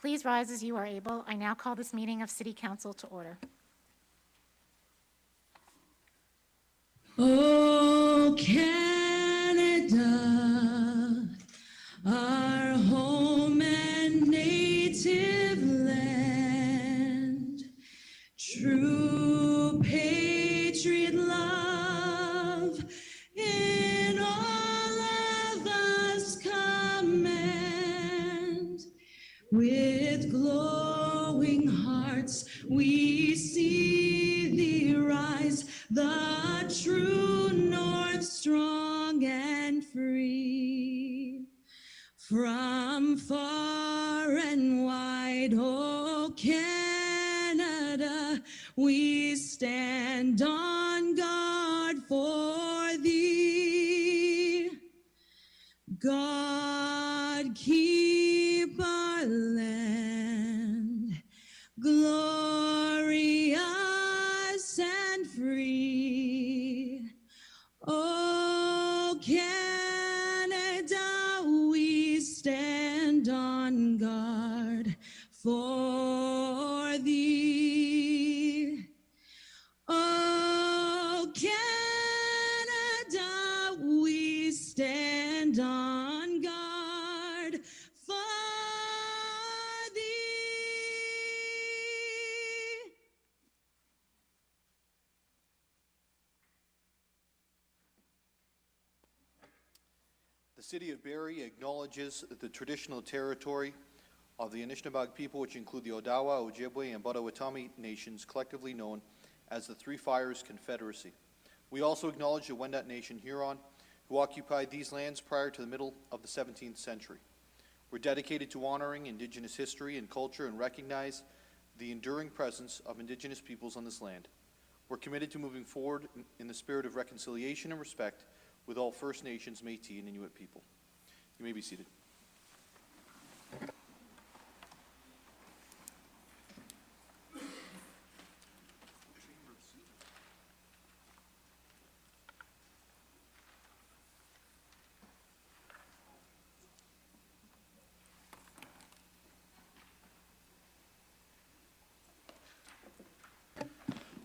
Please rise as you are able. I now call this meeting of City Council to order. Oh, Canada, our home and native land, true patriot love in all of us command. With glowing hearts we see thee rise, the true north, strong and free. From far and wide, oh Canada, we stand on guard for thee. God keep our land glorious and free. Oh, Canada, we stand on guard for thee. Oh, Canada, we stand on guard for thee. The City of Barrie acknowledges the traditional territory of the Anishinaabe people, which include the Odawa, Ojibwe, and Potawatomi nations, collectively known as the Three Fires Confederacy. We also acknowledge the Wendat Nation Huron, who occupied these lands prior to the middle of the 17th century. We're dedicated to honoring Indigenous history and culture and recognize the enduring presence of Indigenous peoples on this land. We're committed to moving forward in the spirit of reconciliation and respect with all First Nations, Métis, and Inuit people. You may be seated.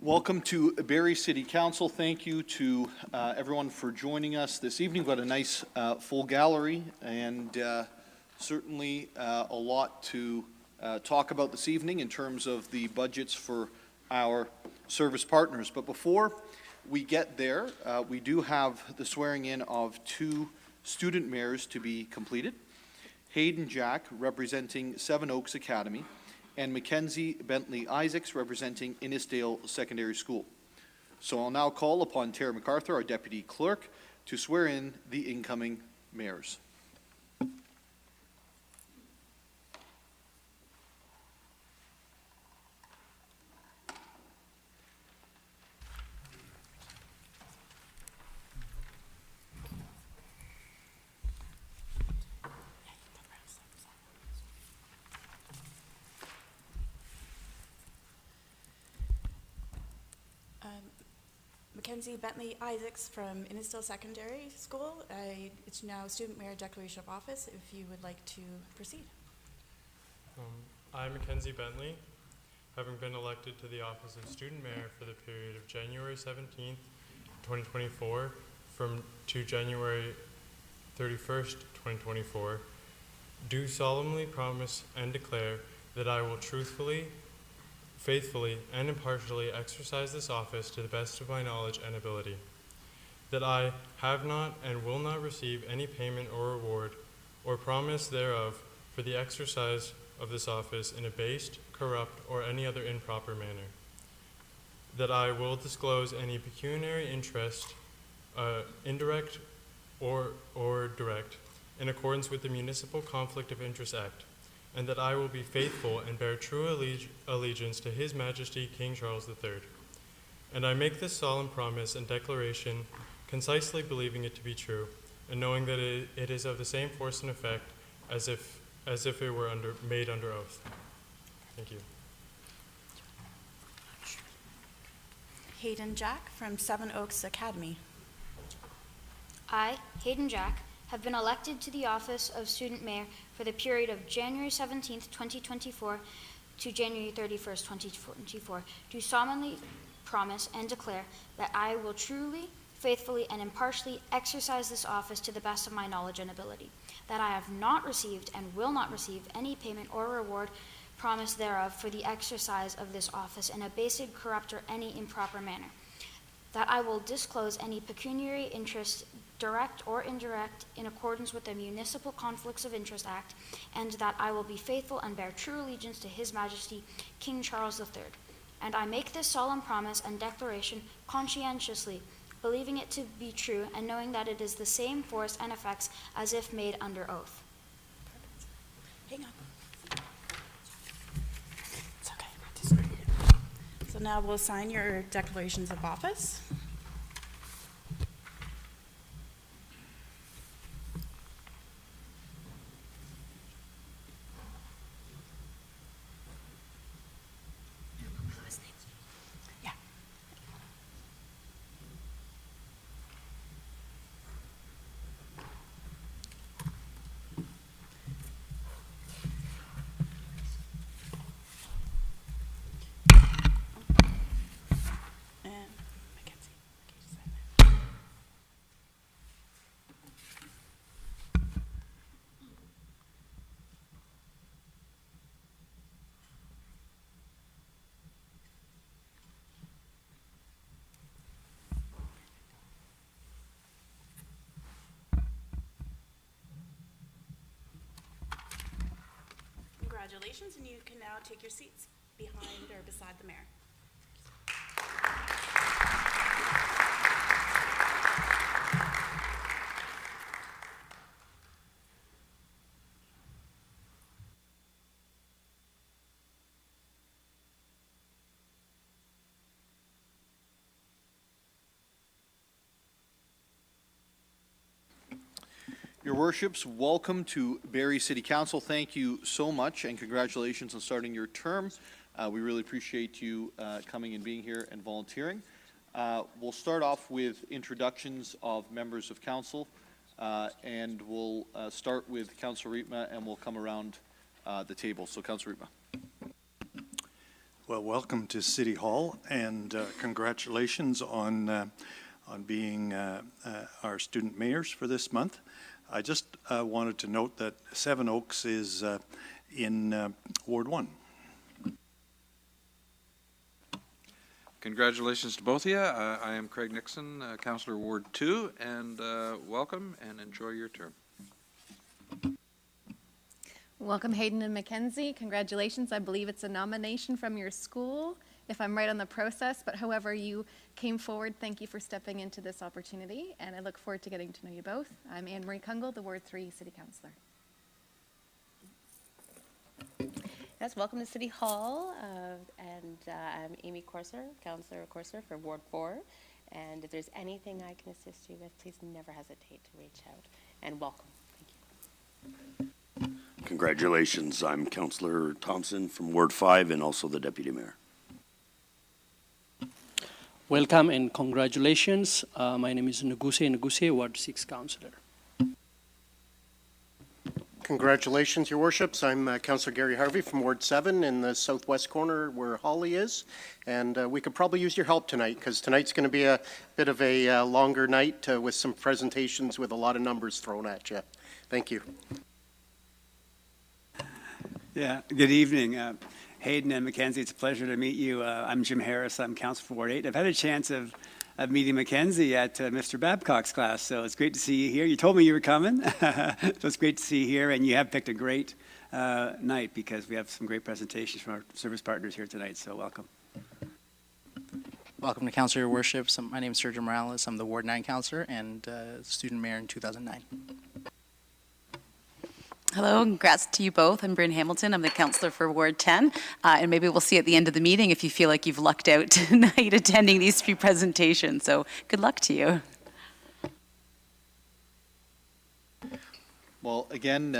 Welcome to Barrie City Council. Thank you to everyone for joining us this evening. We've got a nice full gallery and certainly a lot to talk about this evening in terms of the budgets for our service partners. But before we get there, we do have the swearing in of two student mayors to be completed. Hayden Jack, representing Seven Oaks Academy, and Mackenzie Bentley Isaacs, representing Innisdale Secondary School. So I'll now call upon Tara MacArthur, our Deputy Clerk, to swear in the incoming mayors. Mackenzie Bentley Isaacs from Innisdale Secondary School. It's now Student Mayor Declaration of Office, if you would like to proceed. I'm Mackenzie Bentley, having been elected to the office of Student Mayor for the period of January 17th, 2024 to January 31st, 2024, do solemnly promise and declare that I will truthfully, faithfully, and impartially exercise this office to the best of my knowledge and ability. That I have not and will not receive any payment or reward or promise thereof for the exercise of this office in a based, corrupt, or any other improper manner. That I will disclose any pecuniary interest, indirect or direct, in accordance with the Municipal Conflict of Interest Act, and that I will be faithful and bear true allegiance to His Majesty King Charles III. And I make this solemn promise and declaration concisely believing it to be true, and knowing that it is of the same force and effect as if it were made under oath. Thank you. Hayden Jack from Seven Oaks Academy. I, Hayden Jack, have been elected to the office of student mayor for the period of January 17th, 2024 to January 31st, 2024, do solemnly promise and declare that I will truly, faithfully, and impartially exercise this office to the best of my knowledge and ability, that I have not received and will not receive any payment or reward promise thereof for the exercise of this office in a base, corrupt, or any improper manner, that I will disclose any pecuniary interest, direct or indirect, in accordance with the Municipal Conflicts of Interest Act, and that I will be faithful and bear true allegiance to His Majesty King Charles III. And I make this solemn promise and declaration conscientiously, believing it to be true and knowing that it is the same force and effects as if made under oath. Hang on. It's okay. So now we'll sign your declarations of office. Yeah. And Mackenzie, can you sign that? Congratulations, and you can now take your seats behind or beside the mayor. Your Worships, welcome to Barrie City Council. Thank you so much, and congratulations on starting your term. We really appreciate you coming and being here and volunteering. We'll start off with introductions of members of council, and we'll start with Councillor Riepma, and we'll come around the table. So, Councillor Riepma. Well, welcome to City Hall, and congratulations on being our student mayors for this month. I just wanted to note that Seven Oaks is in Ward 1. Congratulations to both of you. I am Craig Nixon, Councillor Ward 2, and welcome and enjoy your term. Welcome, Hayden and Mackenzie. Congratulations. I believe it's a nomination from your school, if I'm right on the process, but however you came forward, thank you for stepping into this opportunity, and I look forward to getting to know you both. I'm Anne Marie Kungle, the Ward 3 City Councillor. Yes, welcome to City Hall, and I'm Amy Corser, Councillor Corser for Ward 4, and if there's anything I can assist you with, please never hesitate to reach out, and welcome. Thank you. Congratulations, I'm Councillor Thompson from Ward 5 and also the Deputy Mayor. Welcome and congratulations. My name is Nguse, Ward 6 Councillor. Congratulations, Your Worships. I'm Councillor Gary Harvey from Ward 7 in the southwest corner where Holly is. And we could probably use your help tonight because tonight's going to be a bit of a longer night with some presentations with a lot of numbers thrown at you. Thank you. Yeah, good evening. Hayden and Mackenzie, it's a pleasure to meet you. I'm Jim Harris. I'm Councillor for Ward 8. I've had a chance of meeting Mackenzie at Mr. Babcock's class, so it's great to see you here. You told me you were coming, so it's great to see you here, and you have picked a great night because we have some great presentations from our service partners here tonight, so welcome. Welcome to Council, Your Worships. My name is Sergio Morales. I'm the Ward 9 Councillor and student mayor in 2009. Hello, congrats to you both. I'm Bryn Hamilton. I'm the councillor for Ward 10. And maybe we'll see at the end of the meeting if you feel like you've lucked out tonight attending these three presentations. So good luck to you. Well, again,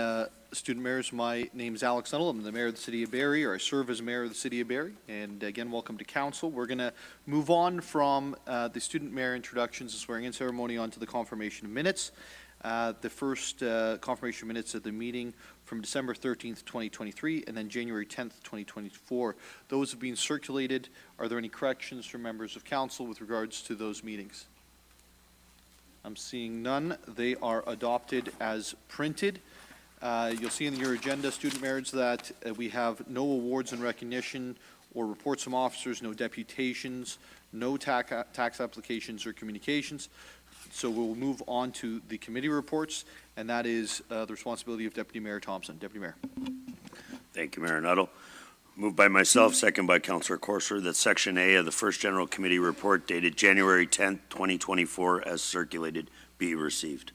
student mayors, my name is Alex Nuttall. I'm the mayor of the City of Barrie, or I serve as mayor of the City of Barrie. And again, welcome to council. We're going to move on from the student mayor introductions and swearing-in ceremony onto the confirmation of minutes. the first confirmation minutes of the meeting from December 13th, 2023, and then January 10th, 2024. Those have been circulated. Are there any corrections from members of council with regards to those meetings? I'm seeing none. They are adopted as printed. You'll see in your agenda, student mayors, that we have no awards and recognition or reports from officers, no deputations, no tax applications or communications. So we'll move on to the committee reports, and that is the responsibility of Deputy Mayor Thompson. Deputy Mayor. Thank you, Mayor Nuttall. Moved by myself, second by Councillor Corser, that Section A of the First General Committee report dated January 10th, 2024, as circulated, be received.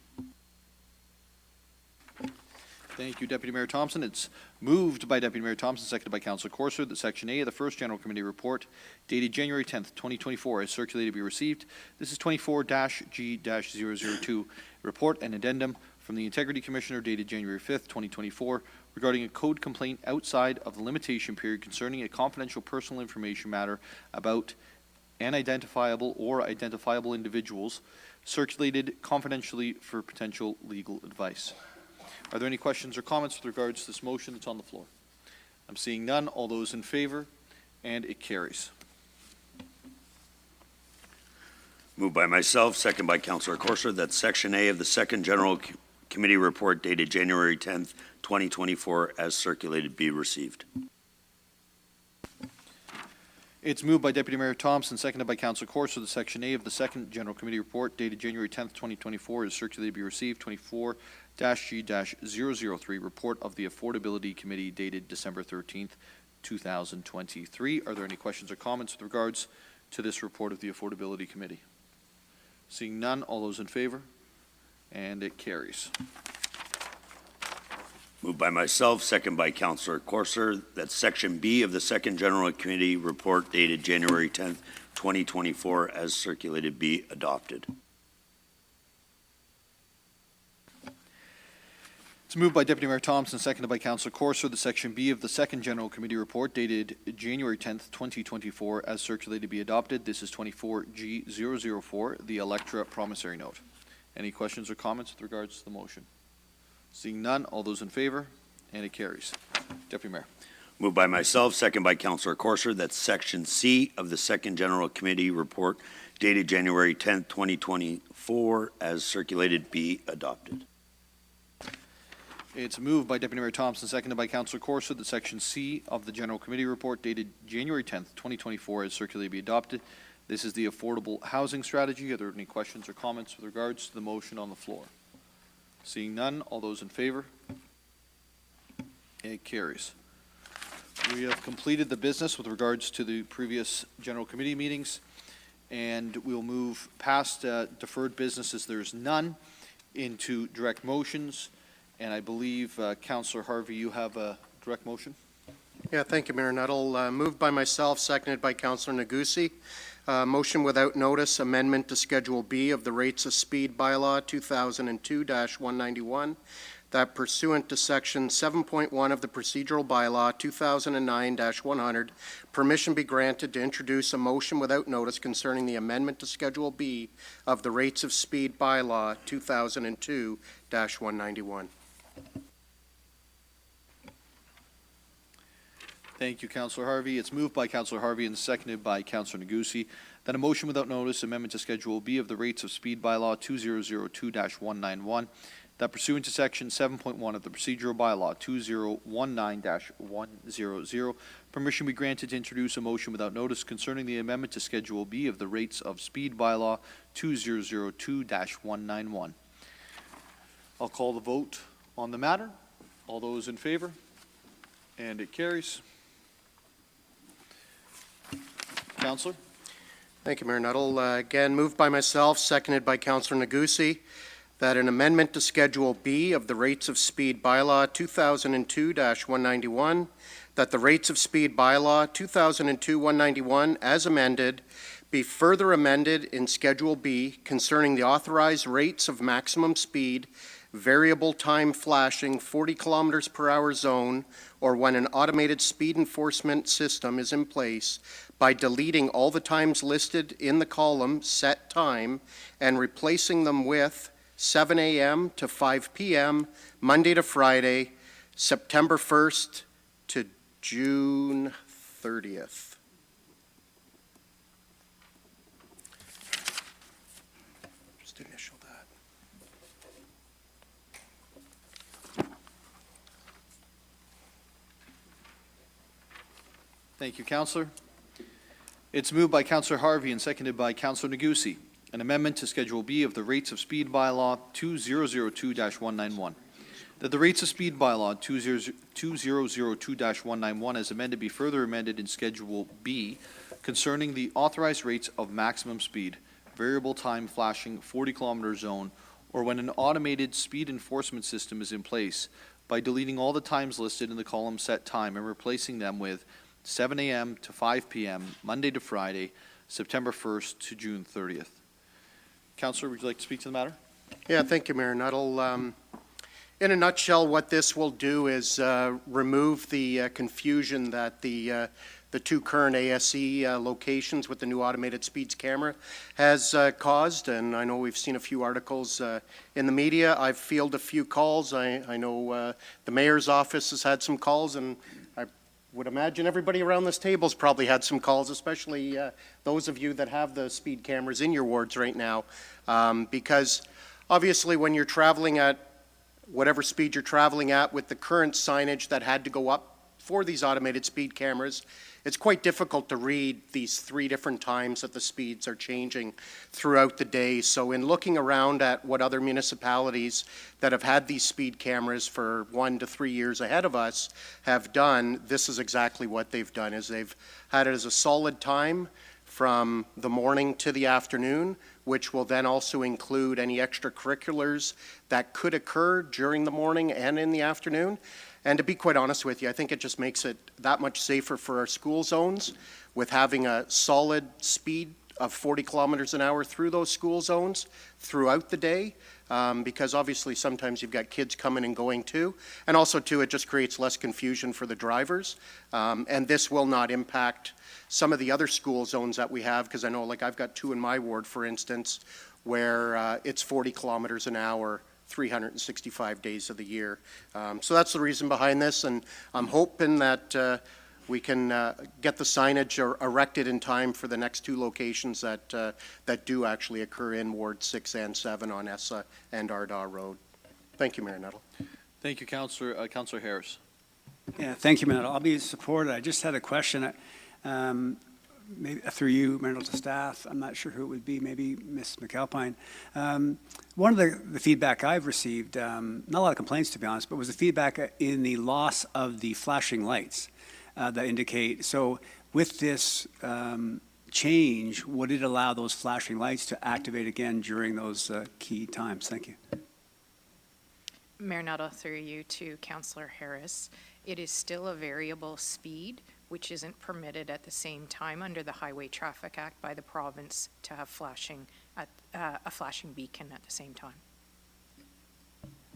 Thank you, Deputy Mayor Thompson. It's moved by Deputy Mayor Thompson, seconded by Councillor Corser, that Section A of the First General Committee report dated January 10th, 2024, as circulated, be received. This is 24-G-002, report and addendum from the Integrity Commissioner dated January 5th, 2024, regarding a code complaint outside of the limitation period concerning a confidential personal information matter about unidentifiable or identifiable individuals, circulated confidentially for potential legal advice. Are there any questions or comments with regards to this motion that's on the floor? I'm seeing none. All those in favor, and it carries. Moved by myself, second by Councillor Corser, that Section A of the Second General Committee report dated January 10th, 2024, as circulated, be received. It's moved by Deputy Mayor Thompson, seconded by Councillor Corser, that Section A of the Second General Committee report dated January 10th, 2024, is circulated, be received. 24-G-003, report of the Affordability Committee dated December 13th, 2023. Are there any questions or comments with regards to this report of the Affordability Committee? Seeing none, all those in favor? And it carries. Moved by myself, second by Councillor Corser, that Section B of the Second General Committee report dated January 10th, 2024, as circulated, be adopted. It's moved by Deputy Mayor Thompson, seconded by Councillor Corser, that Section B of the Second General Committee report dated January 10th, 2024, as circulated, be adopted. This is 24G004, the Electra promissory note. Any questions or comments with regards to the motion? Seeing none, all those in favor, and it carries. Deputy Mayor. Moved by myself, second by Councillor Corser, that Section C of the Second General Committee report dated January 10th, 2024, as circulated, be adopted. It's moved by Deputy Mayor Thompson, seconded by Councillor Corser, that Section C of the General Committee report dated January 10th, 2024, as circulated, be adopted. This is the affordable housing strategy. Are there any questions or comments with regards to the motion on the floor? Seeing none, all those in favor? It carries. We have completed the business with regards to the previous General Committee meetings, and we'll move past deferred businesses. There's none, into direct motions. And I believe, Councillor Harvey, you have a direct motion? Yeah, thank you, Mayor Nuttall. Moved by myself, seconded by Councillor Negussi. Motion without notice, amendment to Schedule B of the Rates of Speed Bylaw 2002-191, that pursuant to Section 7.1 of the Procedural Bylaw 2009-100, permission be granted to introduce a motion without notice concerning the amendment to Schedule B of the Rates of Speed Bylaw 2002-191. Thank you, Councillor Harvey. It's moved by Councillor Harvey and seconded by Councillor Negussi that a motion without notice, amendment to Schedule B of the Rates of Speed Bylaw 2002-191, that pursuant to Section 7.1 of the Procedural Bylaw 2019-100, permission be granted to introduce a motion without notice concerning the amendment to Schedule B of the Rates of Speed Bylaw 2002-191. I'll call the vote on the matter. All those in favor? And it carries. Councillor? Thank you, Mayor Nuttall. Again, moved by myself, seconded by Councillor Negussi, that an amendment to Schedule B of the Rates of Speed Bylaw 2002-191, that the Rates of Speed Bylaw 2002-191, as amended, be further amended in Schedule B concerning the authorized rates of maximum speed, variable time flashing 40 kilometers per hour zone, or when an automated speed enforcement system is in place, by deleting all the times listed in the column set time and replacing them with 7 a.m. to 5 p.m., Monday to Friday, September 1st to June 30th. Just initial that. Thank you, Councillor. It's moved by Councillor Harvey and seconded by Councillor Negussi. An amendment to Schedule B of the Rates of Speed Bylaw 2002-191. That the Rates of Speed Bylaw 2002-191 as amended be further amended in Schedule B concerning the authorized rates of maximum speed, variable time flashing 40 kilometer zone, or when an automated speed enforcement system is in place by deleting all the times listed in the column set time and replacing them with 7 a.m. to 5 p.m., Monday to Friday, September 1st to June 30th. Councillor, would you like to speak to the matter? Yeah, thank you, Mayor Nuttall. In a nutshell, what this will do is remove the confusion that the two current ASE locations with the new automated speeds camera has caused, and I know we've seen a few articles in the media. I've fielded a few calls. I know the mayor's office has had some calls, and I would imagine everybody around this table's probably had some calls, especially those of you that have the speed cameras in your wards right now, because obviously when you're traveling at whatever speed you're traveling at with the current signage that had to go up for these automated speed cameras, it's quite difficult to read these 3 different times that the speeds are changing throughout the day. So in looking around at what other municipalities that have had these speed cameras for 1 to 3 years ahead of us have done, this is exactly what they've done, is they've had it as a solid time from the morning to the afternoon, which will then also include any extracurriculars that could occur during the morning and in the afternoon. And to be quite honest with you, I think it just makes it that much safer for our school zones with having a solid speed of 40 kilometers an hour through those school zones throughout the day, because obviously sometimes you've got kids coming and going too. And also too, it just creates less confusion for the drivers. And this will not impact some of the other school zones that we have, because I know, like, I've got 2 in my ward, for instance, where it's 40 kilometers an hour 365 days of the year. So that's the reason behind this, and I'm hoping that we can get the signage erected in time for the next 2 locations that that do actually occur in Ward 6 and 7 on Essa and Ardagh Road. Thank you, Mayor Nuttall. Thank you, Councillor. Councillor Harris. Yeah, thank you, Mayor Nuttall. I'll be supported. I just had a question. Maybe through you, Mayor Nuttall, to staff. I'm not sure who it would be, maybe Ms. McAlpine. One of the feedback I've received, not a lot of complaints to be honest, but was the feedback in the loss of the flashing lights that indicate, so with this change, would it allow those flashing lights to activate again during those key times? Thank you. Mayor Nuttall, through you to Councillor Harris, it is still a variable speed, which isn't permitted at the same time under the Highway Traffic Act by the province to have flashing at a flashing beacon at the same time.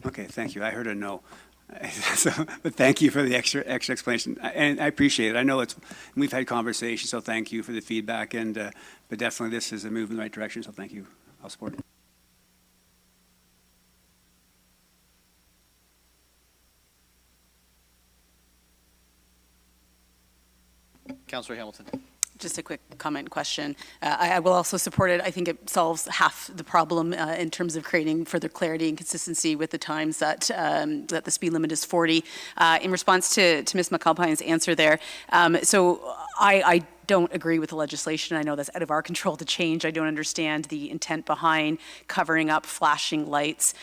Okay, thank you. I heard a no. So, but thank you for the extra explanation, and I appreciate it. I know we've had conversations, so thank you for the feedback, and but definitely this is a move in the right direction, so thank you. I'll support it. Councillor Hamilton. Just a quick comment question. I will also support it. I think it solves half the problem in terms of creating further clarity and consistency with the times that that the speed limit is 40. In response to Ms. McAlpine's answer there, so I don't agree with the legislation. I know that's out of our control to change. I don't understand the intent behind covering up flashing lights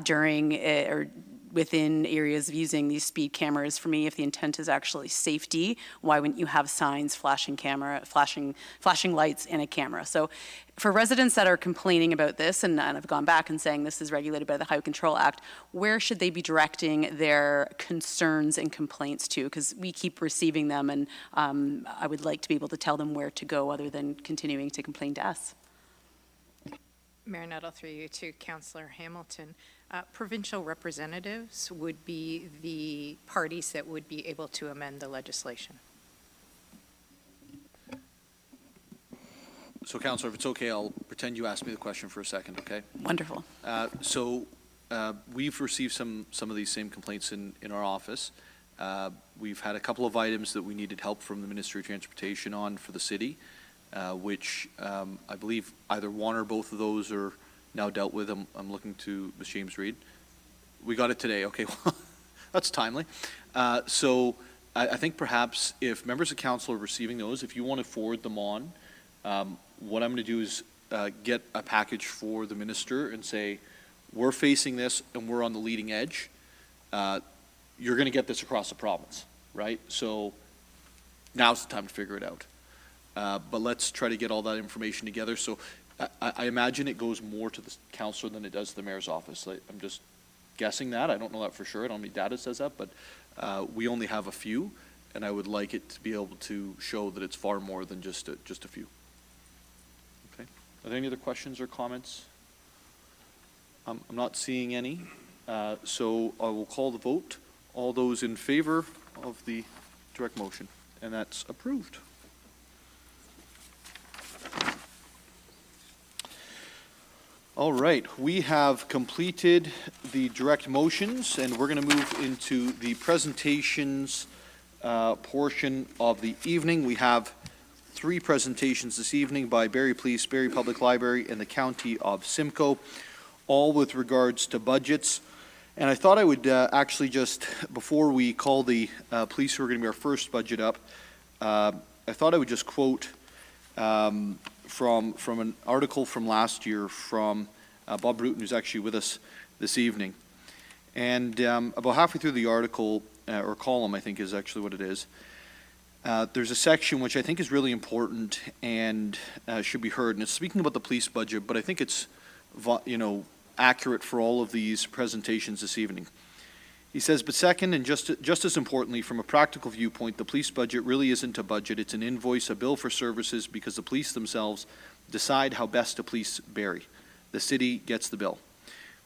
during or within areas of using these speed cameras. For me, if the intent is actually safety, why wouldn't you have signs, flashing lights in a camera? So for residents that are complaining about this, and I've gone back and saying this is regulated by the Highway Control Act, where should they be directing their concerns and complaints to? Because we keep receiving them, and I would like to be able to tell them where to go other than continuing to complain to us. Mayor Nuttall, through you to Councillor Hamilton. Provincial representatives would be the parties that would be able to amend the legislation. So Councillor, if it's okay, I'll pretend you asked me the question for a second, okay? Wonderful. We've received some of these same complaints in our office. We've had a couple of items that we needed help from the Ministry of Transportation on for the city, which I believe either one or both of those are now dealt with. I'm looking to Ms. James Reed. We got it today, okay, well, that's timely. I think perhaps if members of council are receiving those, if you want to forward them on, what I'm going to do is get a package for the minister and say, we're facing this and we're on the leading edge. You're going to get this across the province, right? So now's the time to figure it out. But let's try to get all that information together. So I imagine it goes more to the councillor than it does to the mayor's office. I'm just guessing that. I don't know that for sure. I don't know if data says that, but we only have a few, and I would like it to be able to show that it's far more than just a few. Okay. Are there any other questions or comments? I'm not seeing any. So I will call the vote. All those in favor of the direct motion, and that's approved. All right, we have completed the direct motions, and we're going to move into the presentations portion of the evening. We have 3 presentations this evening by Barrie Police, Barrie Public Library, and the County of Simcoe, all with regards to budgets. And I thought I would actually just, before we call the police, who are going to be our first budget up, I thought I would just quote from an article from last year from Bob Bruton, who's actually with us this evening. And about halfway through the article, or column I think is actually what it is, there's a section which I think is really important and should be heard. And it's speaking about the police budget, but I think it's, accurate for all of these presentations this evening. He says, but second, and just as importantly, from a practical viewpoint, the police budget really isn't a budget. It's an invoice, a bill for services, because the police themselves decide how best to police Barrie. The city gets the bill,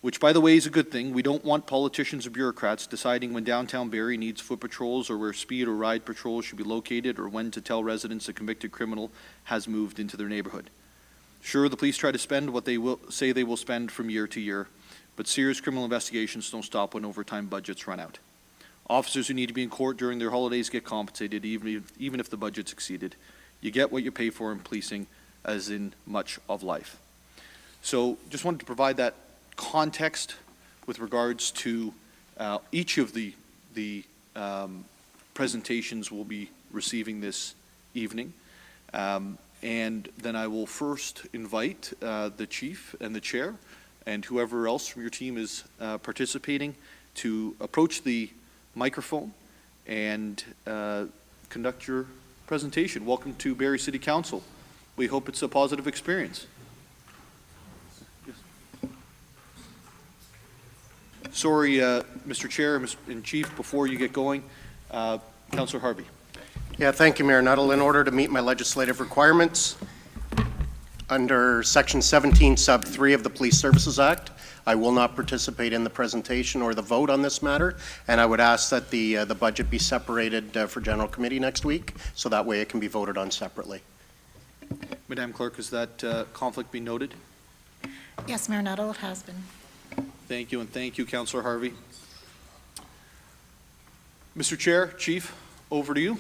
which, by the way, is a good thing. We don't want politicians or bureaucrats deciding when downtown Barrie needs foot patrols or where speed or ride patrols should be located or when to tell residents a convicted criminal has moved into their neighborhood. Sure, the police try to spend what they will say they will spend from year to year, but serious criminal investigations don't stop when overtime budgets run out. Officers who need to be in court during their holidays get compensated even if the budget's exceeded. You get what you pay for in policing, as in much of life. So just wanted to provide that context with regards to each of the presentations we'll be receiving this evening. And then I will first invite the chief and the chair and whoever else from your team is participating to approach the microphone and conduct your presentation. Welcome to Barrie City Council. We hope it's a positive experience. Yes. Sorry, Mr. Chair and Chief, before you get going, Councillor Harvey. Yeah, thank you, Mayor Nuttall. In order to meet my legislative requirements, under Section 17, Sub 3 of the Police Services Act, I will not participate in the presentation or the vote on this matter, and I would ask that the budget be separated for General Committee next week, so that way it can be voted on separately. Madam Clerk, has that conflict been noted? Yes, Mayor Nuttall, it has been. Thank you, and thank you, Councillor Harvey. Mr. Chair, Chief, over to you.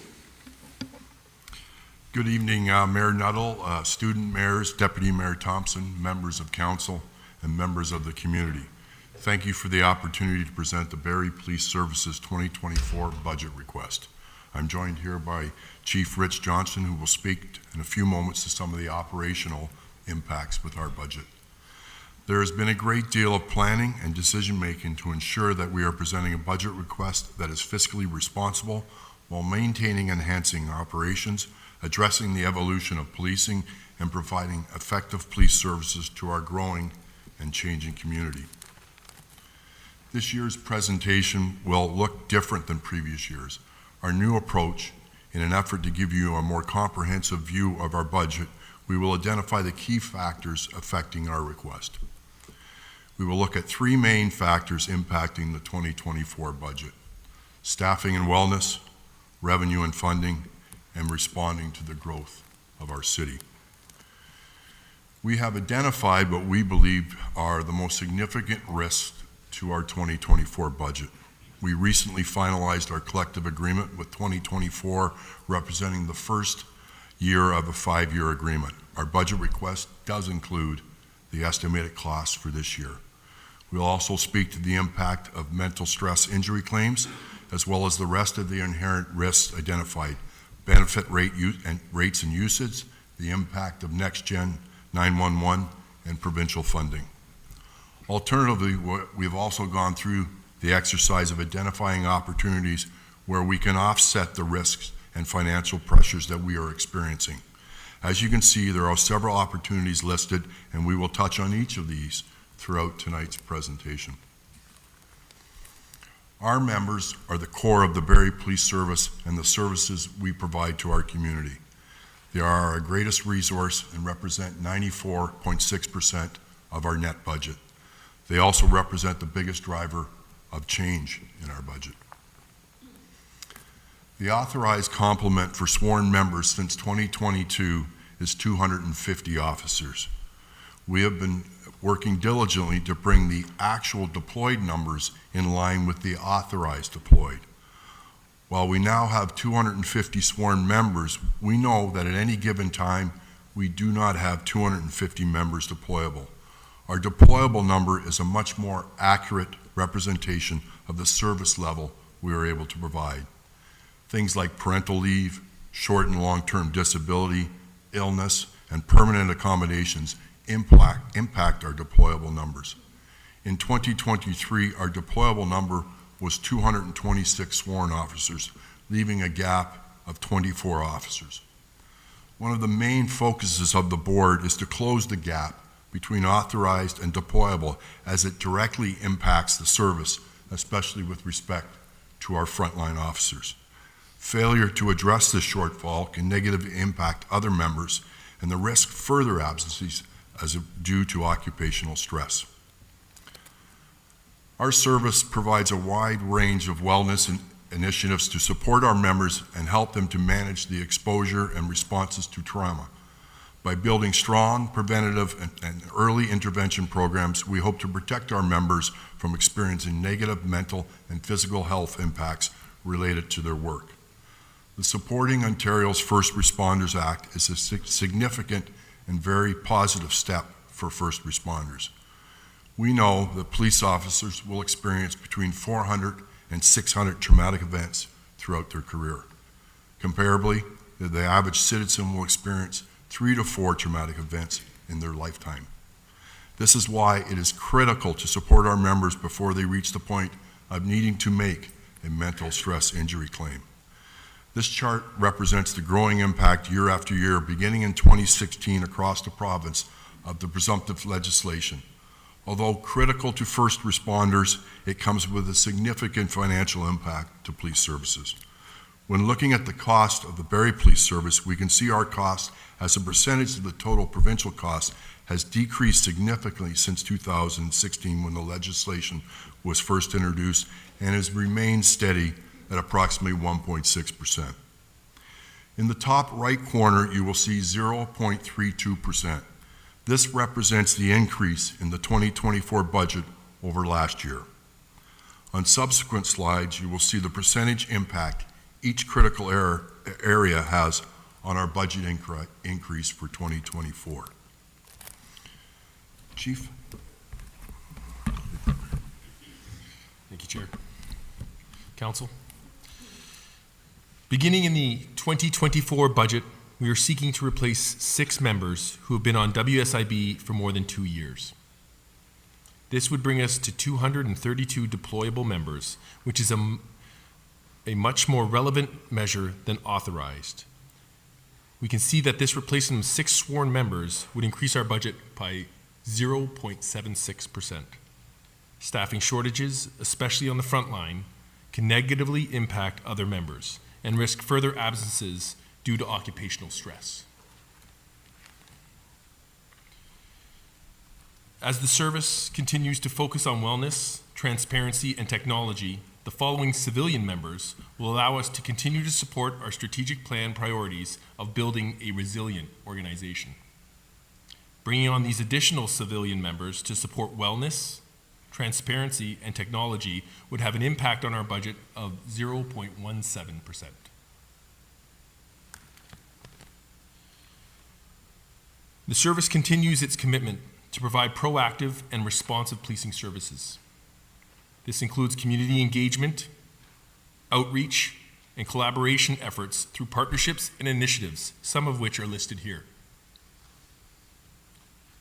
Good evening, Mayor Nuttall, student mayors, Deputy Mayor Thompson, members of council, and members of the community. Thank you for the opportunity to present the Barrie Police Services 2024 budget request. I'm joined here by Chief Rich Johnson, who will speak in a few moments to some of the operational impacts with our budget. There has been a great deal of planning and decision-making to ensure that we are presenting a budget request that is fiscally responsible while maintaining and enhancing operations, addressing the evolution of policing, and providing effective police services to our growing and changing community. This year's presentation will look different than previous years. Our new approach, in an effort to give you a more comprehensive view of our budget, we will identify the key factors affecting our request. We will look at 3 main factors impacting the 2024 budget: staffing and wellness, revenue and funding, and responding to the growth of our city. We have identified what we believe are the most significant risks to our 2024 budget. We recently finalized our collective agreement with 2024, representing the first year of a 5-year agreement. Our budget request does include the estimated costs for this year. We'll also speak to the impact of mental stress injury claims, as well as the rest of the inherent risks identified, benefit rates and usage, the impact of next-gen 911, and provincial funding. Alternatively, we've also gone through the exercise of identifying opportunities where we can offset the risks and financial pressures that we are experiencing. As you can see, there are several opportunities listed, and we will touch on each of these throughout tonight's presentation. Our members are the core of the Barrie Police Service and the services we provide to our community. They are our greatest resource and represent 94.6% of our net budget. They also represent the biggest driver of change in our budget. The authorized complement for sworn members since 2022 is 250 officers. We have been working diligently to bring the actual deployed numbers in line with the authorized deployed. While we now have 250 sworn members, we know that at any given time, we do not have 250 members deployable. Our deployable number is a much more accurate representation of the service level we are able to provide. Things like parental leave, short and long-term disability, illness, and permanent accommodations impact our deployable numbers. In 2023, our deployable number was 226 sworn officers, leaving a gap of 24 officers. One of the main focuses of the board is to close the gap between authorized and deployable, as it directly impacts the service, especially with respect to our frontline officers. Failure to address this shortfall can negatively impact other members and the risk further absences due to occupational stress. Our service provides a wide range of wellness initiatives to support our members and help them to manage the exposure and responses to trauma. By building strong, preventative, and early intervention programs, we hope to protect our members from experiencing negative mental and physical health impacts related to their work. The Supporting Ontario's First Responders Act is a significant and very positive step for first responders. We know that police officers will experience between 400 and 600 traumatic events throughout their career. Comparably, the average citizen will experience 3 to 4 traumatic events in their lifetime. This is why it is critical to support our members before they reach the point of needing to make a mental stress injury claim. This chart represents the growing impact year after year, beginning in 2016 across the province, of the presumptive legislation. Although critical to first responders, it comes with a significant financial impact to police services. When looking at the cost of the Barrie Police Service, we can see our cost as a percentage of the total provincial cost has decreased significantly since 2016, when the legislation was first introduced, and has remained steady at approximately 1.6%. In the top right corner, you will see 0.32%. This represents the increase in the 2024 budget over last year. On subsequent slides, you will see the percentage impact each critical area has on our budget increase for 2024. Chief? Thank you, Chair. Council. Beginning in the 2024 budget, we are seeking to replace 6 members who have been on WSIB for more than 2 years. This would bring us to 232 deployable members, which is a much more relevant measure than authorized. We can see that this replacement of 6 sworn members would increase our budget by 0.76%. Staffing shortages, especially on the front line, can negatively impact other members and risk further absences due to occupational stress. As the service continues to focus on wellness, transparency, and technology, the following civilian members will allow us to continue to support our strategic plan priorities of building a resilient organization. Bringing on these additional civilian members to support wellness, transparency, and technology would have an impact on our budget of 0.17%. The service continues its commitment to provide proactive and responsive policing services. This includes community engagement, outreach, and collaboration efforts through partnerships and initiatives, some of which are listed here.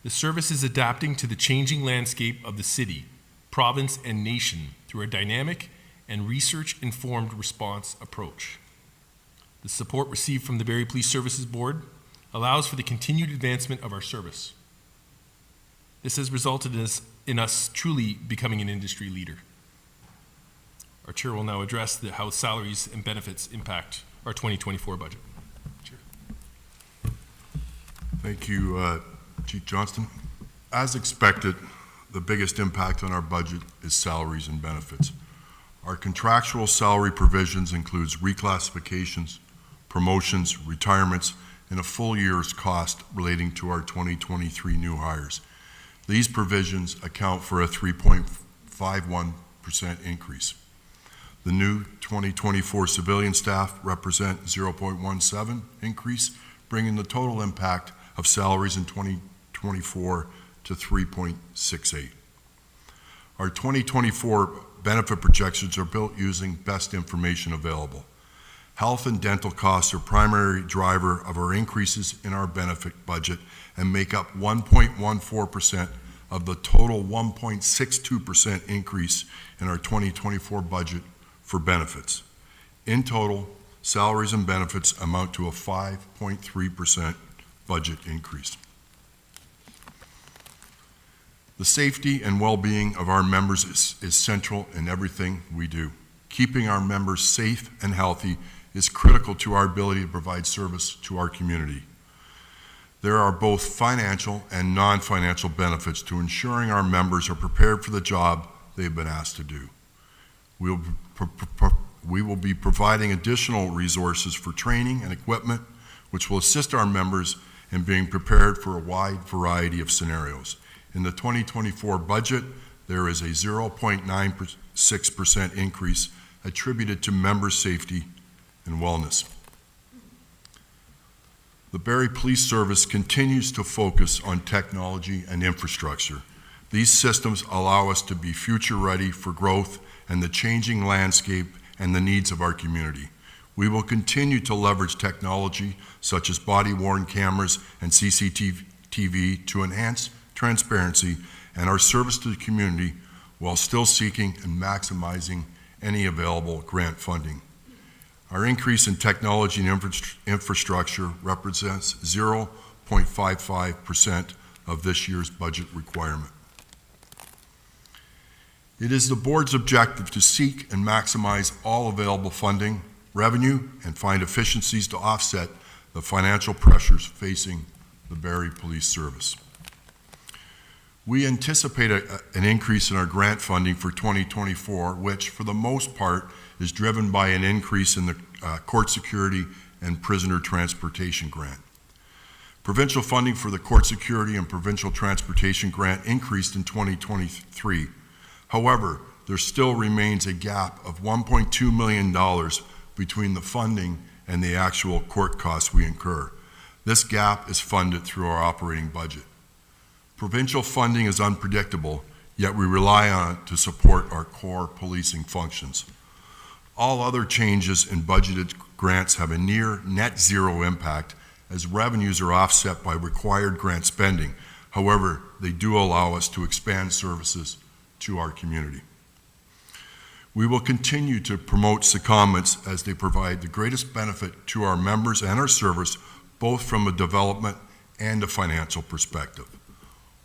The service is adapting to the changing landscape of the city, province, and nation through a dynamic and research-informed response approach. The support received from the Barrie Police Services Board allows for the continued advancement of our service. This has resulted in us truly becoming an industry leader. Our chair will now address how salaries and benefits impact our 2024 budget. Chair. Thank you, Chief Johnston. As expected, the biggest impact on our budget is salaries and benefits. Our contractual salary provisions includes reclassifications, promotions, retirements, and a full year's cost relating to our 2023 new hires. These provisions account for a 3.51% increase. The new 2024 civilian staff represent 0.17 increase, bringing the total impact of salaries in 2024 to 3.68. Our 2024 benefit projections are built using best information available. Health and dental costs are primary driver of our increases in our benefit budget and make up 1.14% of the total 1.62% increase in our 2024 budget for benefits. In total, salaries and benefits amount to a 5.3% budget increase. The safety and well-being of our members is central in everything we do. Keeping our members safe and healthy is critical to our ability to provide service to our community. There are both financial and non-financial benefits to ensuring our members are prepared for the job they've been asked to do. We will be providing additional resources for training and equipment, which will assist our members in being prepared for a wide variety of scenarios. In the 2024 budget, there is a 0.96% increase attributed to member safety and wellness. The Barrie Police Service continues to focus on technology and infrastructure. These systems allow us to be future ready for growth and the changing landscape and the needs of our community. We will continue to leverage technology such as body-worn cameras and CCTV to enhance transparency and our service to the community while still seeking and maximizing any available grant funding. Our increase in technology and infrastructure represents 0.55% of this year's budget requirement. It is the board's objective to seek and maximize all available funding, revenue, and find efficiencies to offset the financial pressures facing the Barrie Police Service. We anticipate an increase in our grant funding for 2024, which for the most part is driven by an increase in the court security and prisoner transportation grant. Provincial funding for the court security and provincial transportation grant increased in 2023. However, there still remains a gap of $1.2 million between the funding and the actual court costs we incur. This gap is funded through our operating budget. Provincial funding is unpredictable, yet we rely on it to support our core policing functions. All other changes in budgeted grants have a near net zero impact as revenues are offset by required grant spending. However, they do allow us to expand services to our community. We will continue to promote secondments as they provide the greatest benefit to our members and our service, both from a development and a financial perspective.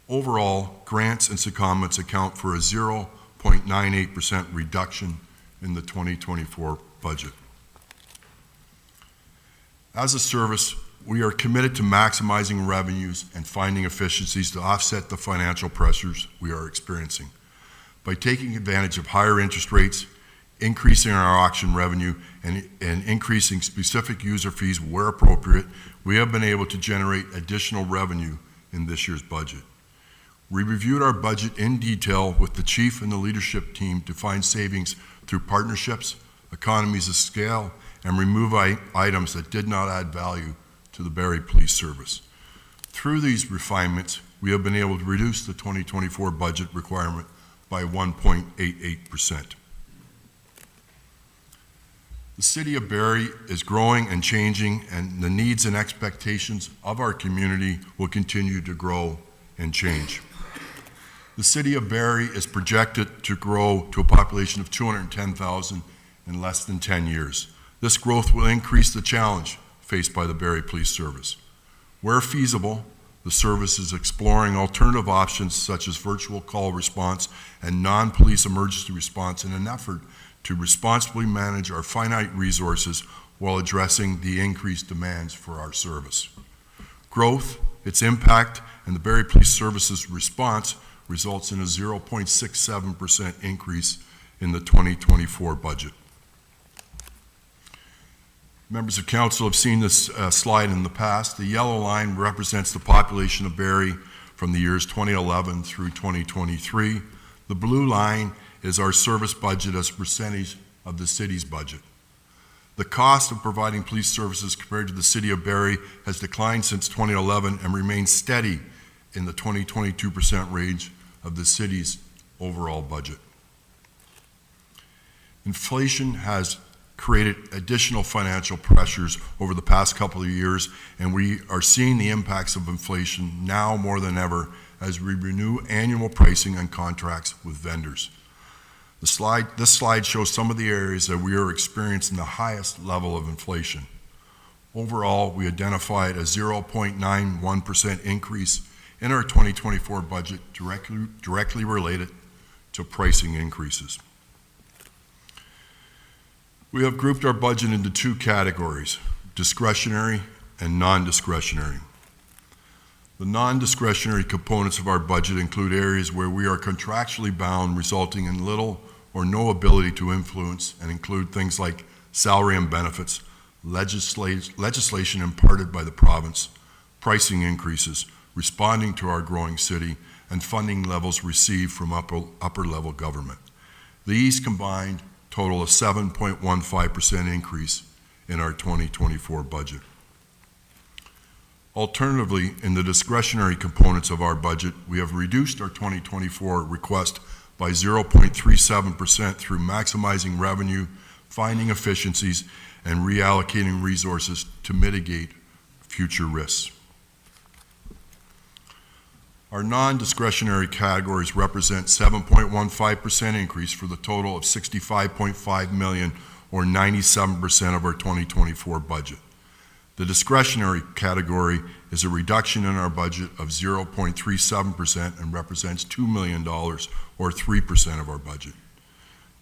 Overall, grants and secondments account for a 0.98% reduction in the 2024 budget. As a service, we are committed to maximizing revenues and finding efficiencies to offset the financial pressures we are experiencing. By taking advantage of higher interest rates, increasing our auction revenue, and increasing specific user fees where appropriate, we have been able to generate additional revenue in this year's budget. We reviewed our budget in detail with the chief and the leadership team to find savings through partnerships, economies of scale, and remove items that did not add value to the Barrie Police Service. Through these refinements, we have been able to reduce the 2024 budget requirement by 1.88%. The City of Barrie is growing and changing, and the needs and expectations of our community will continue to grow and change. The City of Barrie is projected to grow to a population of 210,000 in less than 10 years. This growth will increase the challenge faced by the Barrie Police Service. Where feasible, the service is exploring alternative options such as virtual call response and non-police emergency response in an effort to responsibly manage our finite resources while addressing the increased demands for our service. Growth, its impact, and the Barrie Police Service's response results in a 0.67% increase in the 2024 budget. Members of council have seen this slide in the past. The yellow line represents the population of Barrie from the years 2011 through 2023. The blue line is our service budget as a percentage of the city's budget. The cost of providing police services compared to the City of Barrie has declined since 2011 and remains steady in the 20-22% range of the city's overall budget. Inflation has created additional financial pressures over the past couple of years, and we are seeing the impacts of inflation now more than ever as we renew annual pricing on contracts with vendors. This slide shows some of the areas that we are experiencing the highest level of inflation. Overall, we identified a 0.91% increase in our 2024 budget directly related to pricing increases. We have grouped our budget into two categories, discretionary and non-discretionary. The non-discretionary components of our budget include areas where we are contractually bound, resulting in little or no ability to influence, and include things like salary and benefits, legislation imparted by the province, pricing increases, responding to our growing city, and funding levels received from upper level government. These combined total a 7.15% increase in our 2024 budget. Alternatively, in the discretionary components of our budget, we have reduced our 2024 request by 0.37% through maximizing revenue, finding efficiencies, and reallocating resources to mitigate future risks. Our non-discretionary categories represent 7.15% increase for the total of $65.5 million, or 97% of our 2024 budget. The discretionary category is a reduction in our budget of 0.37% and represents $2 million, or 3% of our budget.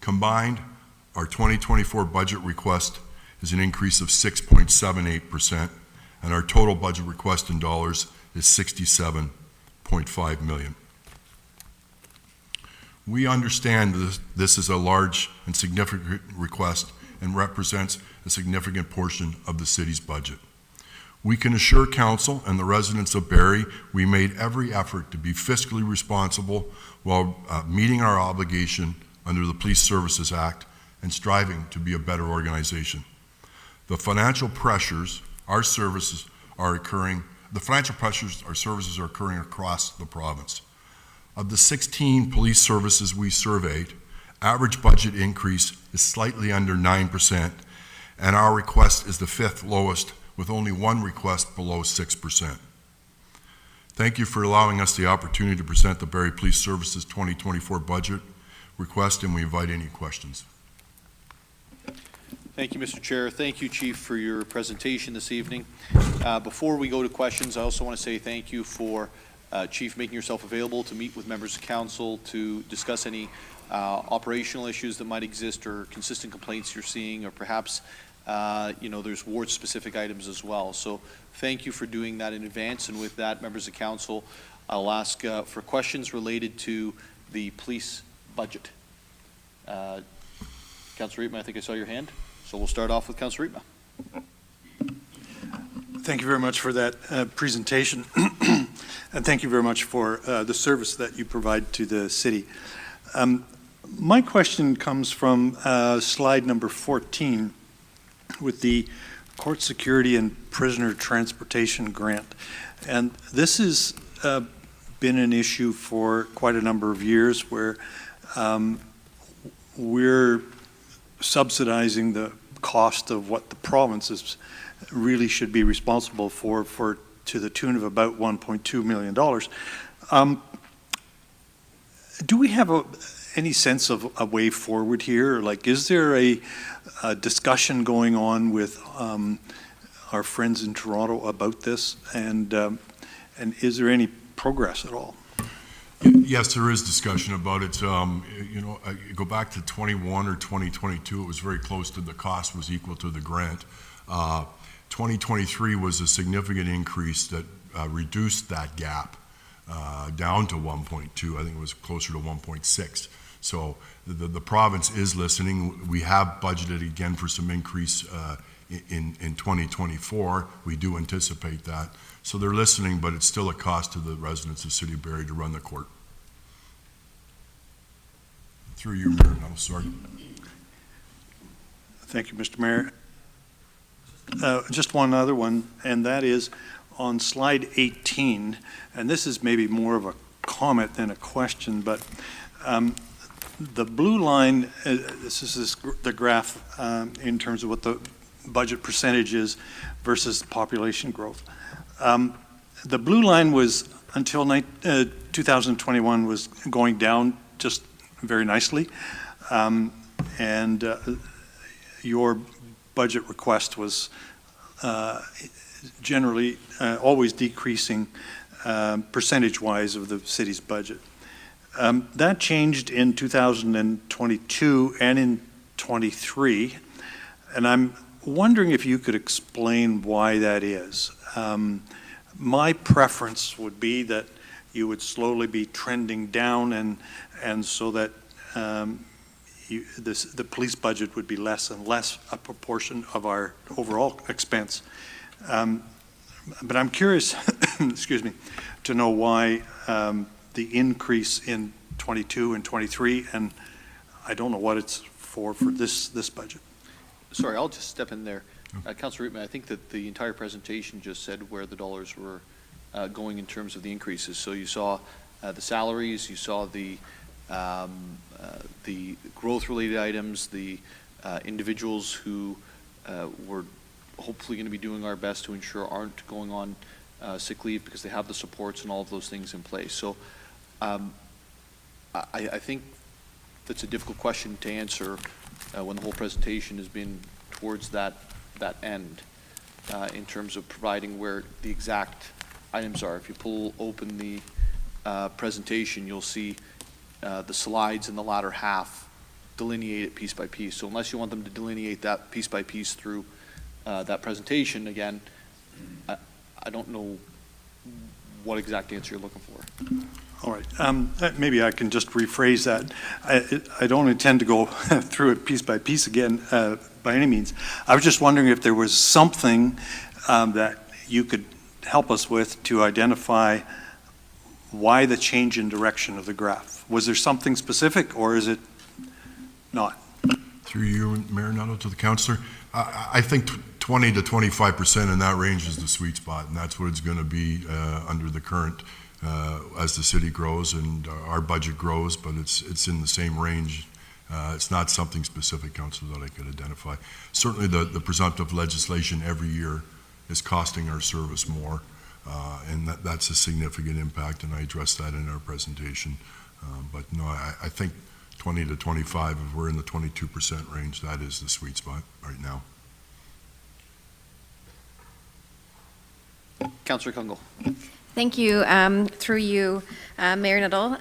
Combined, our 2024 budget request is an increase of 6.78%, and our total budget request in dollars is $67.5 million. We understand this is a large and significant request and represents a significant portion of the city's budget. We can assure council and the residents of Barrie we made every effort to be fiscally responsible while meeting our obligation under the Police Services Act and striving to be a better organization. The financial pressures our services are occurring across the province. Of the 16 police services we surveyed, average budget increase is slightly under 9%, and our request is the fifth lowest, with only one request below 6%. Thank you for allowing us the opportunity to present the Barrie Police Services 2024 budget request, and we invite any questions. Thank you, Mr. Chair. Thank you, Chief, for your presentation this evening. Before we go to questions, I also want to say thank you for, Chief, making yourself available to meet with members of council to discuss any operational issues that might exist or consistent complaints you're seeing, or perhaps there's ward-specific items as well. So thank you for doing that in advance. And with that, members of council, I'll ask for questions related to the police budget. Councillor Riepma, I think I saw your hand. So we'll start off with Councillor Riepma. Thank you very much for that presentation. And thank you very much for the service that you provide to the city. My question comes from slide number 14 with the Court Security and Prisoner Transportation Grant. And this has been an issue for quite a number of years where we're subsidizing the cost of what the provinces really should be responsible for to the tune of about $1.2 million. Do we have any sense of a way forward here? Like, is there a discussion going on with our friends in Toronto about this? And is there any progress at all? Yes, there is discussion about it. You know, go back to 21 or 2022, it was very close to the cost was equal to the grant. 2023 was a significant increase that reduced that gap down to 1.2. I think it was closer to 1.6. So the province is listening. We have budgeted again for some increase in 2024. We do anticipate that. So they're listening, but it's still a cost to the residents of City of Barrie to run the court. Through you, Mayor Nuttall, sorry. Thank you, Mr. Mayor. Just one other one, and that is on slide 18, and this is maybe more of a comment than a question, but the blue line, this is the graph in terms of what the budget percentage is versus population growth. The blue line was, until 2021, was going down just very nicely, and your budget request was generally always decreasing percentage-wise of the city's budget. That changed in 2022 and in 23, and I'm wondering if you could explain why that is. My preference would be that you would slowly be trending down, and so that the police budget would be less and less a proportion of our overall expense. But I'm curious, excuse me, to know why the increase in 22 and 23, and I don't know what it's for this budget. Sorry, I'll just step in there. Councillor Reitman, I think that the entire presentation just said where the dollars were going in terms of the increases. So you saw the salaries, you saw the growth-related items, the individuals who were hopefully going to be doing our best to ensure aren't going on sick leave because they have the supports and all of those things in place. So I think that's a difficult question to answer when the whole presentation has been towards that end in terms of providing where the exact items are. If you pull open the presentation, you'll see the slides in the latter half delineate it piece by piece. So unless you want them to delineate that piece by piece through that presentation, again, I don't know what exact answer you're looking for. All right, maybe I can just rephrase that. I don't intend to go through it piece by piece again by any means. I was just wondering if there was something that you could help us with to identify why the change in direction of the graph. Was there something specific, or is it not? Through you, Mayor Nuttall, to the councillor. I think 20 to 25% in that range is the sweet spot, and that's what it's going to be under the current, as the city grows and our budget grows, but it's in the same range. It's not something specific, councillor, that I could identify. Certainly the presumptive legislation every year is costing our service more, and that's a significant impact, and I addressed that in our presentation. But no, I think 20 to 25, if we're in the 22% range, that is the sweet spot right now. Councillor Kungle. Thank you. Through you, Mayor Nuttall,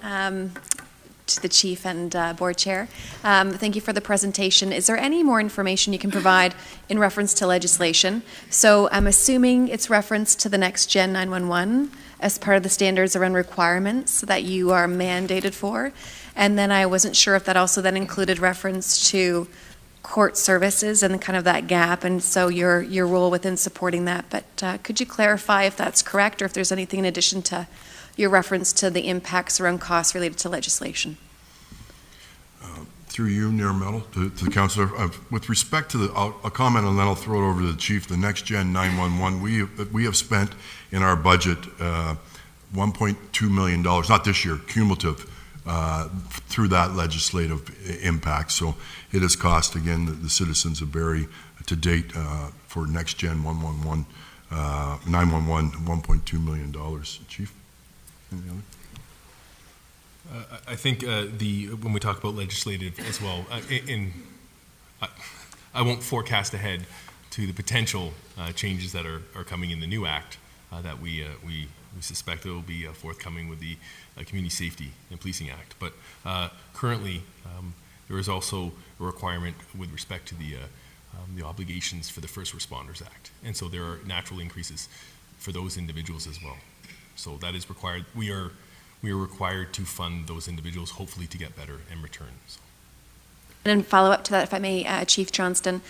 to the Chief and Board Chair. Thank you for the presentation. Is there any more information you can provide in reference to legislation? So I'm assuming it's reference to the Next Gen 911 as part of the standards around requirements that you are mandated for. And then I wasn't sure if that also then included reference to court services and kind of that gap, and so your role within supporting that. But could you clarify if that's correct, or if there's anything in addition to your reference to the impacts around costs related to legislation. Through you, Mayor Medal, to the councillor, with respect to I'll comment and then I'll throw it over to the chief. The Next Gen 911, we have spent in our budget $1.2 million, not this year, cumulative, through that legislative impact. So it has cost, again, the citizens of Barrie to date for Next Gen 911, $1.2 million. Chief? Any other? I think when we talk about legislative as well, I won't forecast ahead to the potential changes that are coming in the new act that we suspect will be forthcoming with the Community Safety and Policing Act. But currently, there is also a requirement with respect to the obligations for the First Responders Act, and so there are natural increases for those individuals as well. So that is required. We are required to fund those individuals, hopefully to get better in return. So. And then follow up to that, if I may, Chief Johnston,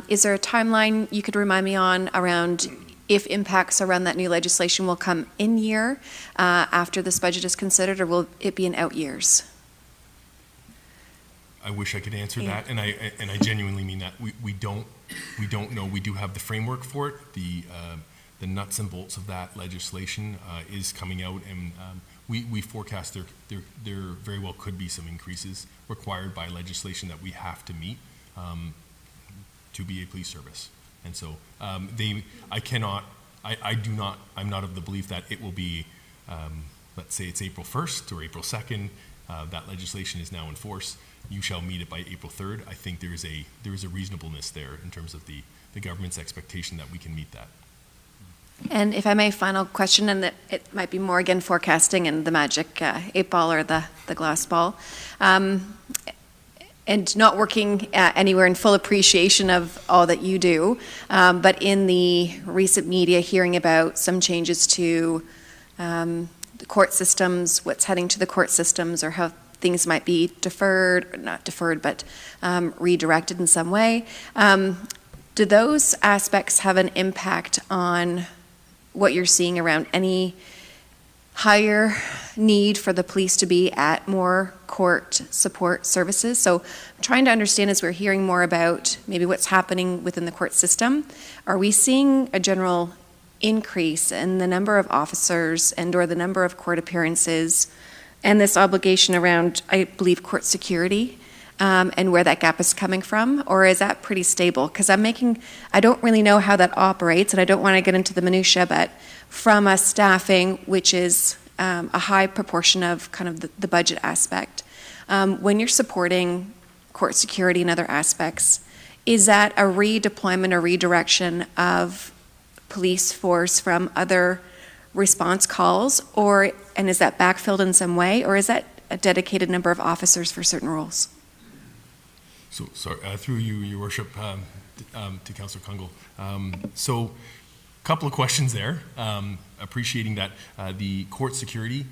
is there a timeline you could remind me on around if impacts around that new legislation will come in year after this budget is considered, or will it be in out years? I wish I could answer that, and I genuinely mean that. We don't know. We do have the framework for it. The nuts and bolts of that legislation is coming out, and we forecast there very well could be some increases required by legislation that we have to meet to be a police service. And so I'm not of the belief that it will be, let's say it's April 1st or April 2nd, that legislation is now in force. You shall meet it by April 3rd. I think there is a reasonableness there in terms of the government's expectation that we can meet that. And if I may, final question, and it might be more again forecasting and the magic 8-ball or the glass ball, and not working anywhere in full appreciation of all that you do, but in the recent media hearing about some changes to the court systems, what's heading to the court systems, or how things might be deferred, or not deferred, but redirected in some way. Do those aspects have an impact on what you're seeing around any higher need for the police to be at more court support services? So I'm trying to understand, as we're hearing more about maybe what's happening within the court system, are we seeing a general increase in the number of officers and or the number of court appearances and this obligation around, I believe, court security? And where that gap is coming from, or is that pretty stable? Because I don't really know how that operates, and I don't want to get into the minutia, but from a staffing, which is a high proportion of kind of the budget aspect, when you're supporting court security and other aspects, is that a redeployment or redirection of police force from other response calls, and is that backfilled in some way, or is that a dedicated number of officers for certain roles? So, sorry, through you, Your Worship, to Councillor Kungl. So, a couple of questions there. Appreciating that the court security,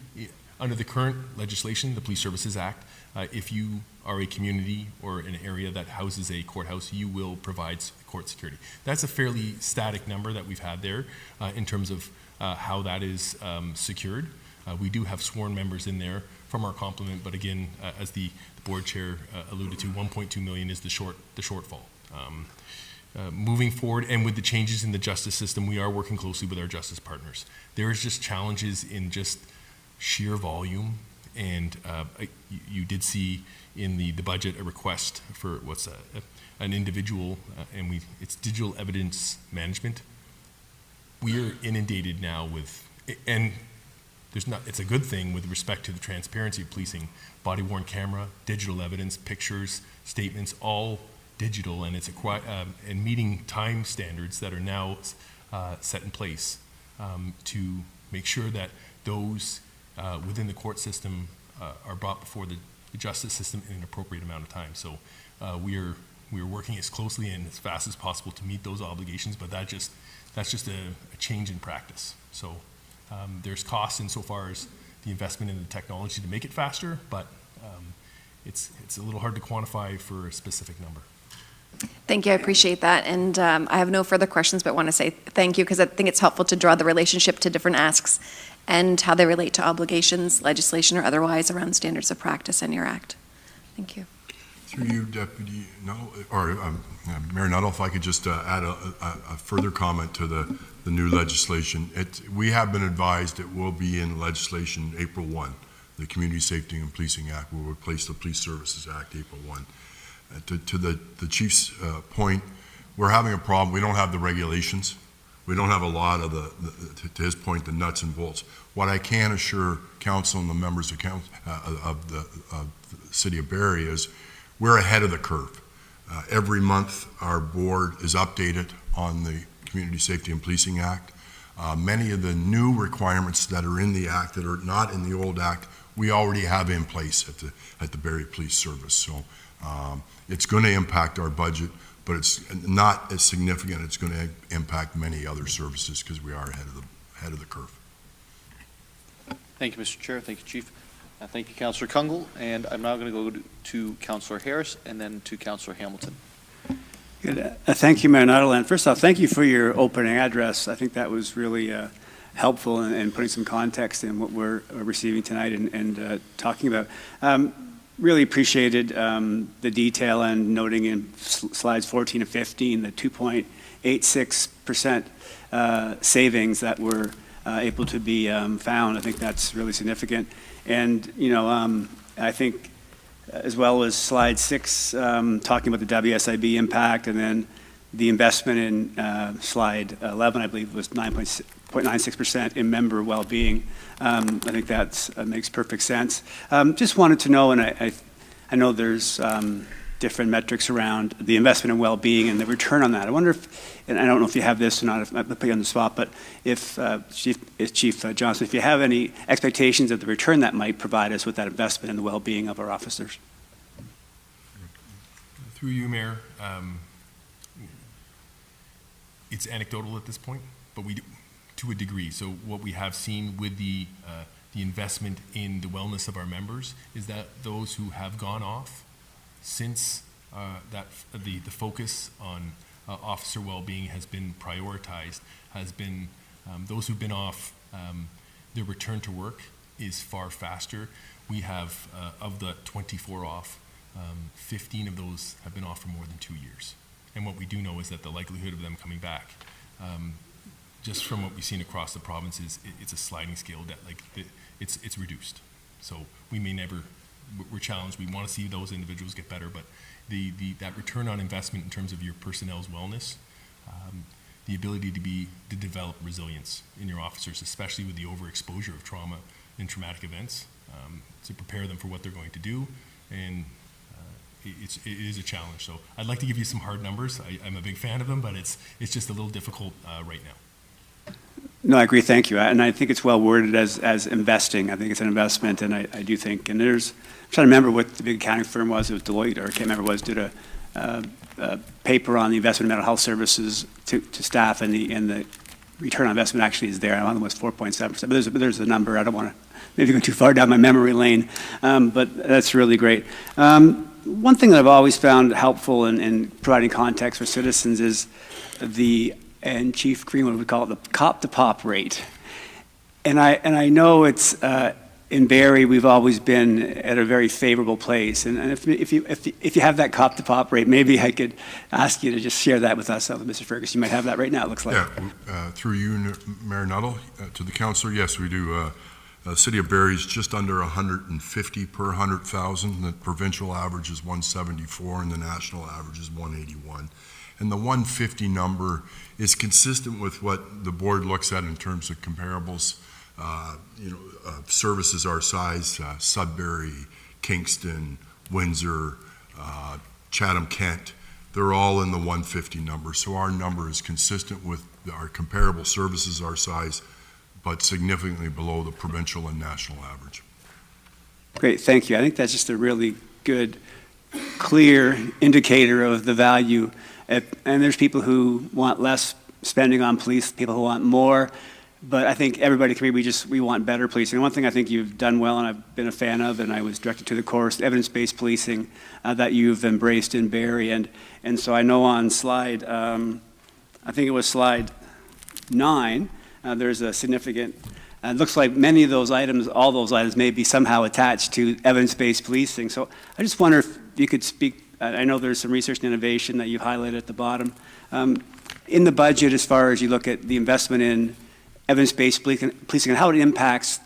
under the current legislation, the Police Services Act, if you are a community or an area that houses a courthouse, you will provide court security. That's a fairly static number that we've had there in terms of how that is secured. We do have sworn members in there from our complement, but again, as the board chair alluded to, 1.2 million is the shortfall. Moving forward, and with the changes in the justice system, we are working closely with our justice partners. There is just challenges in just sheer volume, and you did see in the budget a request for an individual, and it's digital evidence management. We are inundated now with, and it's a good thing with respect to the transparency of policing, body-worn camera, digital evidence, pictures, statements, all digital, and it's and meeting time standards that are now set in place to make sure that those within the court system are brought before the justice system in an appropriate amount of time. So we are working as closely and as fast as possible to meet those obligations, but that's just a change in practice. So there's costs insofar as the investment in the technology to make it faster, but it's a little hard to quantify for a specific number. Thank you, I appreciate that. And I have no further questions, but want to say thank you, because I think it's helpful to draw the relationship to different asks and how they relate to obligations, legislation, or otherwise around standards of practice in your act. Thank you. Through you, Deputy Nuttall, or Mayor Nuttall, if I could just add a further comment to the new legislation. We have been advised it will be in legislation April 1. The Community Safety and Policing Act will replace the Police Services Act April 1. To the Chief's point, we're having a problem. We don't have the regulations. We don't have a lot of to his point, the nuts and bolts. What I can assure Council and the members of the City of Barrie is we're ahead of the curve. Every month, our board is updated on the Community Safety and Policing Act. Many of the new requirements that are in the act that are not in the old act, we already have in place at the Barrie Police Service. So it's going to impact our budget, but it's not as significant. It's going to impact many other services because we are ahead of the curve. Thank you, Mr. Chair. Thank you, Chief. Thank you, Councillor Kungle. And I'm now going to go to Councillor Harris and then to Councillor Hamilton. Good. Thank you, Mayor Nuttall. And first off, thank you for your opening address. I think that was really helpful in putting some context in what we're receiving tonight and talking about. Really appreciated the detail and noting in slides 14 and 15 the 2.86% savings that were able to be found. I think that's really significant. And, you know, I think as well as slide 6, talking about the WSIB impact, and then the investment in slide 11, I believe, was 9.96% in member well-being. I think that makes perfect sense. Just wanted to know, and I know there's different metrics around the investment in well-being and the return on that. I wonder if, and I don't know if you have this or not, if I put you on the spot, but if Chief Johnson, if you have any expectations of the return that might provide us with that investment in the well-being of our officers. Through you, Mayor, it's anecdotal at this point, but we do, to a degree. So what we have seen with the investment in the wellness of our members is that those who have gone off since the focus on officer well-being has been prioritized, has been those who've been off, their return to work is far faster. We have, of the 24 off, 15 of those have been off for more than 2 years. And what we do know is that the likelihood of them coming back, just from what we've seen across the province, it's a sliding scale that it's reduced. So we may never, we're challenged. We want to see those individuals get better, but that return on investment in terms of your personnel's wellness, the ability to develop resilience in your officers, especially with the overexposure of trauma and traumatic events, to prepare them for what they're going to do, and it is a challenge. So I'd like to give you some hard numbers. I'm a big fan of them, but it's just a little difficult right now. No, I agree. Thank you. And I think it's well worded as investing. I think it's an investment, and I do think. And I'm trying to remember what the big accounting firm was. It was Deloitte, or I can't remember what it was. Did a paper on the investment in mental health services to staff, and the return on investment actually is there. I don't know, it was 4.7%. But there's a number. I don't want to maybe go too far down my memory lane, but that's really great. One thing that I've always found helpful in providing context for citizens is and Chief Greenwood would call it the cop-to-pop rate. And I know it's, in Barrie, we've always been at a very favorable place. And if you have that cop-to-pop rate, maybe I could ask you to just share that with us, Mr. Fergus. You might have that right now, it looks like. Yeah, through you, Mayor Nuttall, to the councillor, yes, we do. The City of Barrie is just under 150 per 100,000. The provincial average is 174, and the national average is 181. And the 150 number is consistent with what the board looks at in terms of comparables. Services our size, Sudbury, Kingston, Windsor, Chatham-Kent, they're all in the 150 number. So our number is consistent with our comparable services our size, but significantly below the provincial and national average. Great, thank you. I think that's just a really good, clear indicator of the value. And there's people who want less spending on police, people who want more. But I think everybody can agree we want better policing. And one thing I think you've done well, and I've been a fan of, and I was directed to the course, evidence-based policing that you've embraced in Barrie. And so I know on slide, I think it was slide 9, there's a significant And it looks like many of those items, all those items may be somehow attached to evidence-based policing. So I just wonder if you could speak, I know there's some research and innovation that you've highlighted at the bottom. In the budget, as far as you look at the investment in evidence-based policing and how it impacts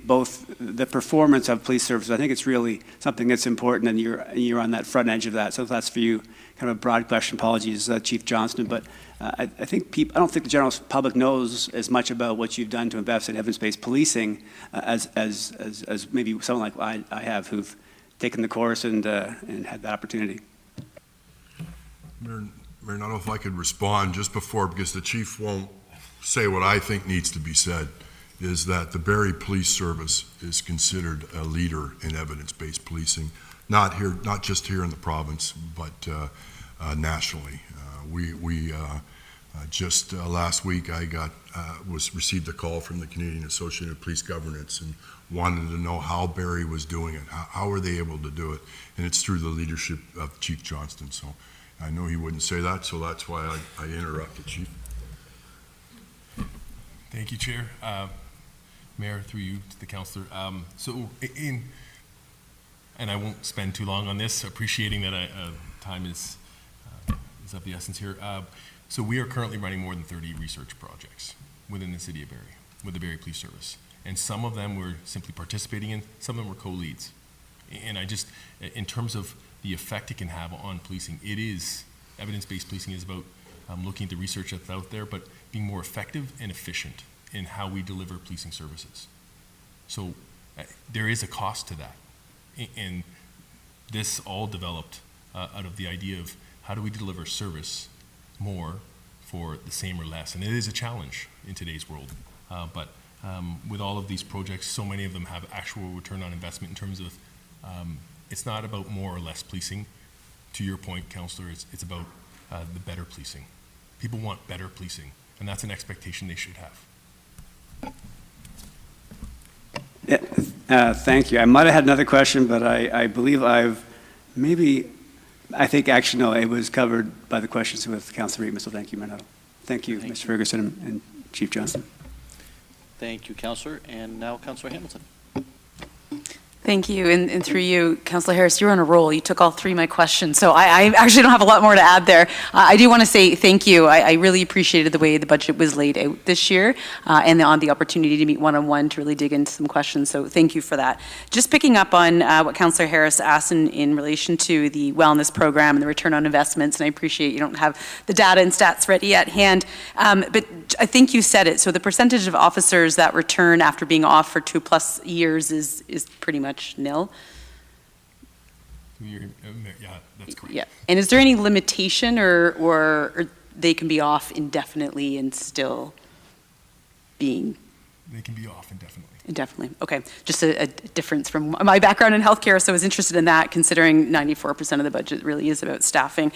both the performance of police services, I think it's really something that's important, and you're on that front edge of that. So if that's for you, kind of a broad question. Apologies, Chief Johnston, but I think I don't think the general public knows as much about what you've done to invest in evidence-based policing as maybe someone like I have, who've taken the course and had that opportunity. Mayor Nuttall, if I could respond just before, because the chief won't say what I think needs to be said, is that the Barrie Police Service is considered a leader in evidence-based policing, not just here in the province, but nationally. Just last week I received a call from the Canadian Association of Police Governance and wanted to know how Barrie was doing it. How are they able to do it? And it's through the leadership of Chief Johnston. So I know he wouldn't say that, so that's why I interrupted, Chief. Thank you, Chair. Mayor, through you to the councillor. And I won't spend too long on this, appreciating that time is of the essence here. So we are currently running more than 30 research projects within the City of Barrie, with the Barrie Police Service. And some of them we're simply participating in, some of them we're co-leads. And in terms of the effect it can have on policing, evidence-based policing is about looking at the research that's out there, but being more effective and efficient in how we deliver policing services. So there is a cost to that. And this all developed out of the idea of how do we deliver service more for the same or less. And it is a challenge in today's world. But with all of these projects, so many of them have actual return on investment in terms of it's not about more or less policing. To your point, Councillor, it's about the better policing. People want better policing, and that's an expectation they should have. Yeah, thank you. I might have had another question, but I believe actually, no, it was covered by the questions with Councillor Reitman, so thank you, Mayor Nuttall. Thank you, Mr. Ferguson and Chief Johnson. Thank you, Councillor. And now, Councillor Hamilton. Thank you. And through you, Councillor Harris, you're on a roll. You took all three of my questions. So I actually don't have a lot more to add there. I do want to say thank you. I really appreciated the way the budget was laid out this year and on the opportunity to meet one-on-one to really dig into some questions. So thank you for that. Just picking up on what Councillor Harris asked in relation to the wellness program and the return on investments, and I appreciate you don't have the data and stats ready at hand, but I think you said it. So the percentage of officers that return after being off for 2+ years is pretty much nil. Yeah, that's correct. Yeah. And is there any limitation or they can be off indefinitely and still being? They can be off indefinitely. Indefinitely. Okay. Just a difference from my background in healthcare, so I was interested in that, considering 94% of the budget really is about staffing.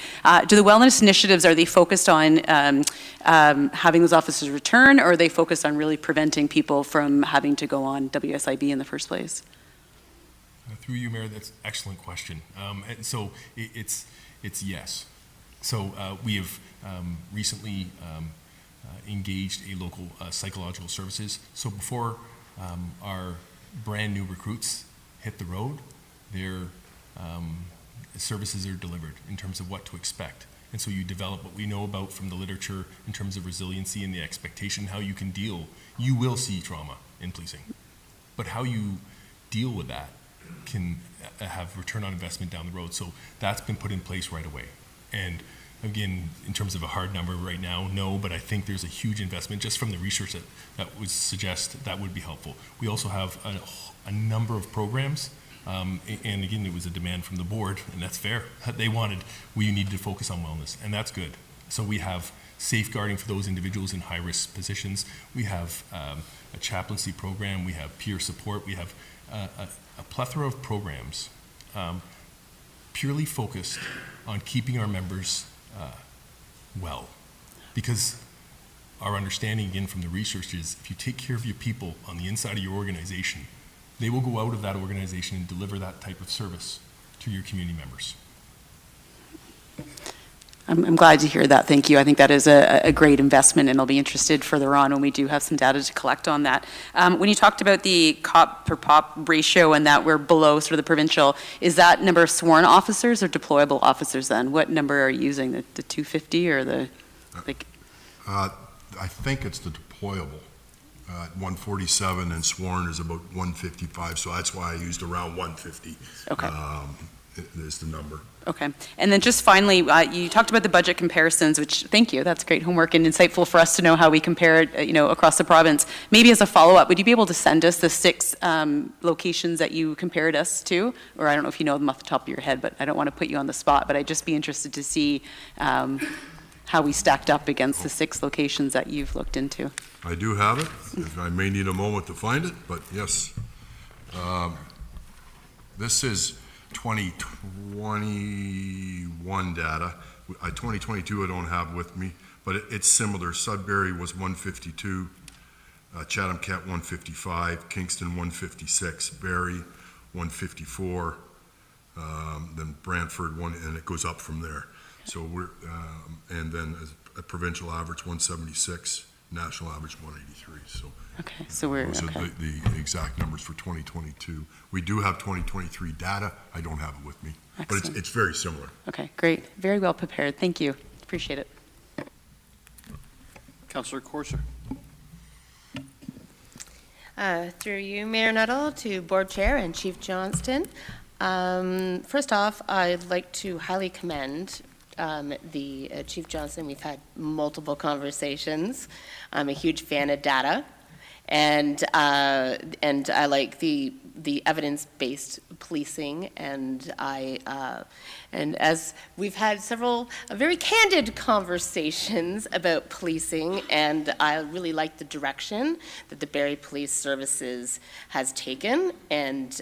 Do the wellness initiatives, are they focused on having those officers return, or are they focused on really preventing people from having to go on WSIB in the first place? Through you, Mayor, that's an excellent question. And so it's yes. So we have recently engaged a local psychological services. So before our brand new recruits hit the road, their services are delivered in terms of what to expect. And so you develop what we know about from the literature in terms of resiliency and the expectation, how you can deal. You will see trauma in policing, but how you deal with that can have return on investment down the road. So that's been put in place right away. And again, in terms of a hard number right now, no, but I think there's a huge investment just from the research that would suggest that would be helpful. We also have a number of programs, and again, it was a demand from the board, and that's fair. We need to focus on wellness, and that's good. So we have safeguarding for those individuals in high-risk positions. We have a chaplaincy program. We have peer support. We have a plethora of programs purely focused on keeping our members well. Because our understanding, again, from the research is if you take care of your people on the inside of your organization, they will go out of that organization and deliver that type of service to your community members. I'm glad to hear that. Thank you. I think that is a great investment, and I'll be interested further on when we do have some data to collect on that. When you talked about the cop per pop ratio and that we're below sort of the provincial, is that number of sworn officers or deployable officers then? What number are you using, the 250 or the, like? I think it's the deployable. 147 and sworn is about 155, so that's why I used around 150. Okay. Is the number. Okay. And then just finally, you talked about the budget comparisons, which, thank you, that's great homework and insightful for us to know how we compare it, across the province. Maybe as a follow-up, would you be able to send us the 6 locations that you compared us to? Or I don't know if you know them off the top of your head, but I don't want to put you on the spot, but I'd just be interested to see how we stacked up against the 6 locations that you've looked into. I do have it. I may need a moment to find it, but yes. This is 2021 data. 2022 I don't have with me, but it's similar. Sudbury was 152, Chatham-Kent 155, Kingston 156, Barrie 154, then Brantford and it goes up from there. So we're, and then a provincial average 176, national average 183. So okay, so we're those are the exact numbers for 2022. We do have 2023 data. I don't have it with me, excellent. But it's very similar. Okay, great. Very well prepared. Thank you. Appreciate it. Councillor Corser. Through you, Mayor Nuttall, to Board Chair and Chief Johnston. First off, I'd like to highly commend the Chief Johnston. We've had multiple conversations. I'm a huge fan of data, and I like the evidence-based policing, and and as we've had several very candid conversations about policing, and I really like the direction that the Barrie Police Services has taken, and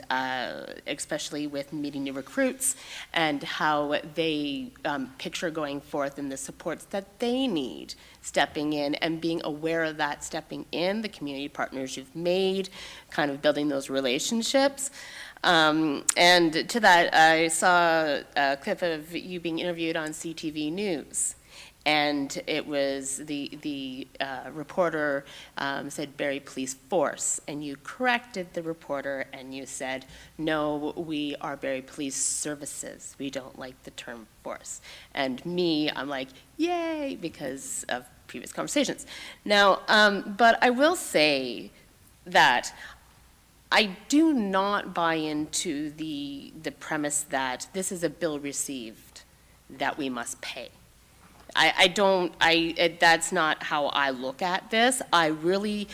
especially with meeting new recruits and how they picture going forth and the supports that they need stepping in and being aware of that, stepping in, the community partners you've made, kind of building those relationships. And to that, I saw a clip of you being interviewed on CTV News, and it was the reporter said Barrie Police Force, and you corrected the reporter and you said, no, we are Barrie Police Services. We don't like the term force. And me, I'm like, yay, because of previous conversations. Now, but I will say that I do not buy into the premise that this is a bill received that we must pay. That's not how I look at this. I really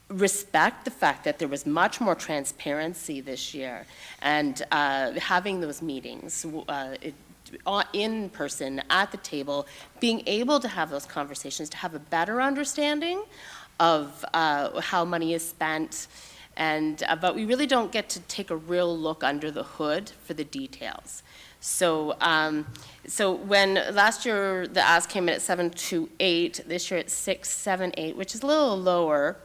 respect the fact that there was much more transparency this year, and having those meetings in person at the table, being able to have those conversations, to have a better understanding of how money is spent, and but we really don't get to take a real look under the hood for the details. So, so when last year the ask came in at 728, this year it's 678, which is a little lower.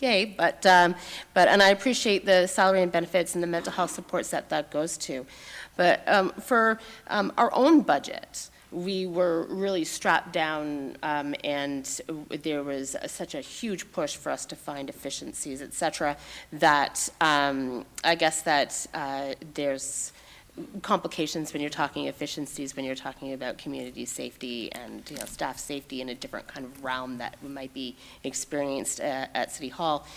Yay, but and I appreciate the salary and benefits and the mental health supports that goes to. But for our own budget, we were really strapped down, and there was such a huge push for us to find efficiencies, et cetera, that I guess that there's complications when you're talking efficiencies, when you're talking about community safety and staff safety in a different kind of realm that might be experienced at City Hall.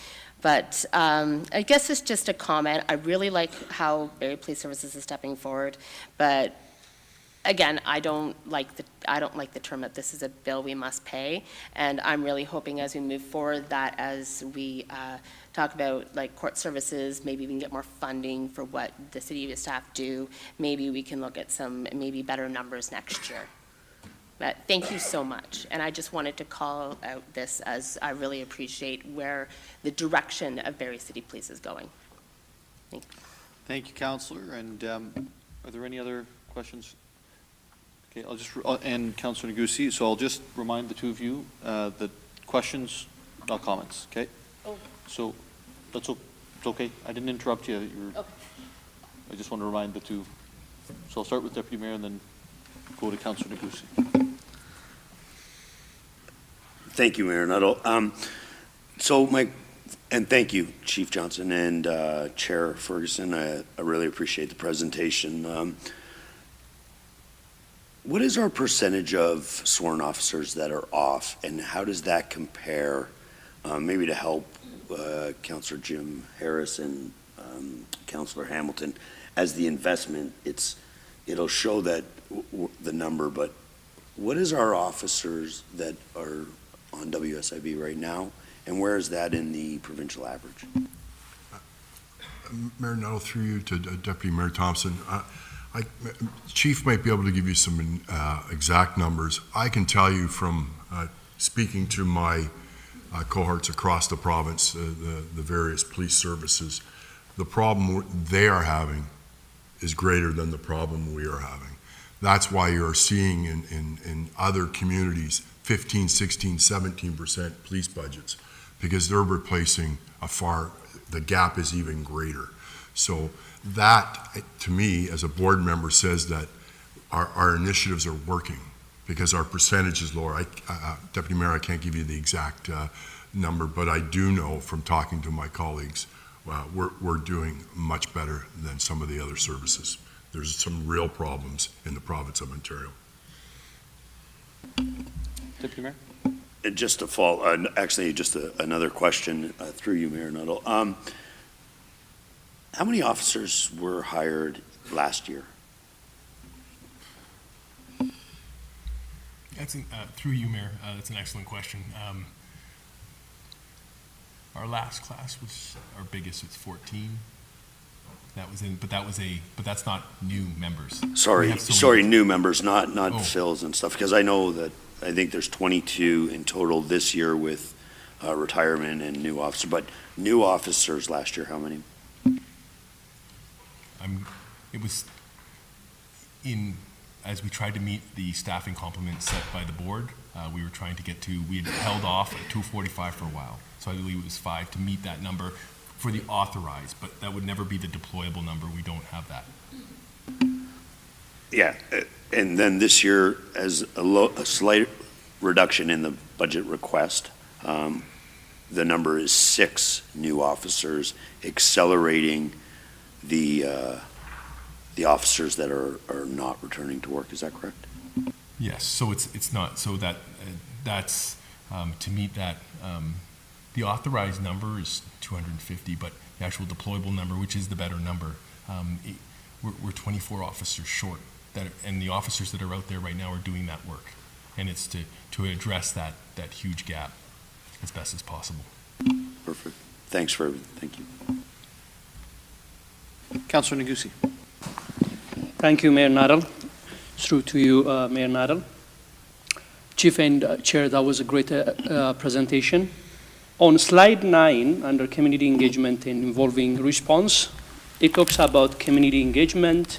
But I guess it's just a comment. I really like how Barrie Police Services is stepping forward, but again, I don't like the term that this is a bill we must pay, and I'm really hoping as we move forward that as we talk about like court services, maybe we can get more funding for what the city staff do. Maybe we can look at some maybe better numbers next year. But thank you so much, and I just wanted to call out this as I really appreciate where the direction of Barrie City Police is going. Thank you. Thank you, Councillor. And are there any other questions? Okay, I'll just, and Councillor Negussi, so I'll just remind the two of you that questions, not comments, okay? Oh. So that's it's okay. I didn't interrupt you. Okay. I just want to remind the two. So I'll start with Deputy Mayor and then go to Councilor Neguse. Thank you, Mayor Nuttall. And thank you, Chief Johnson and Chair Ferguson. I really appreciate the presentation. What is our percentage of sworn officers that are off, and how does that compare, maybe to help Councilor Jim Harris and Councilor Hamilton, as the investment, it'll show that the number, but what is our officers that are on WSIB right now, and where is that in the provincial average? Mayor Nuttall, through you to Deputy Mayor Thompson. Chief might be able to give you some exact numbers. I can tell you from speaking to my cohorts across the province, the various police services, the problem they are having is greater than the problem we are having. That's why you're seeing in other communities 15, 16, 17% police budgets, because they're replacing the gap is even greater. So that, to me, as a board member, says that our initiatives are working because our percentage is lower. Deputy Mayor, I can't give you the exact number, but I do know from talking to my colleagues, we're doing much better than some of the other services. There's some real problems in the province of Ontario. Deputy Mayor? Just to follow, actually, just another question through you, Mayor Nuttall. How many officers were hired last year? Through you, Mayor, that's an excellent question. Our last class was our biggest. It's 14. That was but that's not new members. Sorry, new members, not fills and stuff. Because I know that I think there's 22 in total this year with retirement and new officers. But new officers last year, how many? It was as we tried to meet the staffing complement set by the board, we were trying to get to, we had held off at 245 for a while. So I believe it was 5 to meet that number for the authorized, but that would never be the deployable number. We don't have that. Yeah, and then this year, as a slight reduction in the budget request, the number is 6 new officers, accelerating the officers that are not returning to work. Is that correct? Yes. So it's not. So that's to meet that. The authorized number is 250, but the actual deployable number, which is the better number, we're 24 officers short. And the officers that are out there right now are doing that work, and it's to address that huge gap as best as possible. Perfect. Thanks for everything. Thank you. Councilor Neguse. Thank you, Mayor Nuttall. Through to you, Mayor Nuttall. Chief and Chair, that was a great presentation. On slide 9, under community engagement and involving response, it talks about community engagement,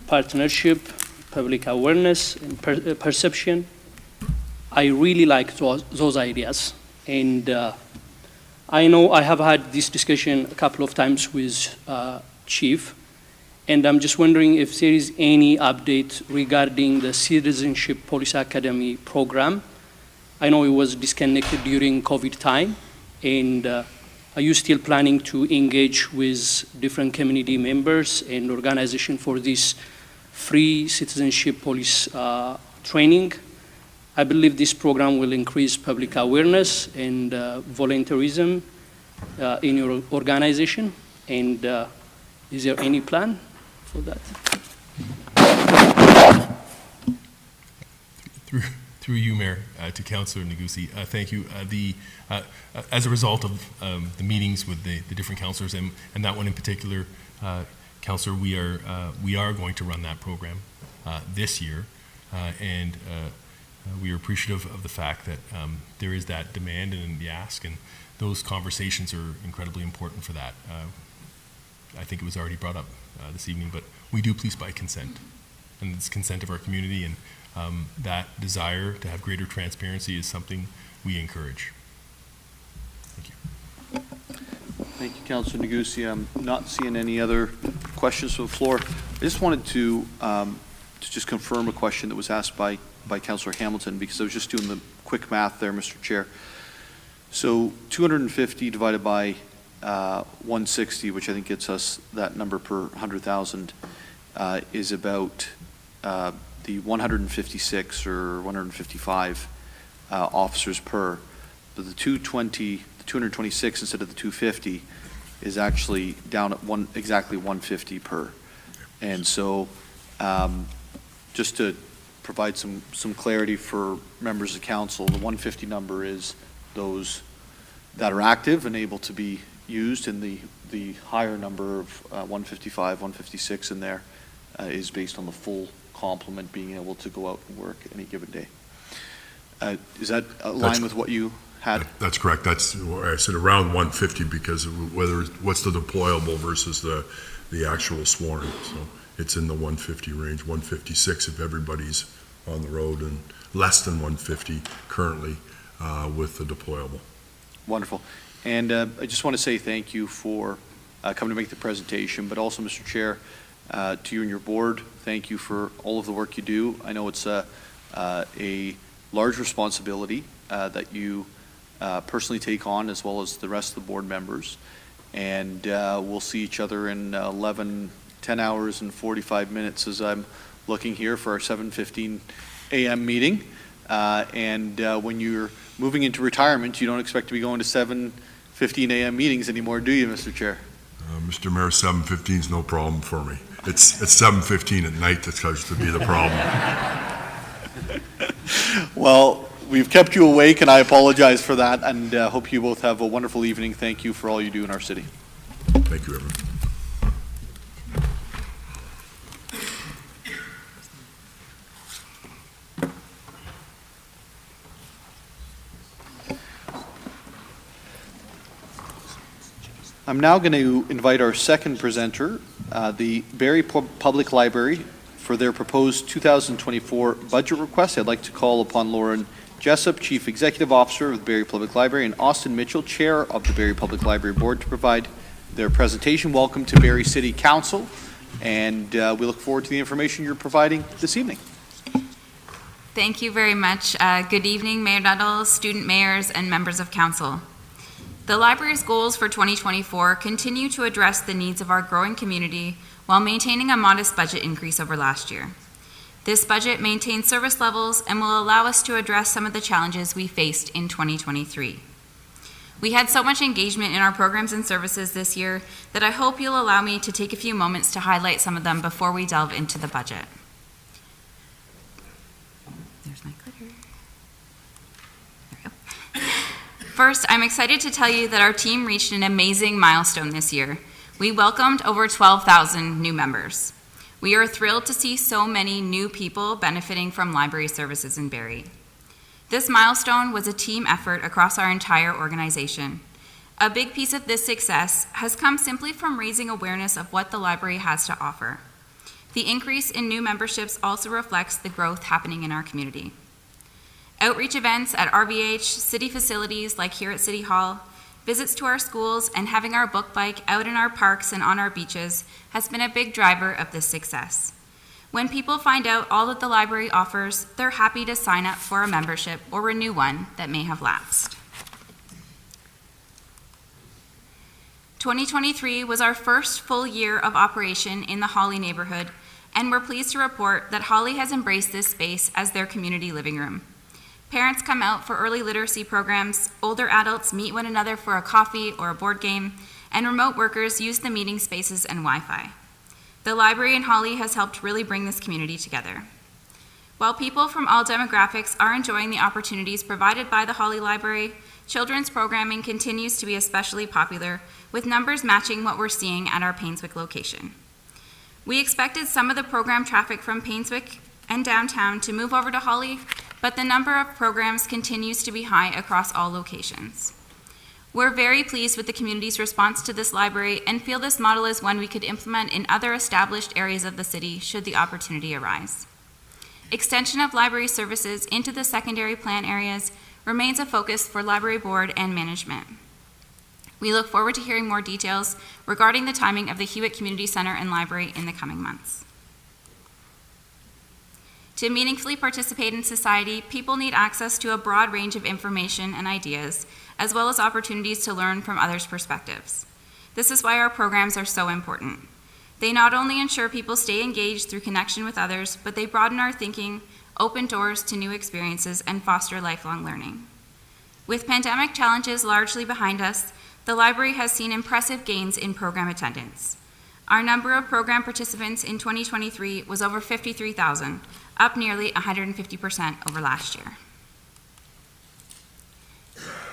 partnership, public awareness, and perception. I really like those ideas. And I know I have had this discussion a couple of times with Chief, and I'm just wondering if there is any update regarding the Citizenship Police Academy program. I know it was disconnected during COVID time, and are you still planning to engage with different community members and organizations for this free citizenship police training? I believe this program will increase public awareness and volunteerism in your organization. And is there any plan for that? Through you, Mayor, to Councillor Neguse, thank you. As a result of the meetings with the different councillors, and that one in particular, Councillor, we are going to run that program this year, and we are appreciative of the fact that there is that demand and the ask, and those conversations are incredibly important for that. I think it was already brought up this evening, but we do police by consent, and it's consent of our community, and that desire to have greater transparency is something we encourage. Thank you. Thank you, Councilor Neguse. I'm not seeing any other questions from the floor. I just wanted to to just confirm a question that was asked by Councillor Hamilton, because I was just doing the quick math there, Mr. Chair. So 250 divided by 160, which I think gets us that number per 100,000, is about the 156 or 155 officers per. But the 226 instead of the 250 is actually down at exactly 150 per. And so just to provide some clarity for members of council, the 150 number is those that are active and able to be used, and the higher number of 155, 156 in there is based on the full complement being able to go out and work any given day. Is that aligned with what you had? That's correct. That's, I said around 150 because what's the deployable versus the actual sworn. So it's in the 150 range, 156 if everybody's on the road, and less than 150 currently with the deployable. Wonderful. And I just want to say thank you for coming to make the presentation, but also, Mr. Chair, to you and your board, thank you for all of the work you do. I know it's a large responsibility that you personally take on, as well as the rest of the board members. And we'll see each other in 10 hours and 45 minutes as I'm looking here for our 7:15 a.m. meeting. And when you're moving into retirement, you don't expect to be going to 7:15 a.m. meetings anymore, do you, Mr. Chair? Mr. Mayor, 7:15 is no problem for me. It's 7:15 at night that starts to be the problem. Well, we've kept you awake, and I apologize for that, and hope you both have a wonderful evening. Thank you for all you do in our city. Thank you, everyone. I'm now going to invite our second presenter, the Barrie Public Library, for their proposed 2024 budget request. I'd like to call upon Lauren Jessup, Chief Executive Officer of the Barrie Public Library, and Austin Mitchell, Chair of the Barrie Public Library Board, to provide their presentation. Welcome to Barrie City Council, and we look forward to the information you're providing this evening. Thank you very much. Good evening, Mayor Nuttall, student mayors, and members of council. The library's goals for 2024 continue to address the needs of our growing community while maintaining a modest budget increase over last year. This budget maintains service levels and will allow us to address some of the challenges we faced in 2023. We had so much engagement in our programs and services this year that I hope you'll allow me to take a few moments to highlight some of them before we delve into the budget. There's my clicker. There we go. First, I'm excited to tell you that our team reached an amazing milestone this year. We welcomed over 12,000 new members. We are thrilled to see so many new people benefiting from library services in Barrie. This milestone was a team effort across our entire organization. A big piece of this success has come simply from raising awareness of what the library has to offer. The increase in new memberships also reflects the growth happening in our community. Outreach events at RVH, city facilities like here at City Hall, visits to our schools, and having our book bike out in our parks and on our beaches has been a big driver of this success. When people find out all that the library offers, they're happy to sign up for a membership or renew one that may have lapsed. 2023 was our first full year of operation in the Holly neighborhood, and we're pleased to report that Holly has embraced this space as their community living room. Parents come out for early literacy programs, older adults meet one another for a coffee or a board game, and remote workers use the meeting spaces and Wi-Fi. The library in Holly has helped really bring this community together. While people from all demographics are enjoying the opportunities provided by the Holly Library, children's programming continues to be especially popular, with numbers matching what we're seeing at our Painswick location. We expected some of the program traffic from Painswick and downtown to move over to Holly, but the number of programs continues to be high across all locations. We're very pleased with the community's response to this library and feel this model is one we could implement in other established areas of the city should the opportunity arise. Extension of library services into the secondary plan areas remains a focus for library board and management. We look forward to hearing more details regarding the timing of the Hewitt Community Center and Library in the coming months. To meaningfully participate in society, people need access to a broad range of information and ideas, as well as opportunities to learn from others' perspectives. This is why our programs are so important. They not only ensure people stay engaged through connection with others, but they broaden our thinking, open doors to new experiences, and foster lifelong learning. With pandemic challenges largely behind us, the library has seen impressive gains in program attendance. Our number of program participants in 2023 was over 53,000, up nearly 150% over last year.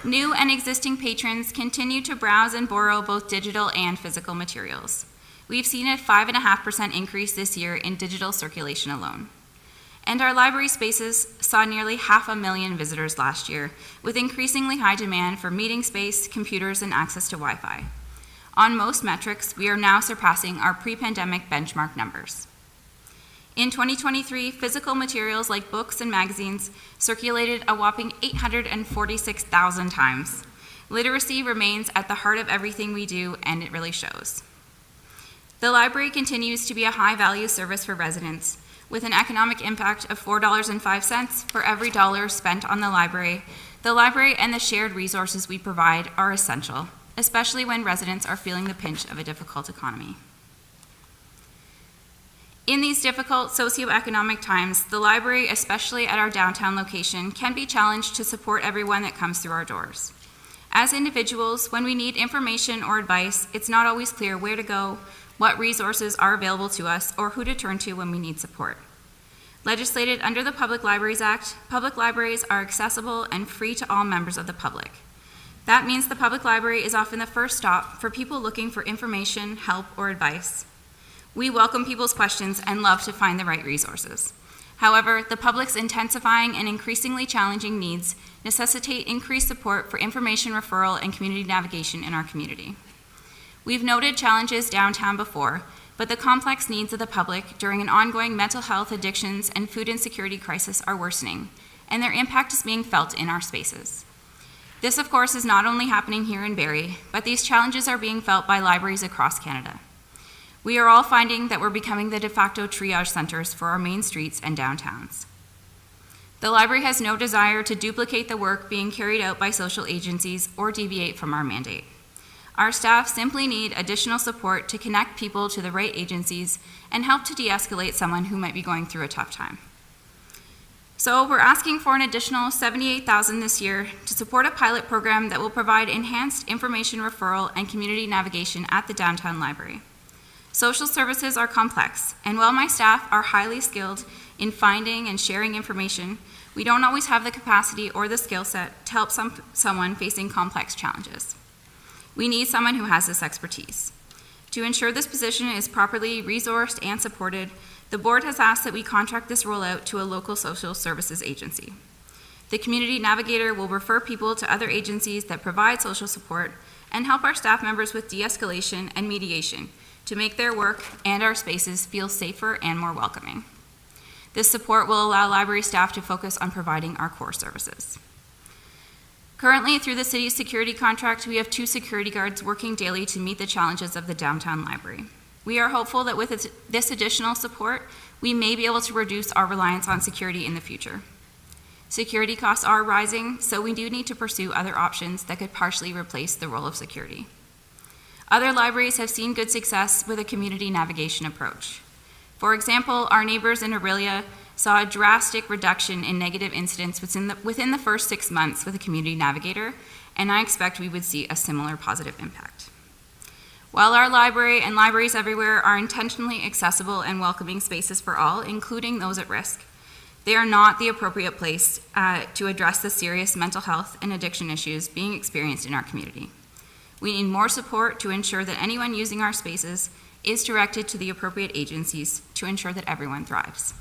New and existing patrons continue to browse and borrow both digital and physical materials. We've seen a 5.5% increase this year in digital circulation alone. And our library spaces saw nearly 500,000 visitors last year, with increasingly high demand for meeting space, computers, and access to Wi-Fi. On most metrics, we are now surpassing our pre-pandemic benchmark numbers. In 2023, physical materials like books and magazines circulated a whopping 846,000 times. Literacy remains at the heart of everything we do, and it really shows. The library continues to be a high-value service for residents, with an economic impact of $4.05 for every dollar spent on the library. The library and the shared resources we provide are essential, especially when residents are feeling the pinch of a difficult economy. In these difficult socioeconomic times, the library, especially at our downtown location, can be challenged to support everyone that comes through our doors. As individuals, when we need information or advice, it's not always clear where to go, what resources are available to us, or who to turn to when we need support. Legislated under the Public Libraries Act, public libraries are accessible and free to all members of the public. That means the public library is often the first stop for people looking for information, help, or advice. We welcome people's questions and love to find the right resources. However, the public's intensifying and increasingly challenging needs necessitate increased support for information referral and community navigation in our community. We've noted challenges downtown before, but the complex needs of the public during an ongoing mental health, addictions, and food insecurity crisis are worsening, and their impact is being felt in our spaces. This, of course, is not only happening here in Barrie, but these challenges are being felt by libraries across Canada. We are all finding that we're becoming the de facto triage centers for our main streets and downtowns. The library has no desire to duplicate the work being carried out by social agencies or deviate from our mandate. Our staff simply need additional support to connect people to the right agencies and help to de-escalate someone who might be going through a tough time. So we're asking for an additional $78,000 this year to support a pilot program that will provide enhanced information referral and community navigation at the downtown library. Social services are complex, and while my staff are highly skilled in finding and sharing information, we don't always have the capacity or the skill set to help someone facing complex challenges. We need someone who has this expertise. To ensure this position is properly resourced and supported, the board has asked that we contract this role out to a local social services agency. The community navigator will refer people to other agencies that provide social support and help our staff members with de-escalation and mediation to make their work and our spaces feel safer and more welcoming. This support will allow library staff to focus on providing our core services. Currently, through the city's security contract, we have 2 security guards working daily to meet the challenges of the downtown library. We are hopeful that with this additional support, we may be able to reduce our reliance on security in the future. Security costs are rising, so we do need to pursue other options that could partially replace the role of security. Other libraries have seen good success with a community navigation approach. For example, our neighbors in Aurelia saw a drastic reduction in negative incidents within the first 6 months with a community navigator, and I expect we would see a similar positive impact. While our library and libraries everywhere are intentionally accessible and welcoming spaces for all, including those at risk, they are not the appropriate place to address the serious mental health and addiction issues being experienced in our community. We need more support to ensure that anyone using our spaces is directed to the appropriate agencies to ensure that everyone thrives.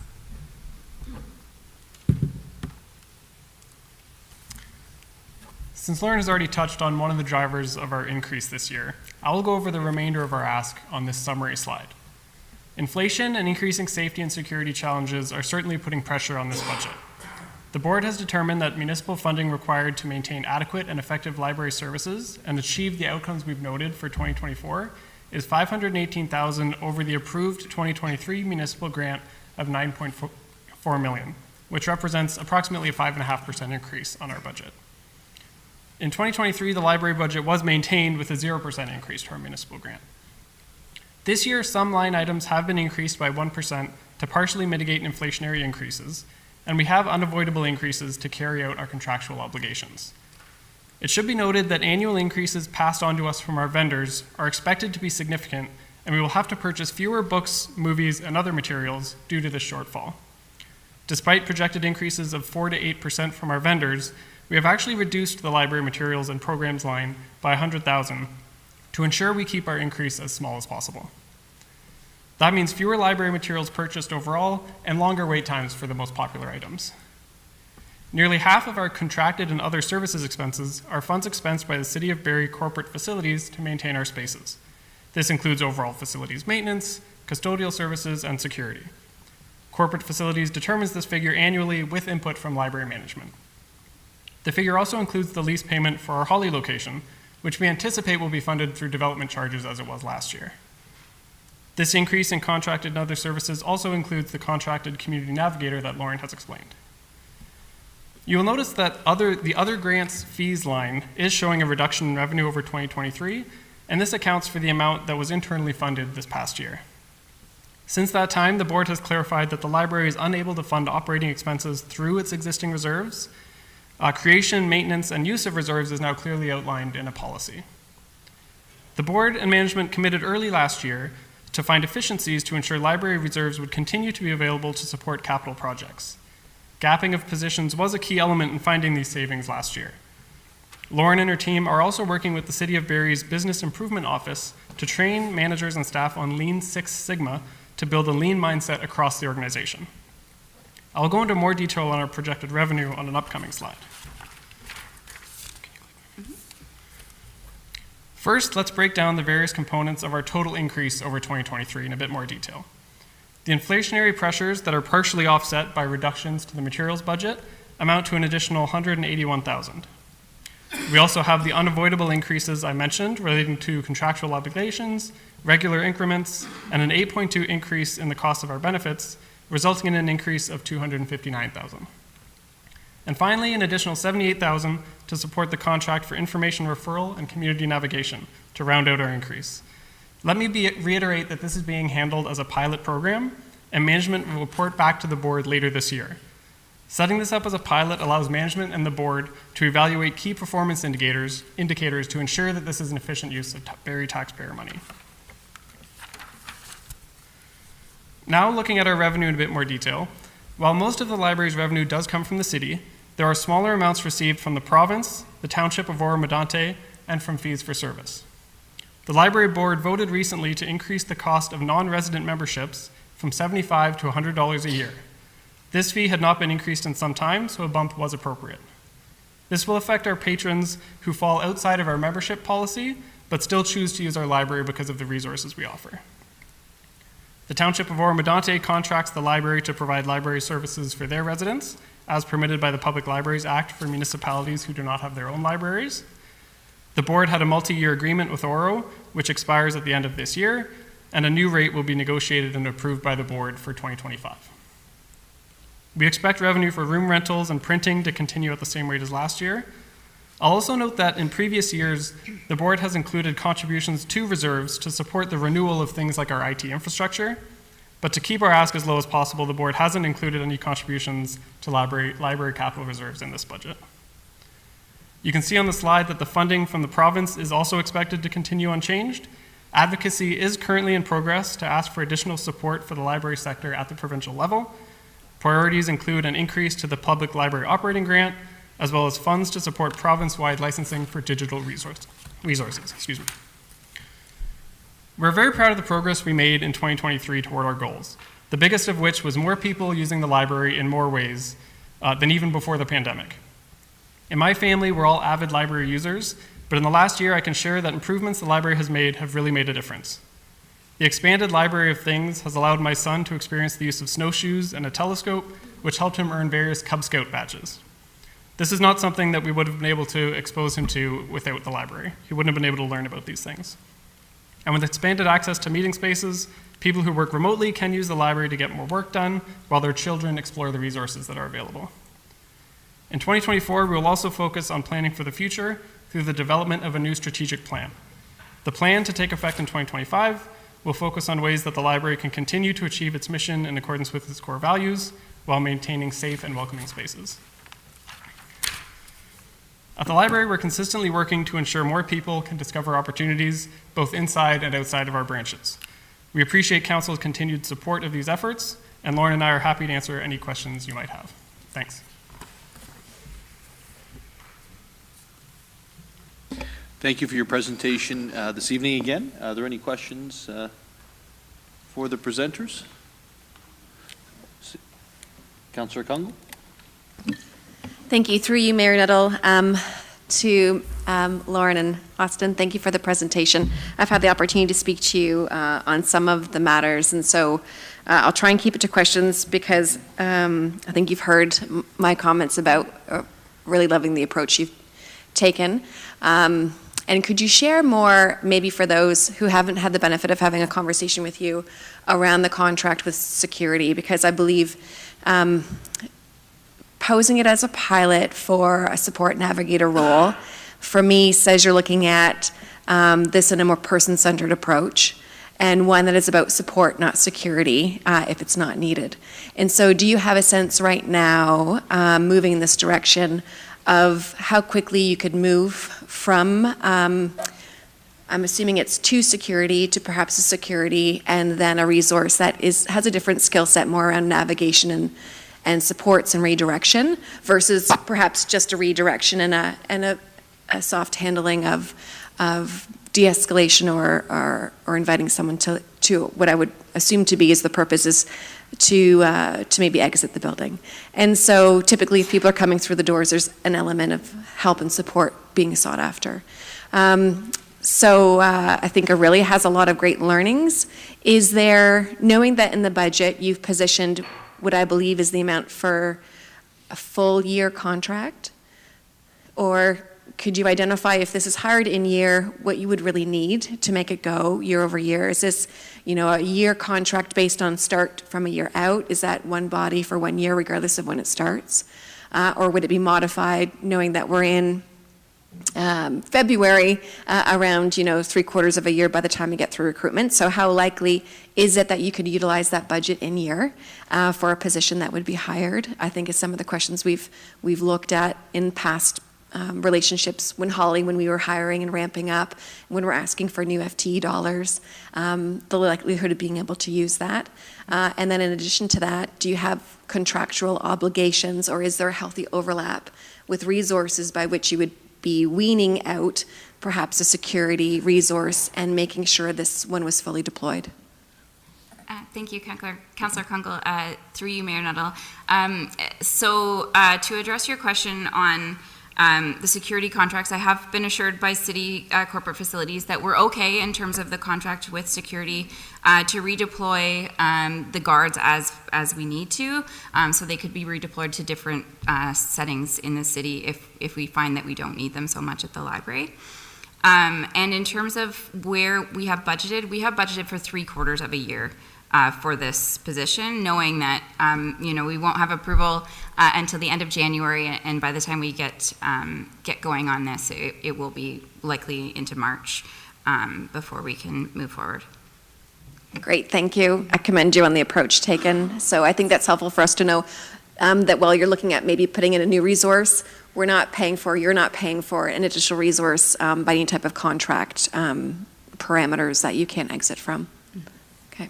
Since Lauren has already touched on one of the drivers of our increase this year, I will go over the remainder of our ask on this summary slide. Inflation and increasing safety and security challenges are certainly putting pressure on this budget. The board has determined that municipal funding required to maintain adequate and effective library services and achieve the outcomes we've noted for 2024 is $518,000 over the approved 2023 municipal grant of $9.4 $4 million, which represents approximately a 5.5% increase on our budget. In 2023, the library budget was maintained with a 0% increase to our municipal grant. This year, some line items have been increased by 1% to partially mitigate inflationary increases, and we have unavoidable increases to carry out our contractual obligations. It should be noted that annual increases passed on to us from our vendors are expected to be significant, and we will have to purchase fewer books, movies, and other materials due to this shortfall. Despite projected increases of 4 to 8% from our vendors, we have actually reduced the library materials and programs line by $100,000 to ensure we keep our increase as small as possible. That means fewer library materials purchased overall and longer wait times for the most popular items. Nearly half of our contracted and other services expenses are funds expensed by the City of Barrie corporate facilities to maintain our spaces. This includes overall facilities maintenance, custodial services, and security. Corporate facilities determines this figure annually with input from library management. The figure also includes the lease payment for our Holly location, which we anticipate will be funded through development charges as it was last year. This increase in contracted and other services also includes the contracted community navigator that Lauren has explained. You will notice that the other grants fees line is showing a reduction in revenue over 2023, and this accounts for the amount that was internally funded this past year. Since that time, the board has clarified that the library is unable to fund operating expenses through its existing reserves. Creation, maintenance, and use of reserves is now clearly outlined in a policy. The board and management committed early last year to find efficiencies to ensure library reserves would continue to be available to support capital projects. Gapping of positions was a key element in finding these savings last year. Lauren and her team are also working with the City of Barrie's Business Improvement Office to train managers and staff on Lean Six Sigma to build a lean mindset across the organization. I'll go into more detail on our projected revenue on an upcoming slide. First, let's break down the various components of our total increase over 2023 in a bit more detail. The inflationary pressures that are partially offset by reductions to the materials budget amount to an additional $181,000. We also have the unavoidable increases I mentioned relating to contractual obligations, regular increments, and an 8.2 increase in the cost of our benefits, resulting in an increase of $259,000. And finally, an additional $78,000 to support the contract for information referral and community navigation to round out our increase. Let me reiterate that this is being handled as a pilot program, and management will report back to the board later this year. Setting this up as a pilot allows management and the board to evaluate key performance indicators to ensure that this is an efficient use of Barrie taxpayer money. Now looking at our revenue in a bit more detail, while most of the library's revenue does come from the city, there are smaller amounts received from the province, the township of Oro-Medonte, and from fees for service. The library board voted recently to increase the cost of non-resident memberships from $75 to $100 a year. This fee had not been increased in some time, so a bump was appropriate. This will affect our patrons who fall outside of our membership policy, but still choose to use our library because of the resources we offer. The Township of Oro-Medonte contracts the library to provide library services for their residents, as permitted by the Public Libraries Act for municipalities who do not have their own libraries. The board had a multi-year agreement with Oro, which expires at the end of this year, and a new rate will be negotiated and approved by the board for 2025. We expect revenue for room rentals and printing to continue at the same rate as last year. I'll also note that in previous years, the board has included contributions to reserves to support the renewal of things like our IT infrastructure, but to keep our ask as low as possible, the board hasn't included any contributions to library capital reserves in this budget. You can see on the slide that the funding from the province is also expected to continue unchanged. Advocacy is currently in progress to ask for additional support for the library sector at the provincial level. Priorities include an increase to the public library operating grant, as well as funds to support province-wide licensing for digital resources. We're very proud of the progress we made in 2023 toward our goals, the biggest of which was more people using the library in more ways than even before the pandemic. In my family, we're all avid library users, but in the last year, I can share that improvements the library has made have really made a difference. The expanded library of things has allowed my son to experience the use of snowshoes and a telescope, which helped him earn various Cub Scout badges. This is not something that we would have been able to expose him to without the library. He wouldn't have been able to learn about these things. And with expanded access to meeting spaces, People who work remotely can use the library to get more work done, while their children explore the resources that are available. In 2024, we will also focus on planning for the future through the development of a new strategic plan. The plan, to take effect in 2025, will focus on ways that the library can continue to achieve its mission in accordance with its core values while maintaining safe and welcoming spaces. At the library, we're consistently working to ensure more people can discover opportunities both inside and outside of our branches. We appreciate Council's continued support of these efforts, and Lauren and I are happy to answer any questions you might have. Thanks. Thank you for your presentation this evening again. Are there any questions for the presenters? Councillor Kungle. Thank you. Through you, Mayor Nuttall, to Lauren and Austin, thank you for the presentation. I've had the opportunity to speak to you on some of the matters, and so I'll try and keep it to questions because I think you've heard my comments about really loving the approach you've taken. And could you share more, maybe for those who haven't had the benefit of having a conversation with you, around the contract with security? Because I believe posing it as a pilot for a support navigator role, for me, says you're looking at this in a more person-centered approach, and one that is about support, not security, if it's not needed. And so do you have a sense right now, moving in this direction, of how quickly you could move from, I'm assuming it's to security, to perhaps a security, and then a resource that has a different skill set, more around navigation and supports and redirection, versus perhaps just a redirection and a soft handling of de-escalation or inviting someone to what I would assume to be is the purpose is to maybe exit the building. And so typically if people are coming through the doors, there's an element of help and support being sought after. So I think Aurelia has a lot of great learnings. Is there, knowing that in the budget you've positioned what I believe is the amount for a full year contract, or could you identify, if this is hired in year, what you would really need to make it go year over year? Is this, a year contract based on start from a year out? Is that one body for 1 year regardless of when it starts? Or would it be modified knowing that we're in February, around 3/4 of a year by the time you get through recruitment? So how likely is it that you could utilize that budget in year for a position that would be hired? I think is some of the questions we've looked at in past relationships when we were hiring and ramping up, when we're asking for new FTE dollars, the likelihood of being able to use that. And then in addition to that, do you have contractual obligations, or is there a healthy overlap with resources by which you would be weaning out perhaps a security resource and making sure this one was fully deployed? Thank you, Councillor Kungle. Through you, Mayor Nuttall. So to address your question on the security contracts, I have been assured by city corporate facilities that we're okay in terms of the contract with security to redeploy the guards as we need to, so they could be redeployed to different settings in the city if we find that we don't need them so much at the library. And in terms of where we have budgeted for 3/4 of a year for this position, knowing that we won't have approval until the end of January, and by the time we get going on this, it will be likely into March before we can move forward. Great, thank you. I commend you on the approach taken. So I think that's helpful for us to know that while you're looking at maybe putting in a new resource, you're not paying for an additional resource by any type of contract parameters that you can't exit from. Okay.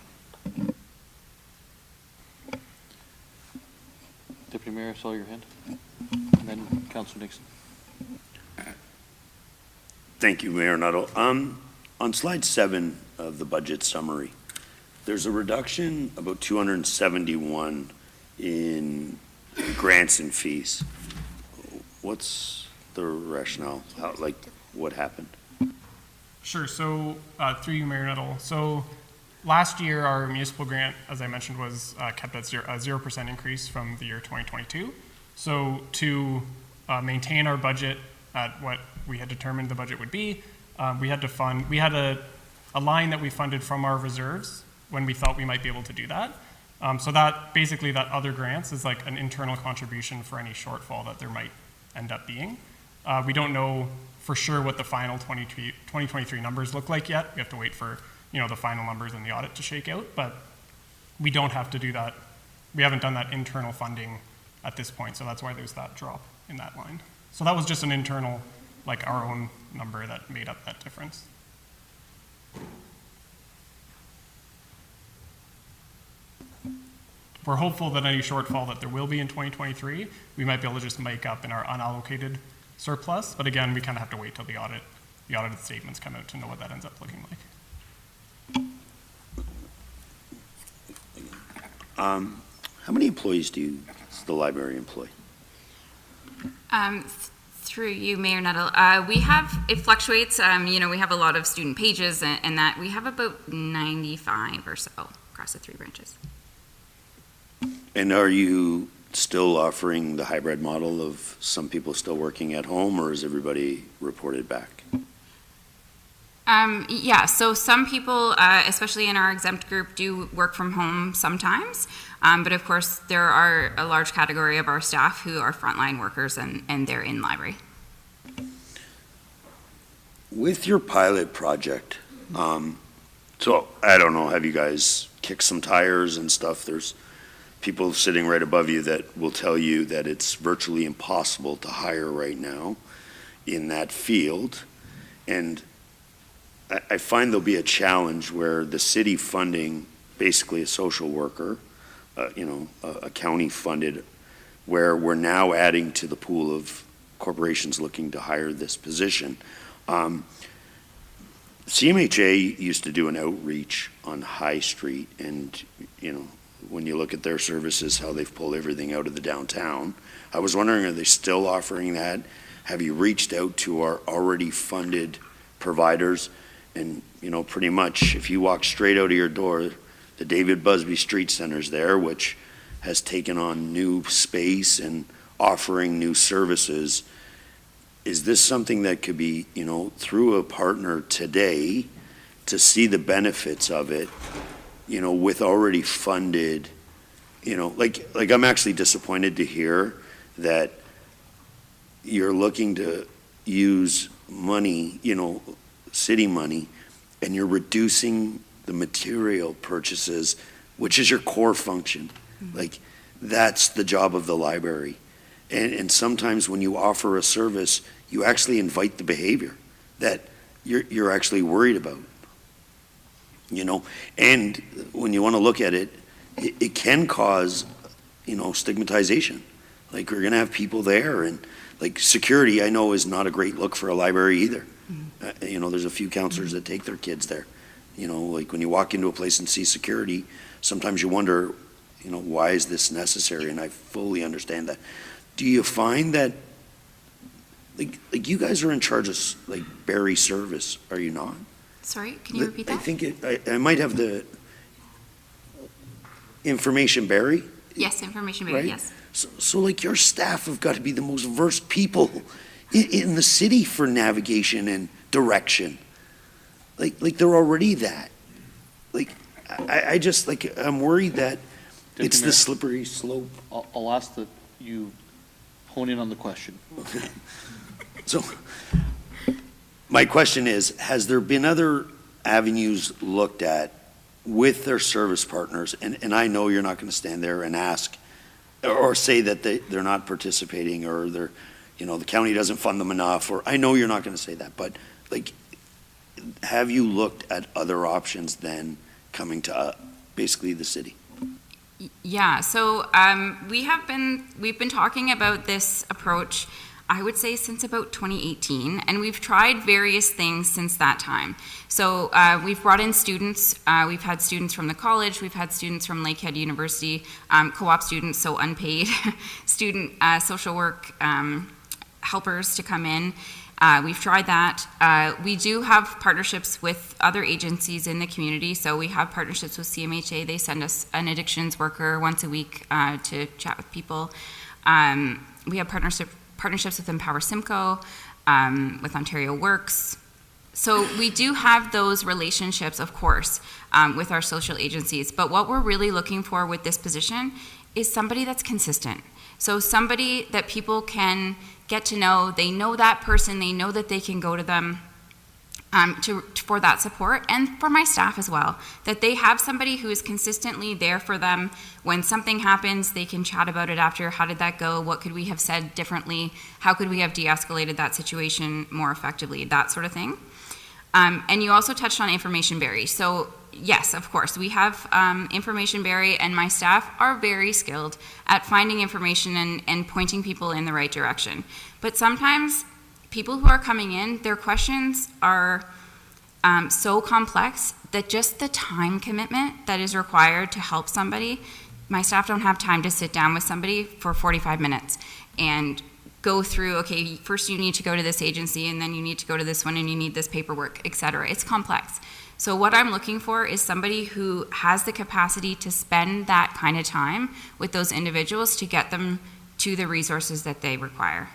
Deputy Mayor, I saw your hand. And then Councillor Nixon. Thank you, Mayor Nuttall. On slide 7 of the budget summary, there's a reduction about 271 in grants and fees. What's the rationale? What happened? Sure. So through you, Mayor Nuttall. So last year, our municipal grant, as I mentioned, was kept at a 0% increase from the year 2022. So to maintain our budget at what we had determined the budget would be, we had a line that we funded from our reserves when we thought we might be able to do that. So that, basically that other grants is like an internal contribution for any shortfall that there might end up being. We don't know for sure what the final 2023 numbers look like yet. We have to wait for, the final numbers in the audit to shake out, but we don't have to do that. We haven't done that internal funding at this point, so that's why there's that drop in that line. So that was just an internal, like our own number that made up that difference. We're hopeful that any shortfall that there will be in 2023, we might be able to just make up in our unallocated surplus. But again, we kind of have to wait till the audited statements come out to know what that ends up looking like. How many employees does the library employ? Through you, Mayor Nuttall, it fluctuates. We have a lot of student pages and that we have about 95 or so across the 3 branches. And are you still offering the hybrid model of some people still working at home, or is everybody reported back? Yeah, so some people, especially in our exempt group, do work from home sometimes. But of course, there are a large category of our staff who are frontline workers and they're in library. With your pilot project, so I don't know, have you guys kicked some tires and stuff? There's people sitting right above you that will tell you that it's virtually impossible to hire right now in that field. And I find there'll be a challenge where the city funding basically a social worker, a county funded, where we're now adding to the pool of corporations looking to hire this position. CMHA used to do an outreach on High Street, and when you look at their services, how they've pulled everything out of the downtown. I was wondering, are they still offering that? Have you reached out to our already funded providers? And, pretty much if you walk straight out of your door, the David Busby Street Center's there, which has taken on new space and offering new services. Is this something that could be, through a partner today to see the benefits of it, with already funded, like I'm actually disappointed to hear that you're looking to use money, city money, and you're reducing the material purchases, which is your core function. Like, that's the job of the library. And sometimes when you offer a service, you actually invite the behavior that you're actually worried about. And when you want to look at it, it can cause, stigmatization. Like, we're going to have people there, and like security, I know, is not a great look for a library either. There's a few counselors that take their kids there. Like when you walk into a place and see security, sometimes you wonder, why is this necessary? And I fully understand that. Do you find that, like you guys are in charge of like Barrie service, are you not? Sorry, can you repeat that? I think I might have the Information Barrie. Yes, Information Barrie, right? yes. So like your staff have got to be the most versed people in the city for navigation and direction. Like they're already that. Like I just I'm worried that Deputy it's Mayor, the slippery slope. I'll ask that you hone in on the question. Okay. So my question is, has there been other avenues looked at with their service partners? And I know you're not going to stand there and ask or say that they're not participating, or they're, the county doesn't fund them enough, or I know you're not going to say that, but like, have you looked at other options than coming to basically the city? Yeah, so we've been talking about this approach, I would say, since about 2018, and we've tried various things since that time. So we've brought in students. We've had students from the college. We've had students from Lakehead University, co-op students, so unpaid student social work helpers to come in. We've tried that. We do have partnerships with other agencies in the community. So we have partnerships with CMHA. They send us an addictions worker once a week to chat with people. We have partnerships with Empower Simcoe, with Ontario Works. So we do have those relationships, of course, with our social agencies, but what we're really looking for with this position is somebody that's consistent. So somebody that people can get to know, they know that person, they know that they can go to them for that support, and for my staff as well, that they have somebody who is consistently there for them. When something happens, they can chat about it after. How did that go? What could we have said differently? How could we have de-escalated that situation more effectively? That sort of thing. And you also touched on Information Barrie. So yes, of course, we have Information Barrie, and my staff are very skilled at finding information and pointing people in the right direction. But sometimes people who are coming in, their questions are so complex that just the time commitment that is required to help somebody, my staff don't have time to sit down with somebody for 45 minutes and go through, okay, first you need to go to this agency, and then you need to go to this one, and you need this paperwork, et cetera. It's complex. So what I'm looking for is somebody who has the capacity to spend that kind of time with those individuals to get them to the resources that they require.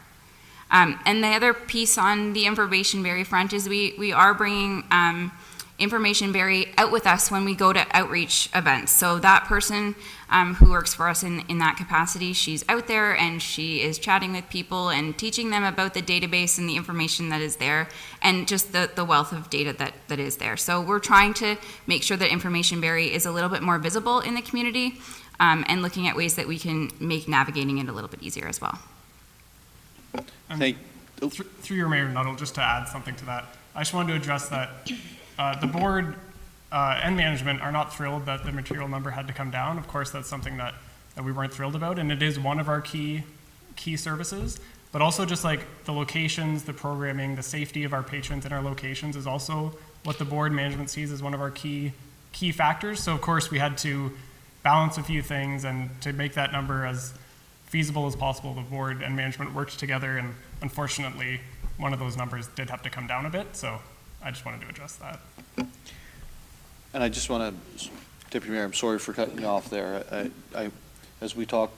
And the other piece on the Information Barrie front is we are bringing Information Barrie out with us when we go to outreach events. So that person who works for us in that capacity, she's out there and she is chatting with people and teaching them about the database and the information that is there, and just the wealth of data that is there. So we're trying to make sure that Information Barrie is a little bit more visible in the community, and looking at ways that we can make navigating it a little bit easier as well. Through your Mayor Nuttall, just to add something to that, I just wanted to address that the board and management are not thrilled that the material number had to come down. Of course, that's something that we weren't thrilled about, and it is one of our key services. But also just like the locations, the programming, the safety of our patrons in our locations is also what the board management sees as one of our key factors. So of course we had to balance a few things, and to make that number as feasible as possible, the board and management worked together, and unfortunately one of those numbers did have to come down a bit. So I just wanted to address that. And I just want to, Deputy Mayor, I'm sorry for cutting you off there. As we talk,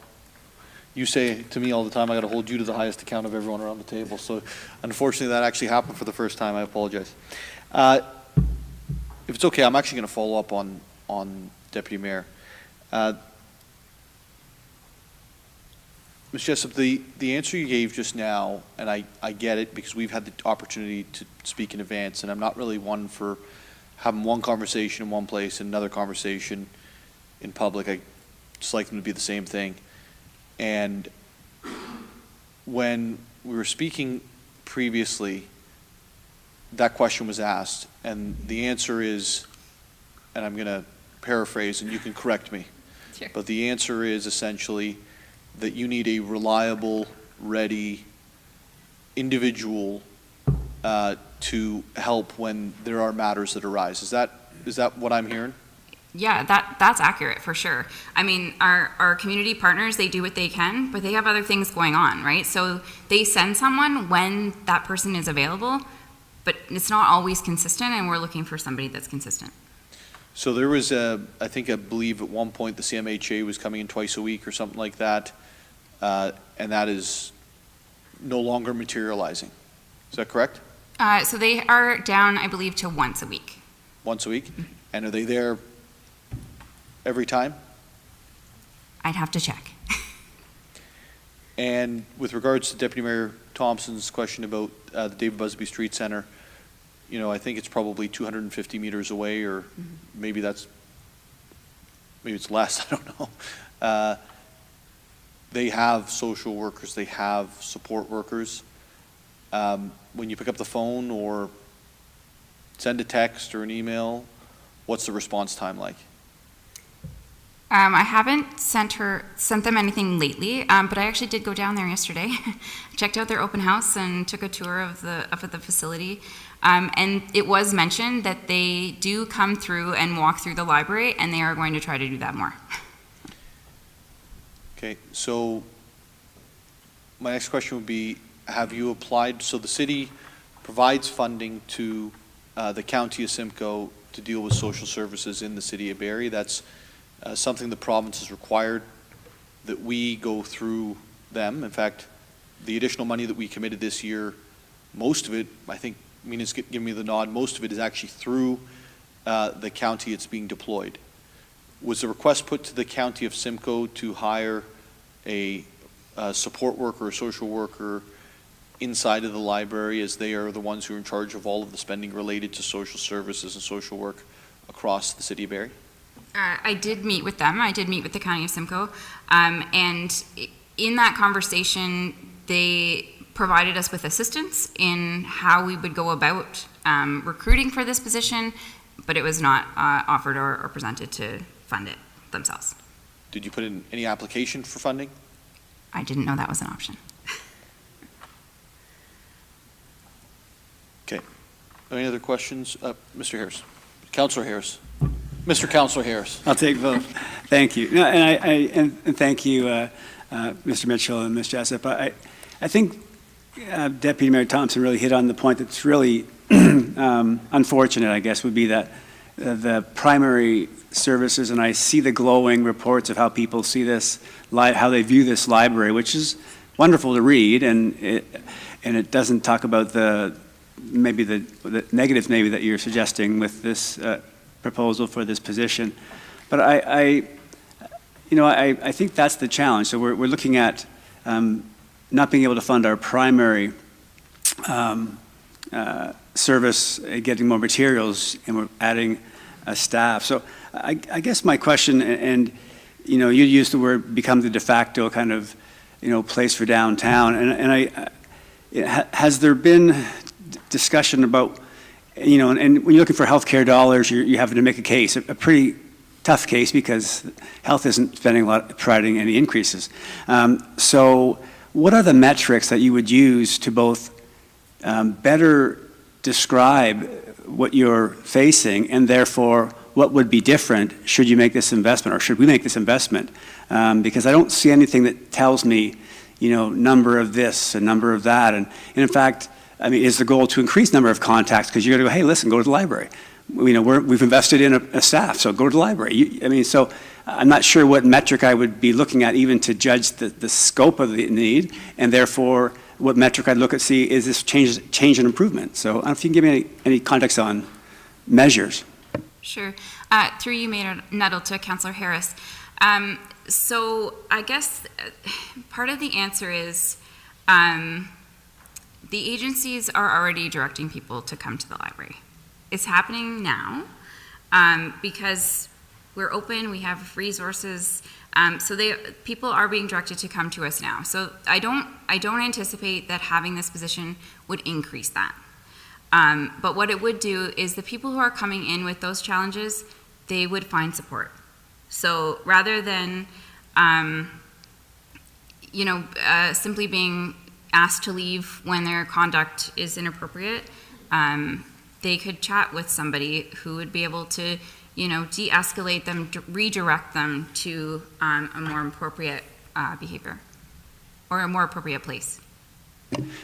you say to me all the time, I got to hold you to the highest account of everyone around the table. So unfortunately that actually happened for the first time. I apologize. If it's okay, I'm actually going to follow up on Deputy Mayor. Ms. Jessup, the answer you gave just now, and I get it because we've had the opportunity to speak in advance, and I'm not really one for having one conversation in one place and another conversation in public. I just like them to be the same thing. And when we were speaking previously, that question was asked, and the answer is, and I'm going to paraphrase, and you can correct me, sure, but the answer is essentially that you need a reliable, ready individual to help when there are matters that arise. Is that what I'm hearing? Yeah, that's accurate for sure. I mean, our community partners, they do what they can, but they have other things going on, right? So they send someone when that person is available, but it's not always consistent, and we're looking for somebody that's consistent. So there was I believe at one point the CMHA was coming in twice a week or something like that, and that is no longer materializing. Is that correct? So they are down, I believe, to once a week. Once a week? And are they there every time? I'd have to check. And with regards to Deputy Mayor Thompson's question about the David Busby Street Center, I think it's probably 250 meters away, or maybe it's less, I don't know. They have social workers, they have support workers. When you pick up the phone or send a text or an email, what's the response time like? I haven't sent them anything lately, but I actually did go down there yesterday, checked out their open house and took a tour of the facility. And it was mentioned that they do come through and walk through the library, and they are going to try to do that more. Okay, so my next question would be, have you applied? So the city provides funding to the County of Simcoe to deal with social services in the City of Barrie. That's something the province has required that we go through them. In fact, the additional money that we committed this year, most of it, I think Mina's giving me the nod, most of it is actually through the county it's being deployed. Was the request put to the county of Simcoe to hire a support worker or social worker inside of the library, as they are the ones who are in charge of all of the spending related to social services and social work across the city of Barrie? I did meet with them. I did meet with the County of Simcoe. And in that conversation, they provided us with assistance in how we would go about recruiting for this position, but it was not offered or presented to fund it themselves. Did you put in any application for funding? I didn't know that was an option. Okay. Any other questions? Mr. Harris. Councillor Harris. Mr. Councillor Harris. I'll take both. Thank you. No, and thank you, Mr. Mitchell and Ms. Jessup. I think Deputy Mayor Thompson really hit on the point that's really unfortunate, I guess, would be that the primary services, and I see the glowing reports of how people see this, how they view this library, which is wonderful to read, and it doesn't talk about the negatives maybe that you're suggesting with this proposal for this position. But I think that's the challenge. So we're looking at not being able to fund our primary service, getting more materials, and we're adding staff. So I guess my question, and you used the word become the de facto kind of place for downtown, and has there been discussion about and when you're looking for healthcare dollars, you're having to make a case, a pretty tough case, because health isn't providing any increases. So what are the metrics that you would use to both better describe what you're facing, and therefore what would be different should you make this investment, or should we make this investment? Because I don't see anything that tells me, number of this and number of that. And in fact, is the goal to increase number of contacts? Because you're going to go, hey, listen, go to the library. We've invested in a staff, so go to the library. So I'm not sure what metric I would be looking at even to judge the scope of the need, and therefore what metric I'd look at, see, is this change and improvement? So I don't know if you can give me any context on measures. Sure. Through you, Mayor Nuttall, to Councillor Harris. So I guess part of the answer is the agencies are already directing people to come to the library. It's happening now because we're open, we have resources, so people are being directed to come to us now. So I don't anticipate that having this position would increase that. But what it would do is the people who are coming in with those challenges, they would find support. So rather than simply being asked to leave when their conduct is inappropriate, they could chat with somebody who would be able to, de-escalate them, redirect them to a more appropriate behavior or a more appropriate place.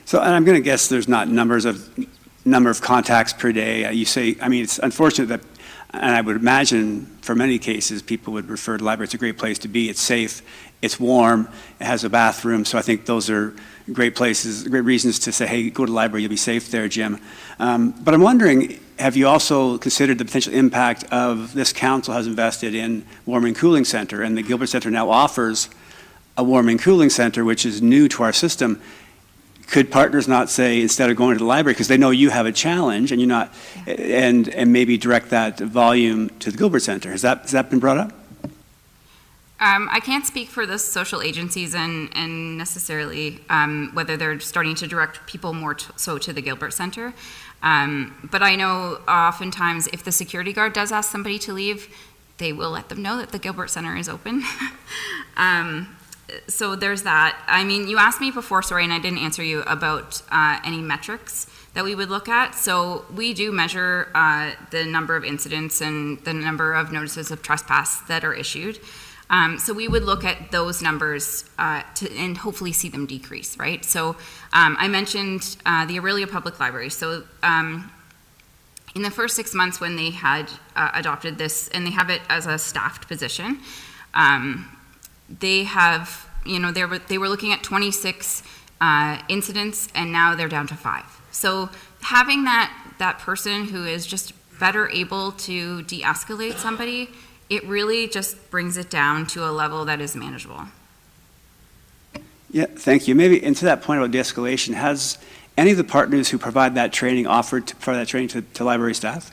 So, and I'm going to guess there's not number of contacts per day. You say, it's unfortunate that, and I would imagine for many cases, people would refer to the library. It's a great place to be. It's safe. It's warm. It has a bathroom. So I think those are great places, great reasons to say, hey, go to the library. You'll be safe there, Jim. But I'm wondering, have you also considered the potential impact of this council has invested in warming cooling center, and the Gilbert Center now offers a warming cooling center, which is new to our system. Could partners not say, instead of going to the library, because they know you have a challenge and you're not, and maybe direct that volume to the Gilbert Center? Has that been brought up? I can't speak for the social agencies and necessarily whether they're starting to direct people more so to the Gilbert Center. But I know oftentimes if the security guard does ask somebody to leave, they will let them know that the Gilbert Center is open. So there's that. You asked me before, sorry, and I didn't answer you about any metrics that we would look at. So we do measure the number of incidents and the number of notices of trespass that are issued. So we would look at those numbers and hopefully see them decrease, right? So I mentioned the Aurelia Public Library. So in the first 6 months when they had adopted this, and they have it as a staffed position, they have, they were looking at 26 incidents, and now they're down to 5. So having that person who is just better able to de-escalate somebody, it really just brings it down to a level that is manageable. Yeah, thank you. Maybe, and to that point about de-escalation, has any of the partners who provide that training offered to provide that training to library staff?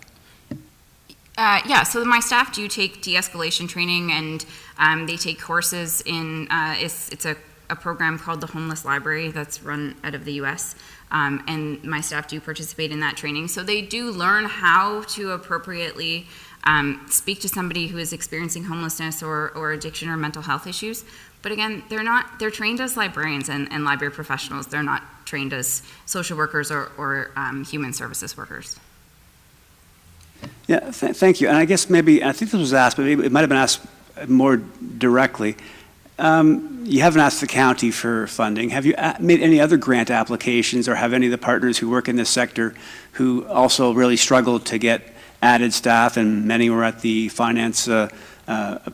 Yeah, so my staff do take de-escalation training, and they take courses in, it's a program called the Homeless Library that's run out of the US, and my staff do participate in that training. So they do learn how to appropriately speak to somebody who is experiencing homelessness or addiction or mental health issues. But again, they're trained as librarians and library professionals. They're not trained as social workers or human services workers. Yeah, thank you. And I guess maybe, I think this was asked, but maybe it might have been asked more directly. You haven't asked the county for funding. Have you made any other grant applications, or have any of the partners who work in this sector who also really struggled to get added staff, and many were at the finance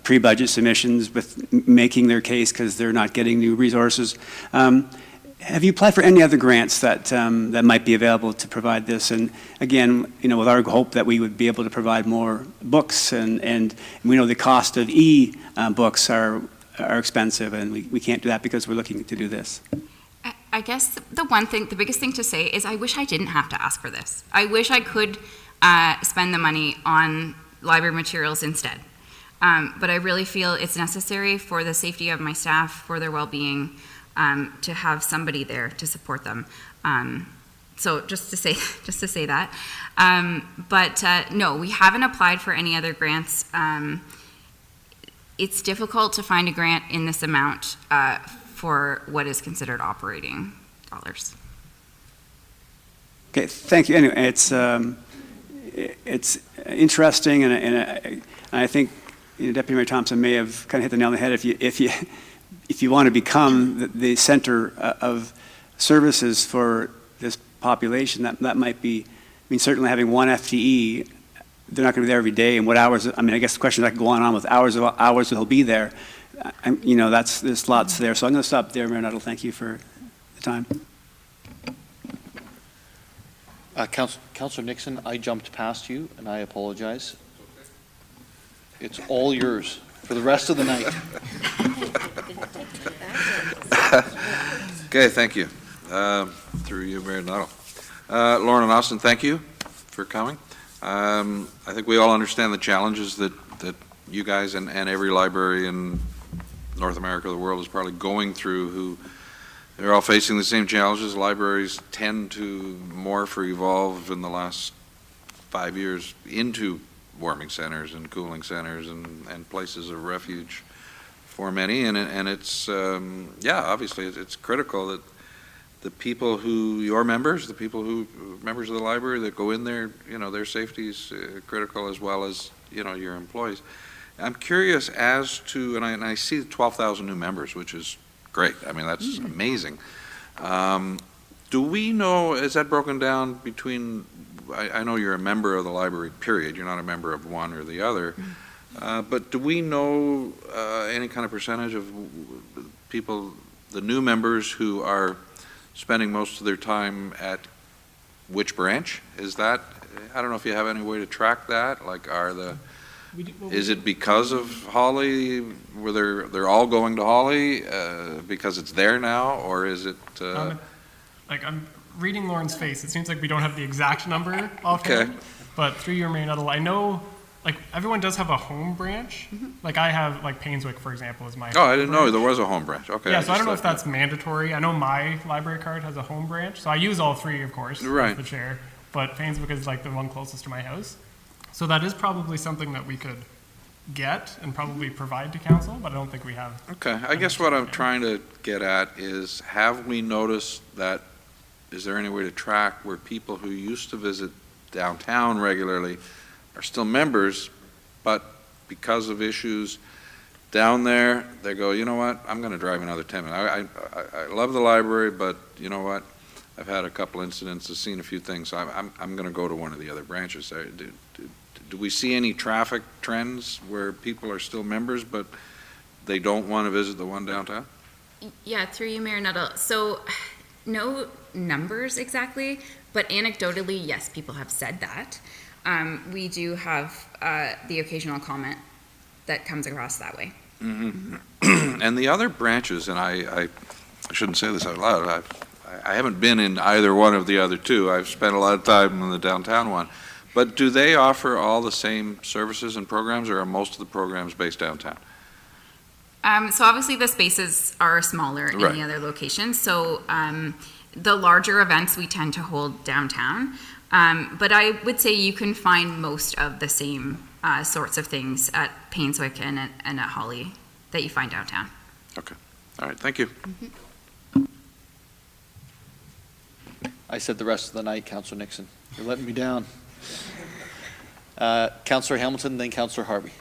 pre-budget submissions with making their case because they're not getting new resources? Have you applied for any other grants that that might be available to provide this? And again, with our hope that we would be able to provide more books, and we know the cost of books are expensive, and we can't do that because we're looking to do this. I guess the biggest thing to say is I wish I didn't have to ask for this. I wish I could spend the money on library materials instead. But I really feel it's necessary for the safety of my staff, for their well-being, to have somebody there to support them. So just to say that. But no, we haven't applied for any other grants. It's difficult to find a grant in this amount for what is considered operating dollars. Okay, thank you. Anyway, it's interesting, and I think Deputy Mayor Thompson may have kind of hit the nail on the head. If you want to become the center of services for this population, that might be. I mean, certainly having one FTE, they're not going to be there every day. And what hours? I mean, I guess the question that could go on with hours he'll be there. There's lots there. So I'm going to stop there, Mayor Nuttall. Thank you for the time. Councillor Nixon, I jumped past you, and I apologize. It's all yours for the rest of the night. Okay, thank you. Through you, Mayor Nuttall. Lauren and Austin, thank you for coming. I think we all understand the challenges that you guys and every library in North America, the world, is probably going through. They're all facing the same challenges. Libraries tend to morph or evolve in the last 5 years into warming centers and cooling centers and places of refuge for many. And it's, obviously it's critical that the people your members of the library that go in there, their safety is critical, as well as, your employees. I'm curious as to, and I see 12,000 new members, which is great. I mean, that's amazing. Do we know, is that broken down between, I know you're a member of the library, period. You're not a member of one or the other. But do we know any kind of percentage of people, the new members, who are spending most of their time at which branch? Is that, I don't know if you have any way to track that. Like, is it because of Holly, where they're all going to Holly because it's there now, or is it? I'm reading Lauren's face. It seems like we don't have the exact number offhand. Okay. But through your Mayor Nuttall, I know, everyone does have a home branch. Like, I have, Painswick, for example, is my. Oh, I didn't know there was a home branch. Okay. Yeah, so I don't know if that's mandatory. I know my library card has a home branch, so I use all three, of course, right, as the chair. But Painswick is the one closest to my house. So that is probably something that we could get and probably provide to council, but I don't think we have. Okay, I guess what I'm trying to get at is, have we noticed that, is there any way to track where people who used to visit downtown regularly are still members, but because of issues down there, they go, you know what, I'm going to drive another 10 minutes. I love the library, but you know what, I've had a couple incidents, I've seen a few things, so I'm going to go to one of the other branches. Do we see any traffic trends where people are still members, but they don't want to visit the one downtown? Yeah, through you, Mayor Nuttall. So no numbers exactly, but anecdotally, yes, people have said that. We do have the occasional comment that comes across that way. Mm-hmm. And the other branches, and I shouldn't say this out loud, I haven't been in either one of the other two. I've spent a lot of time in the downtown one. But do they offer all the same services and programs, or are most of the programs based downtown? So obviously the spaces are smaller in the other locations. So the larger events we tend to hold downtown. But I would say you can find most of the same sorts of things at Painswick and at Holly that you find downtown. Okay. All right. Thank you. Mm-hmm. I said the rest of the night, Councillor Nixon. You're letting me down. Councillor Hamilton, then Councillor Harvey.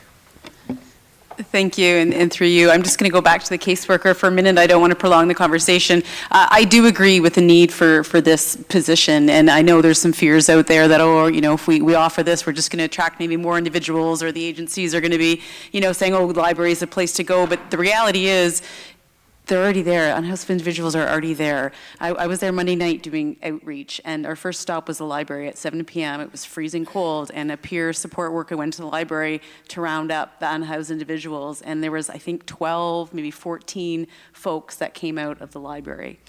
Thank you, and through you, I'm just going to go back to the caseworker for a minute. I don't want to prolong the conversation. I do agree with the need for this position, and I know there's some fears out there that, oh, you know, if we offer this, we're just going to attract maybe more individuals, or the agencies are going to be, you know, saying, oh, the library is a place to go. But the reality is, they're already there. Unhoused individuals are already there. I was there Monday night doing outreach, and our first stop was the library at 7 p.m. It was freezing cold, and a peer support worker went to the library to round up the unhoused individuals, and there was, I think, 12, maybe 14 folks that came out of the library.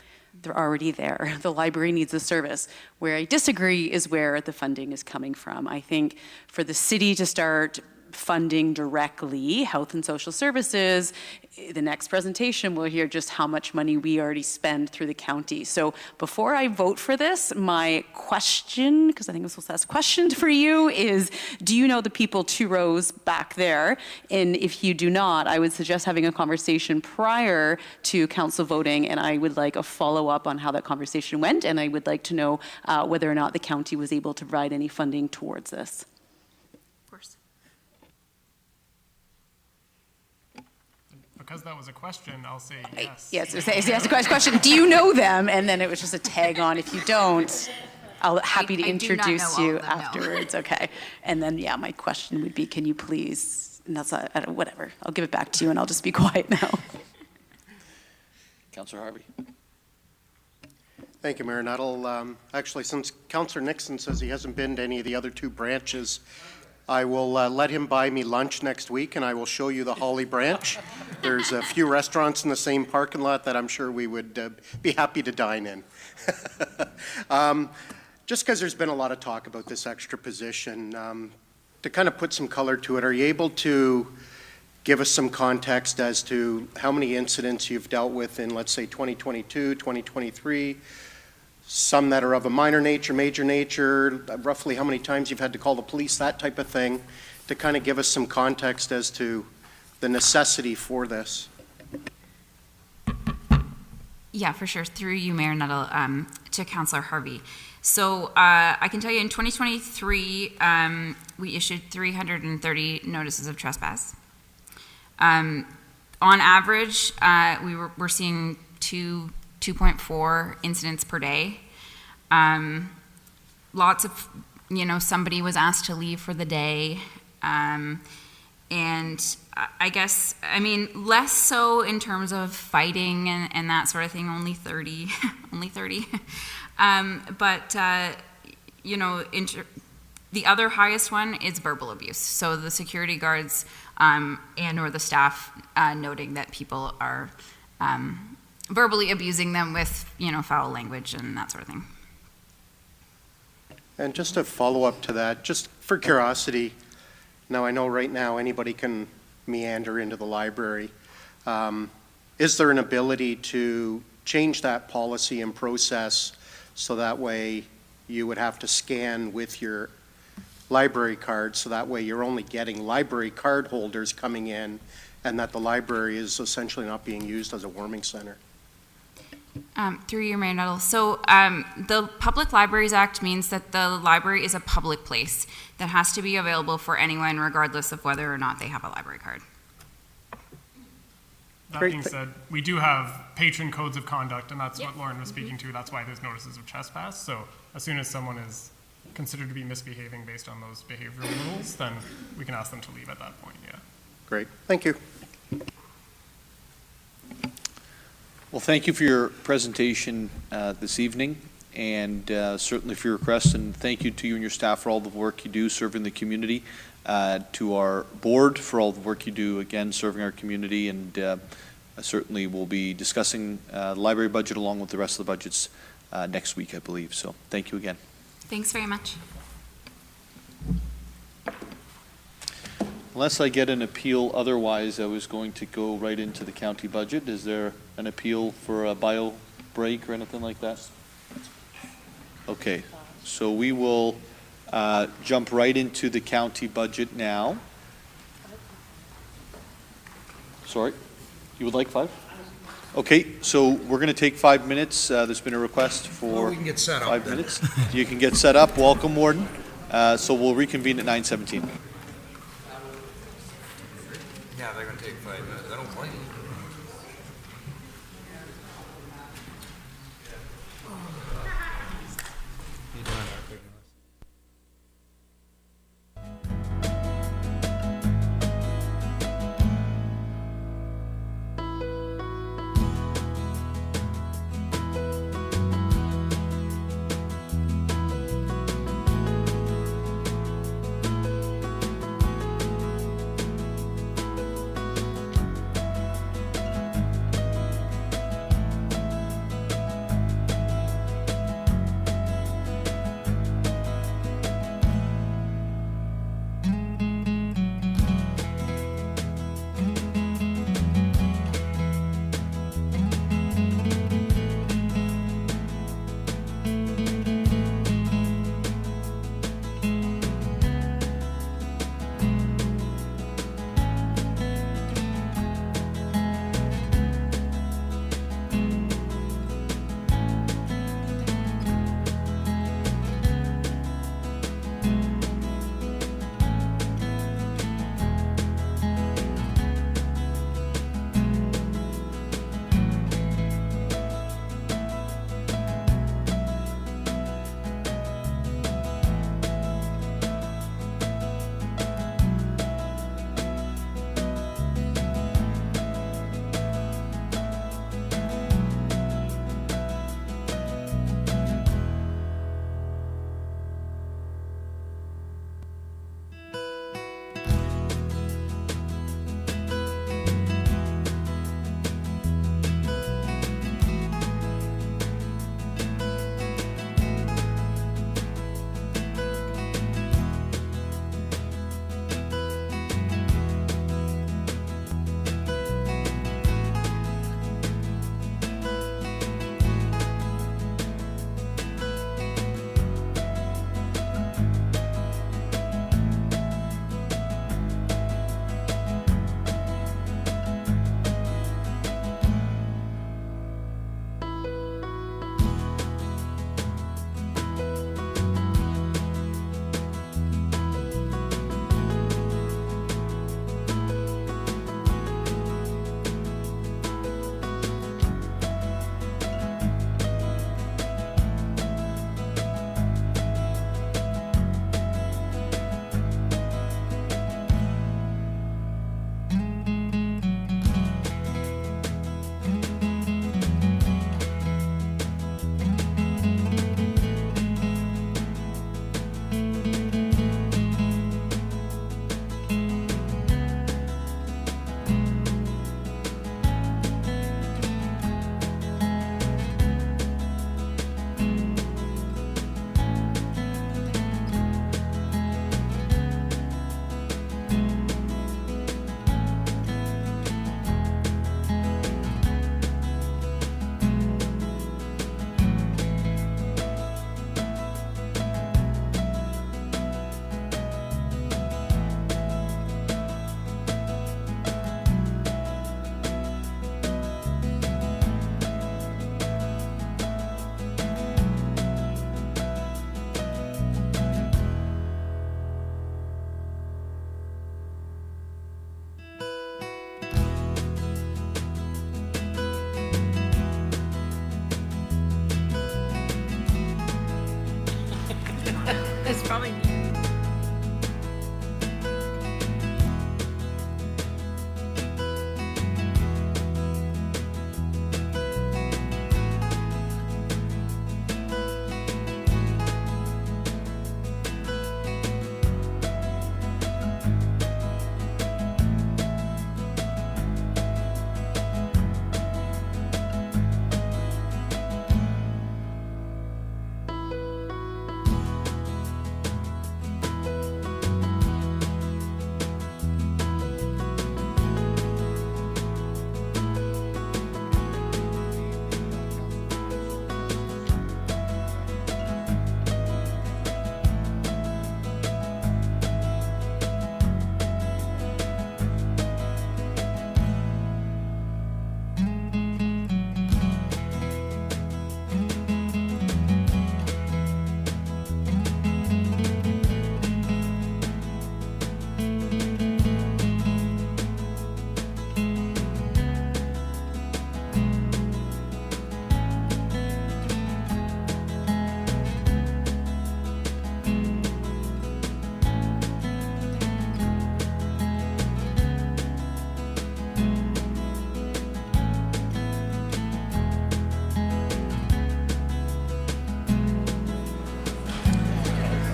They're already there. The library needs a service. Where I disagree is where the funding is coming from. I think for the city to start funding directly health and social services, the next presentation we'll hear just how much money we already spend through the county. So before I vote for this, my question, because I think I'm supposed to ask questions for you, is do you know the people 2 rows back there? And if you do not, I would suggest having a conversation prior to council voting, and I would like a follow-up on how that conversation went, and I would like to know whether or not the county was able to provide any funding towards this. Because that was a question, I'll say yes. Yes, it's a question. Do you know them? And then it was just a tag on. If you don't, I'll happy to introduce you afterwards. Okay. And then, yeah, my question would be, can you please, and that's whatever. I'll give it back to you, and I'll just be quiet now. Councillor Harvey. Thank you, Mayor Nuttall. Actually, since Councillor Nixon says he hasn't been to any of the other 2 branches, I will let him buy me lunch next week, and I will show you the Holly branch. There's a few restaurants in the same parking lot that I'm sure we would be happy to dine in. Just because there's been a lot of talk about this extra position, to kind of put some color to it, are you able to give us some context as to how many incidents you've dealt with in, let's say, 2022, 2023, some that are of a minor nature, major nature, roughly how many times you've had to call the police, that type of thing, to kind of give us some context as to the necessity for this? Yeah, for sure. Through you, Mayor Nuttall, to Councillor Harvey. So I can tell you in 2023, we issued 330 notices of trespass. On average, we're seeing 2.4 incidents per day. Lots of, somebody was asked to leave for the day. And I guess, less so in terms of fighting and that sort of thing, only 30, But the other highest one is verbal abuse. So the security guards and or the staff noting that people are verbally abusing them with, foul language and that sort of thing. And just a follow-up to that, just for curiosity, now I know right now anybody can meander into the library. Is there an ability to change that policy and process so that way you would have to scan with your library card, so that way you're only getting library card holders coming in, and that the library is essentially not being used as a warming center? Through your Mayor Nuttall. So the Public Libraries Act means that the library is a public place that has to be available for anyone regardless of whether or not they have a library card. That being said, we do have patron codes of conduct, and that's what Lauren was speaking to. That's why there's notices of trespass. So as soon as someone is considered to be misbehaving based on those behavioral rules, then we can ask them to leave at that point, yeah. Great, thank you. Well, thank you for your presentation this evening, and certainly for your requests, and thank you to you and your staff for all the work you do serving the community, to our board for all the work you do, again, serving our community, and certainly we'll be discussing the library budget along with the rest of the budgets next week, I believe. So thank you again. Thanks very much. Unless I get an appeal otherwise, I was going to go right into the county budget. Is there an appeal for a bio break or anything like that? Okay, so we will jump right into the county budget now. Sorry, you would like 5? Okay, so we're going to take 5 minutes. There's been a request for we can get set up 5 then. minutes. You can get set up. Welcome, Warden. So we'll reconvene at 9:17. Yeah, they're gonna take 5 minutes. I don't blame you.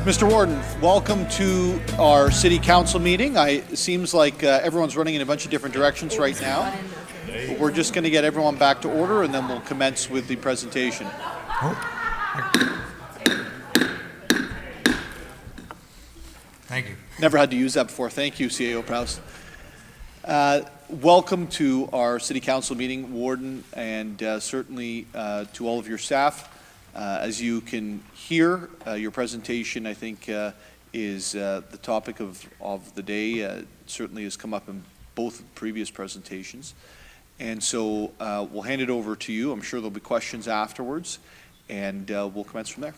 Mr. Warden, welcome to our city council meeting. It seems like everyone's running in a bunch of different directions right now. But we're just going to get everyone back to order, and then we'll commence with the presentation. Thank you. Never had to use that before. Thank you, CAO Prowse. Welcome to our city council meeting, Warden, and certainly to all of your staff. As you can hear, your presentation, I think, is the topic of the day. Certainly has come up in both previous presentations. And so we'll hand it over to you. I'm sure there'll be questions afterwards, and we'll commence from there.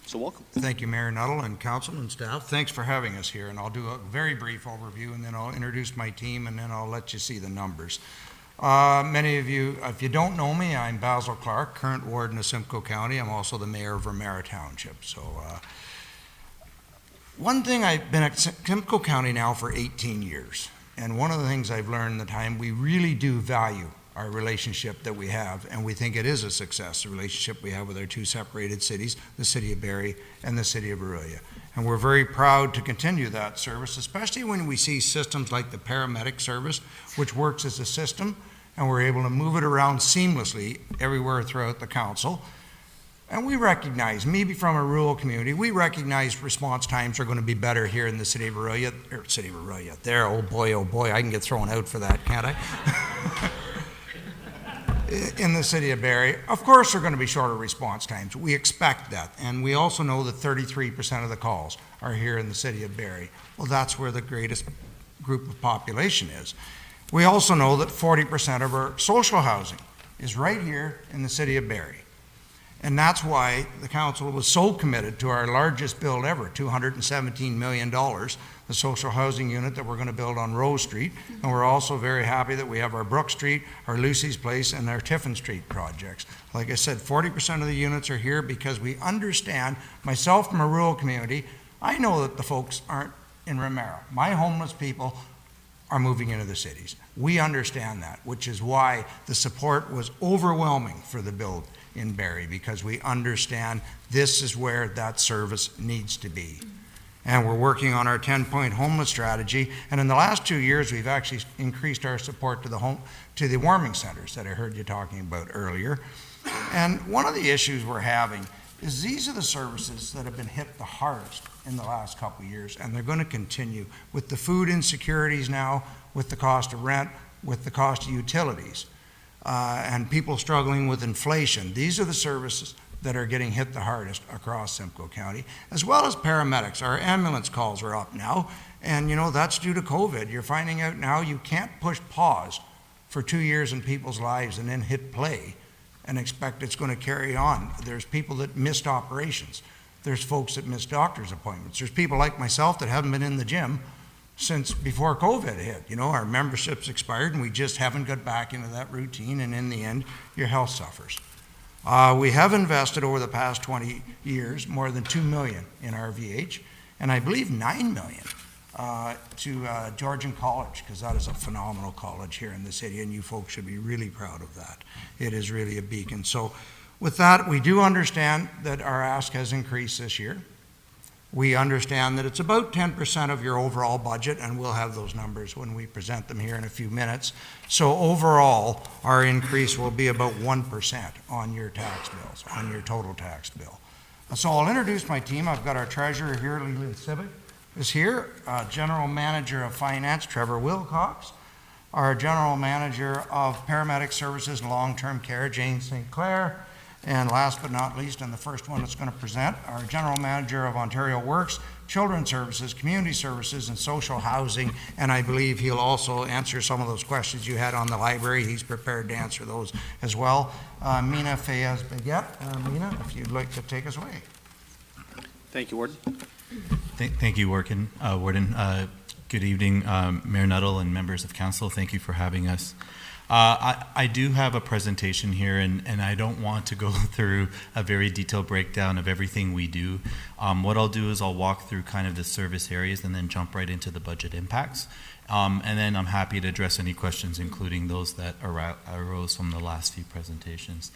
So welcome. Thank you, Mayor Nuttall and council and staff. Thanks for having us here, and I'll do a very brief overview, and then I'll introduce my team, and then I'll let you see the numbers. Many of you, if you don't know me, I'm Basil Clark, current warden of Simcoe County. I'm also the mayor of Vermera Township. So one thing, I've been at Simcoe County now for 18 years, and one of the things I've learned in the time, we really do value our relationship that we have, and we think it is a success, the relationship we have with our two separated cities, the City of Barrie and the City of Barrie. And we're very proud to continue that service, especially when we see systems like the paramedic service, which works as a system, and we're able to move it around seamlessly everywhere throughout the council. And we recognize, maybe from a rural community, we recognize response times are going to be better here in the City of Barrie, there, oh boy, I can get thrown out for that, can't I? In the City of Barrie, of course, there are going to be shorter response times. We expect that, and we also know that 33% of the calls are here in the City of Barrie. Well, that's where the greatest group of population is. We also know that 40% of our social housing is right here in the City of Barrie. And that's why the council was so committed to our largest build ever, $217 million, the social housing unit that we're going to build on Rose Street. And we're also very happy that we have our Brook Street, our Lucy's Place, and our Tiffin Street projects. Like I said, 40% of the units are here because we understand, myself from a rural community, I know that the folks aren't in Vermera. My homeless people are moving into the cities. We understand that, which is why the support was overwhelming for the build in Barrie, because we understand this is where that service needs to be. And we're working on our 10-point homeless strategy, and in the last 2 years we've actually increased our support to the warming centers that I heard you talking about earlier. And one of the issues we're having is these are the services that have been hit the hardest in the last couple of years, and they're going to continue with the food insecurities now, with the cost of rent, with the cost of utilities. And people struggling with inflation. These are the services that are getting hit the hardest across Simcoe County, as well as paramedics. Our ambulance calls are up now, and you know, that's due to COVID. You're finding out now you can't push pause for 2 years in people's lives and then hit play and expect it's going to carry on. There's people that missed operations. There's folks that missed doctor's appointments. There's people like myself that haven't been in the gym since before COVID hit. You know, our membership's expired and we just haven't got back into that routine, and in the end, your health suffers. We have invested over the past 20 years more than $2 million in RVH, and I believe $9 million to Georgian College, because that is a phenomenal college here in the city, and you folks should be really proud of that. It is really a beacon. So with that, we do understand that our ask has increased this year. We understand that it's about 10% of your overall budget, and we'll have those numbers when we present them here in a few minutes. So overall, our increase will be about 1% on your tax bills, on your total tax bill. So I'll introduce my team. I've got our treasurer here, Leland Civic is here, General Manager of Finance, Trevor Wilcox, our General Manager of Paramedic Services and Long-Term Care, Jane St. Clair, and last but not least, and the first one that's going to present, our General Manager of Ontario Works, Children's Services, Community Services, and Social Housing, and I believe he'll also answer some of those questions you had on the library. He's prepared to answer those as well. Mina Fayez-Baguette. Mina, if you'd like to take us away. Thank you, Warden. Thank you, Warden. Good evening, Mayor Nuttall and members of council. Thank you for having us. I do have a presentation here, and I don't want to go through a very detailed breakdown of everything we do. What I'll do is I'll walk through kind of the service areas and then jump right into the budget impacts. And then I'm happy to address any questions, including those that arose from the last few presentations.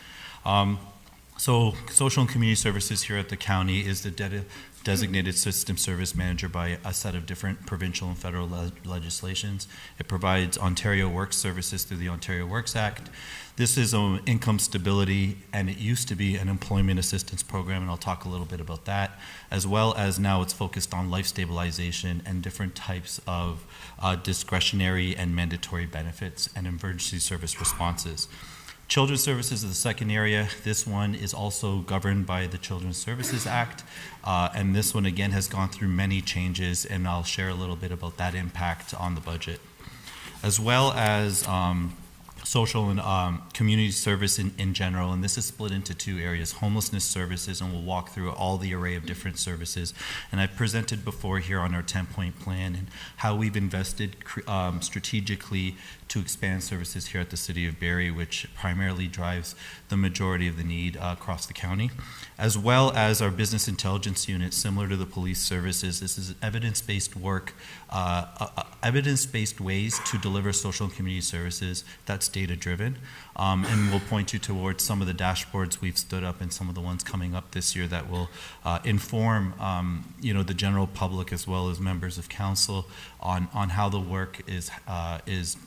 So social and community services here at the county is the designated system service manager by a set of different provincial and federal legislations. It provides Ontario Works services through the Ontario Works Act. This is an income stability, and it used to be an employment assistance program, and I'll talk a little bit about that, as well as now it's focused on life stabilization and different types of discretionary and mandatory benefits and emergency service responses. Children's Services is the second area. This one is also governed by the Children's Services Act, and this one again has gone through many changes, and I'll share a little bit about that impact on the budget. As well as social and community service in general, and this is split into two areas, homelessness services, and we'll walk through all the array of different services. And I've presented before here on our 10-point plan and how we've invested strategically to expand services here at the City of Barrie, which primarily drives the majority of the need across the county, as well as our business intelligence unit, similar to the police services. This is evidence-based work, evidence-based ways to deliver social and community services that's data-driven. And we'll point you towards some of the dashboards we've stood up and some of the ones coming up this year that will inform the general public as well as members of council on how the work is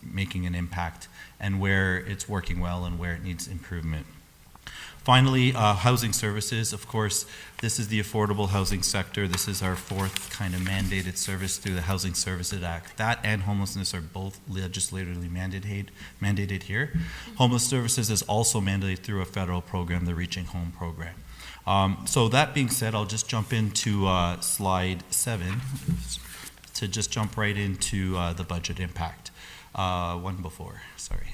making an impact and where it's working well and where it needs improvement. Finally, housing services. Of course, this is the affordable housing sector. This is our fourth kind of mandated service through the Housing Services Act. That and homelessness are both legislatively mandated here. Homeless services is also mandated through a federal program, the Reaching Home program. So that being said, I'll just jump into slide 7 to just jump right into the budget impact. One before, sorry.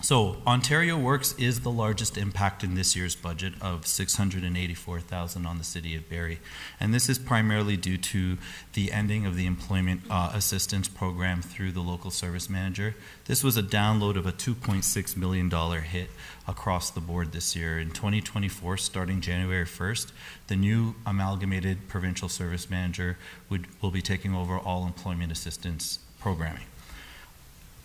So Ontario Works is the largest impact in this year's budget of $684,000 on the City of Barrie, and this is primarily due to the ending of the employment assistance program through the local service manager. This was a download of a $2.6 million hit across the board this year. In 2024, starting January 1st, the new amalgamated provincial service manager will be taking over all employment assistance programming.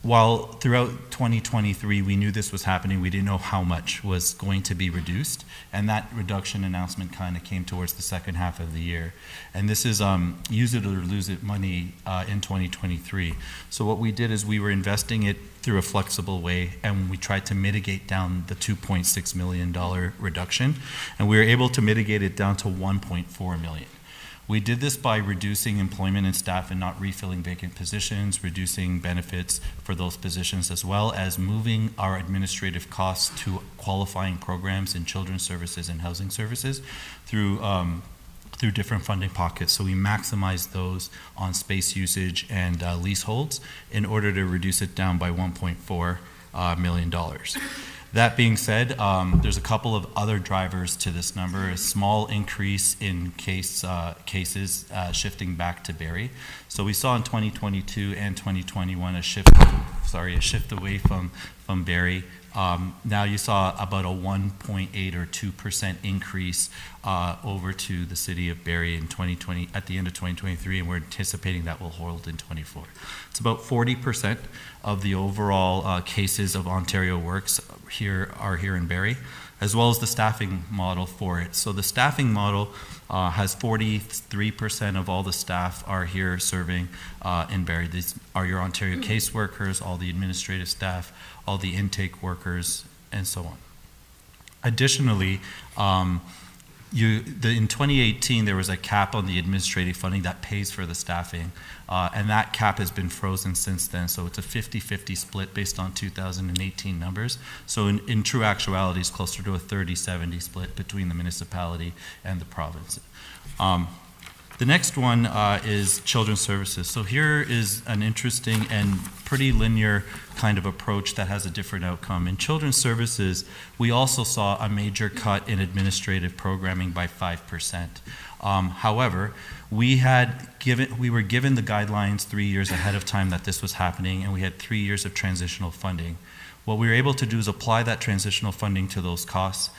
While throughout 2023 we knew this was happening, we didn't know how much was going to be reduced, and that reduction announcement kind of came towards the second half of the year. And this is use it or lose it money in 2023. So what we did is we were investing it through a flexible way, and we tried to mitigate down the $2.6 million reduction, and we were able to mitigate it down to $1.4 million. We did this by reducing employment and staff and not refilling vacant positions, reducing benefits for those positions, as well as moving our administrative costs to qualifying programs in children's services and housing services through different funding pockets. So we maximize those on space usage and leaseholds in order to reduce it down by $1.4 million. That being said, there's a couple of other drivers to this number. A small increase in cases shifting back to Barrie. So we saw in 2022 and 2021 a shift away from Barrie. Now you saw about a 1.8 or 2% increase over to the City of Barrie in 2020 at the end of 2023, and we're anticipating that will hold in 24. It's about 40% of the overall cases of Ontario Works are here in Barrie, as well as the staffing model for it. So the staffing model has 43% of all the staff are here serving in Barrie. These are your Ontario caseworkers, all the administrative staff, all the intake workers, and so on. Additionally, in 2018, there was a cap on the administrative funding that pays for the staffing, and that cap has been frozen since then, so it's a 50-50 split based on 2018 numbers. So in true actuality, it's closer to a 30-70 split between the municipality and the province. The next one is children's services. So here is an interesting and pretty linear kind of approach that has a different outcome. In children's services, we also saw a major cut in administrative programming by 5%. However, we were given the guidelines 3 years ahead of time that this was happening, and we had 3 years of transitional funding. What we were able to do is apply that transitional funding to those costs,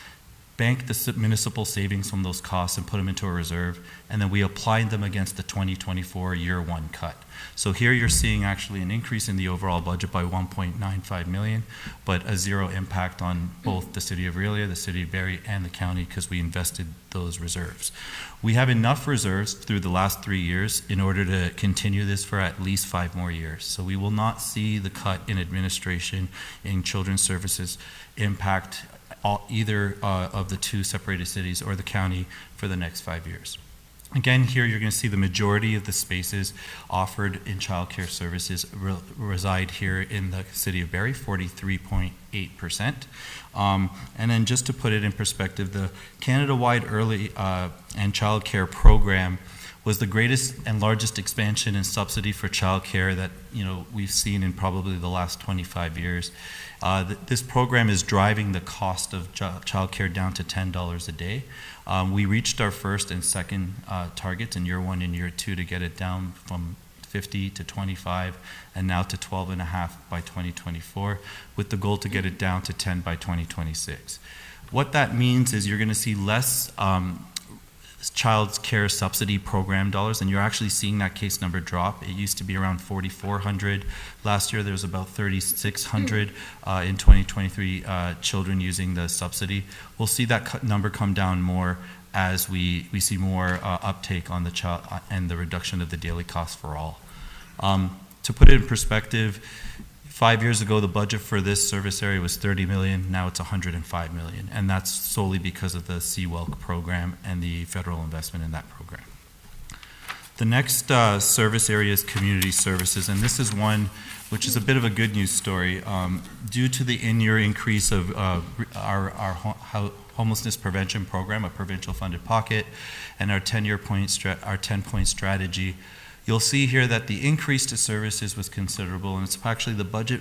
bank the municipal savings from those costs and put them into a reserve, and then we applied them against the 2024 year one cut. So here you're seeing actually an increase in the overall budget by 1.95 million, but a zero impact on both the City of Orillia, the City of Barrie, and the county because we invested those reserves. We have enough reserves through the last 3 years in order to continue this for at least 5 more years. So we will not see the cut in administration in children's services impact either of the two separated cities or the county for the next 5 years. Again, here you're going to see the majority of the spaces offered in childcare services reside here in the City of Barrie, 43.8%. And then just to put it in perspective, the Canada-wide Early and Childcare Program was the greatest and largest expansion in subsidy for childcare that we've seen in probably the last 25 years. This program is driving the cost of childcare down to $10 a day. We reached our first and second targets in year one and year two to get it down from 50 to 25 and now to 12.5 by 2024, with the goal to get it down to 10 by 2026. What that means is you're going to see less child care subsidy program dollars, and you're actually seeing that case number drop. It used to be around 4,400. Last year there was about 3,600 in 2023 children using the subsidy. We'll see that number come down more as we see more uptake on the child and the reduction of the daily cost for all. To put it in perspective, 5 years ago, the budget for this service area was 30 million, now it's 105 million, and that's solely because of the CWELC program and the federal investment in that program. The next service area is community services, and this is one which is a bit of a good news story. Due to the in-year increase of our homelessness prevention program, a provincial funded pocket, and our 10-point strategy, you'll see here that the increase to services was considerable, and it's actually the budget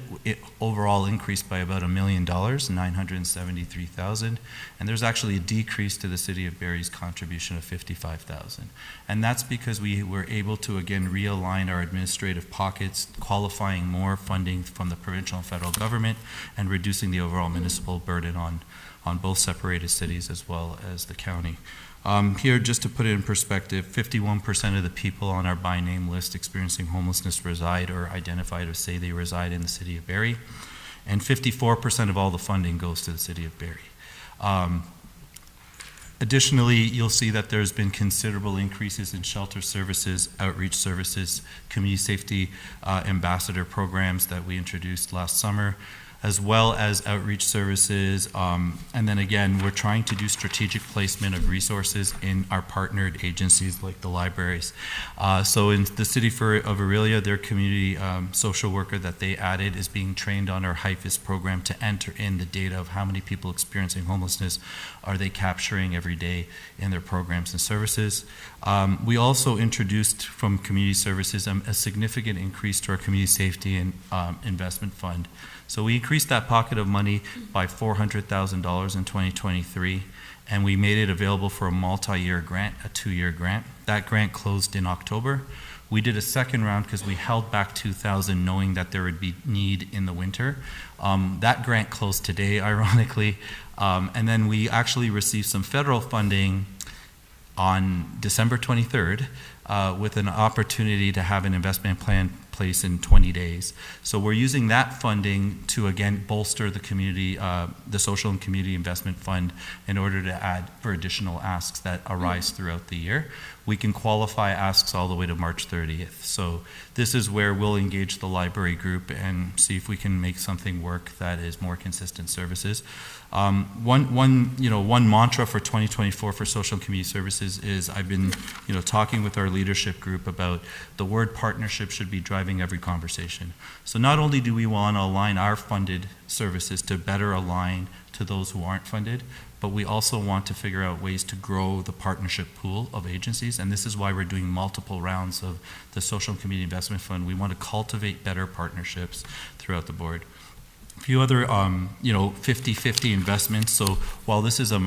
overall increased by about $1 million, $973,000, and there's actually a decrease to the City of Barrie's contribution of $55,000. And that's because we were able to again realign our administrative pockets, qualifying more funding from the provincial and federal government, and reducing the overall municipal burden on both separated cities as well as the county. Here, just to put it in perspective, 51% of the people on our by name list experiencing homelessness reside or identified or say they reside in the City of Barrie, and 54% of all the funding goes to the City of Barrie. Additionally, you'll see that there's been considerable increases in shelter services, outreach services, community safety ambassador programs that we introduced last summer, as well as outreach services. And then again, we're trying to do strategic placement of resources in our partnered agencies like the libraries. So in the City of Orillia, their community social worker that they added is being trained on our HIFIS program to enter in the data of how many people experiencing homelessness are they capturing every day in their programs and services. We also introduced from community services a significant increase to our community safety and investment fund. So we increased that pocket of money by $400,000 in 2023, and we made it available for a multi-year grant, a 2-year grant. That grant closed in October. We did a second round because we held back 2,000 knowing that there would be need in the winter. That grant closed today, ironically, and then we actually received some federal funding on December 23rd with an opportunity to have an investment plan place in 20 days. So we're using that funding to again bolster the community, the social and community investment fund in order to add for additional asks that arise throughout the year. We can qualify asks all the way to March 30th. So this is where we'll engage the library group and see if we can make something work that is more consistent services. One mantra for 2024 for social and community services is I've been talking with our leadership group about the word partnership should be driving every conversation. So not only do we want to align our funded services to better align to those who aren't funded, but we also want to figure out ways to grow the partnership pool of agencies, and this is why we're doing multiple rounds of the Social and Community Investment Fund. We want to cultivate better partnerships throughout the board. A few other 50-50 investments. So while this is a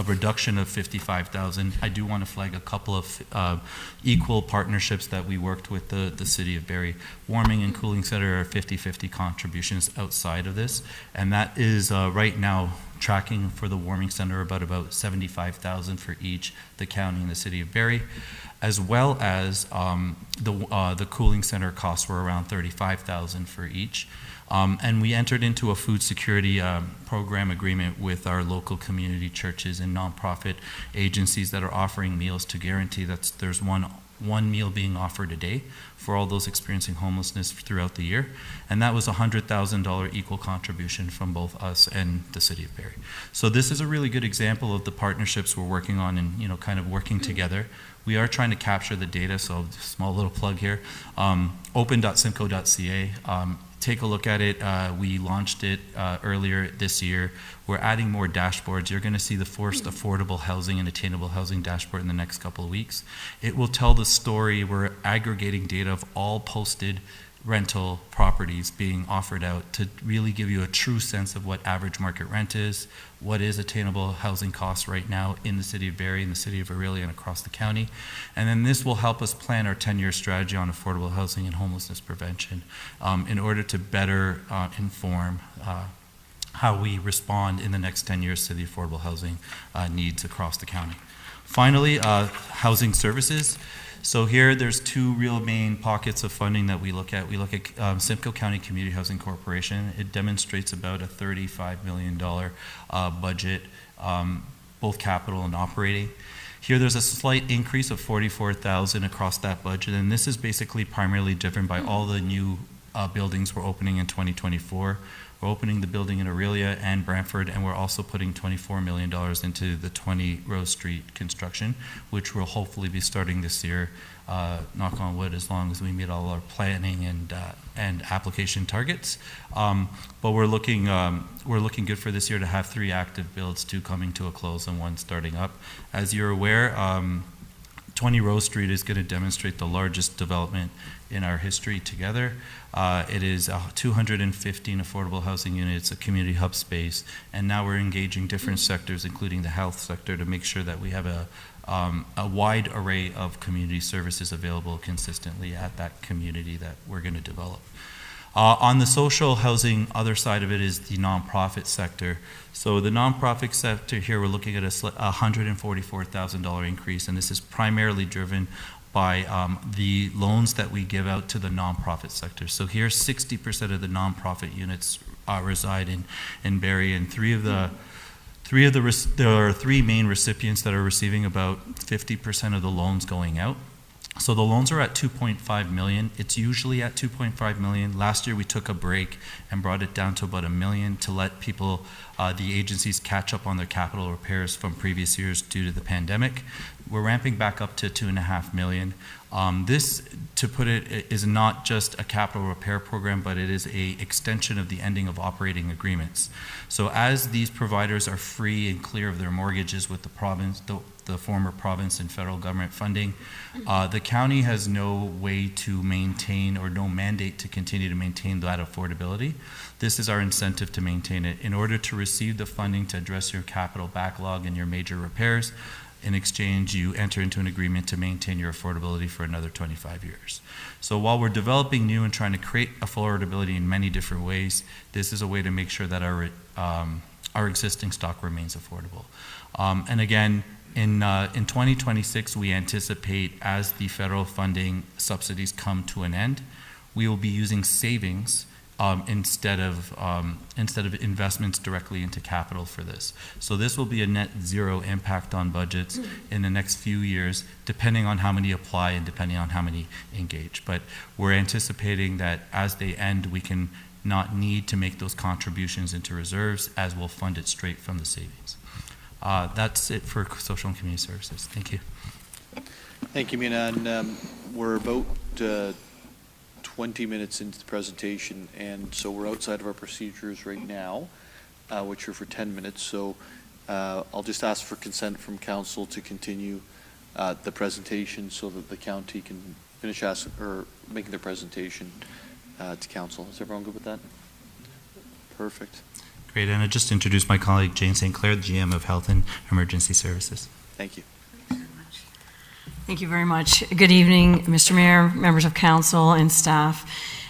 reduction of $55,000, I do want to flag a couple of equal partnerships that we worked with the City of Barrie. Warming and Cooling Center are 50-50 contributions outside of this, and that is right now tracking for the warming center about $75,000 for each, the county and the City of Barrie, as well as the cooling center costs were around $35,000 for each. And we entered into a food security program agreement with our local community churches and nonprofit agencies that are offering meals to guarantee that there's one meal being offered a day for all those experiencing homelessness throughout the year. And that was a $100,000 equal contribution from both us and the City of Barrie. So this is a really good example of the partnerships we're working on and, you know, kind of working together. We are trying to capture the data, so small little plug here. Open.simcoe.ca. Take a look at it. We launched it earlier this year. We're adding more dashboards. You're going to see the forced affordable housing and attainable housing dashboard in the next couple of weeks. It will tell the story. We're aggregating data of all posted rental properties being offered out to really give you a true sense of what average market rent is, what is attainable housing costs right now in the City of Barrie, in the City of Orillia, and across the county. And then this will help us plan our 10-year strategy on affordable housing and homelessness prevention in order to better inform how we respond in the next 10 years to the affordable housing needs across the county. Finally, housing services. So here, there's two real main pockets of funding that we look at. We look at Simcoe County Community Housing Corporation. It demonstrates about a $35 million budget, both capital and operating. Here, there's a slight increase of $44,000 across that budget, and this is basically primarily driven by all the new buildings we're opening in 2024. We're opening the building in Orillia and Brantford, and we're also putting $24 million into the 20 Rose Street construction, which will hopefully be starting this year, knock on wood, as long as we meet all our planning and application targets. But we're looking good for this year to have 3 active builds, 2 coming to a close and 1 starting up. As you're aware, 20 Rose Street is going to demonstrate the largest development in our history together. It is 215 affordable housing units, a community hub space, and now we're engaging different sectors, including the health sector, to make sure that we have a wide array of community services available consistently at that community that we're going to develop. On the social housing, other side of it is the nonprofit sector. So the nonprofit sector here, we're looking at a $144,000 increase, and this is primarily driven by the loans that we give out to the nonprofit sector. So here, 60% of the nonprofit units reside in Barrie, and there are 3 main recipients that are receiving about 50% of the loans going out. So the loans are at $2.5 million. It's usually at $2.5 million. Last year we took a break and brought it down to about $1 million to let people, the agencies, catch up on their capital repairs from previous years due to the pandemic. We're ramping back up to $2.5 million. This, to put it, is not just a capital repair program, but it is an extension of the ending of operating agreements. So as these providers are free and clear of their mortgages with the province, the former province and federal government funding, the county has no way to maintain or no mandate to continue to maintain that affordability. This is our incentive to maintain it. In order to receive the funding to address your capital backlog and your major repairs, in exchange, you enter into an agreement to maintain your affordability for another 25 years. So while we're developing new and trying to create affordability in many different ways, this is a way to make sure that our existing stock remains affordable. And again, in 2026, we anticipate, as the federal funding subsidies come to an end, we will be using savings instead of investments directly into capital for this. So this will be a net zero impact on budgets in the next few years, depending on how many apply and depending on how many engage. But we're anticipating that as they end, we can not need to make those contributions into reserves, as we'll fund it straight from the savings. That's it for social and community services. Thank you. Thank you, Mina. And we're about 20 minutes into the presentation, and so we're outside of our procedures right now, which are for 10 minutes. So I'll just ask for consent from council to continue the presentation so that the county can finish making their presentation to council. Is everyone good with that? Perfect. Great, and I just introduced my colleague Jane St. Clair, the GM of Health and Emergency Services. Thank you. Thank you very much. Good evening, Mr. Mayor, members of council, and staff.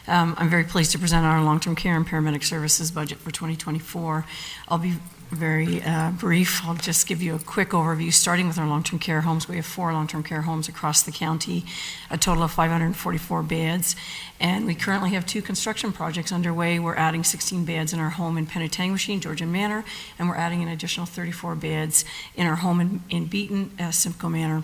I'm very pleased to present our long-term care and paramedic services budget for 2024. I'll be very brief. I'll just give you a quick overview, starting with our long-term care homes. We have 4 long-term care homes across the county, a total of 544 beds, and we currently have 2 construction projects underway. We're adding 16 beds in our home in Penetanguishene, Georgian Manor, and we're adding an additional 34 beds in our home in Beaton, Simcoe Manor.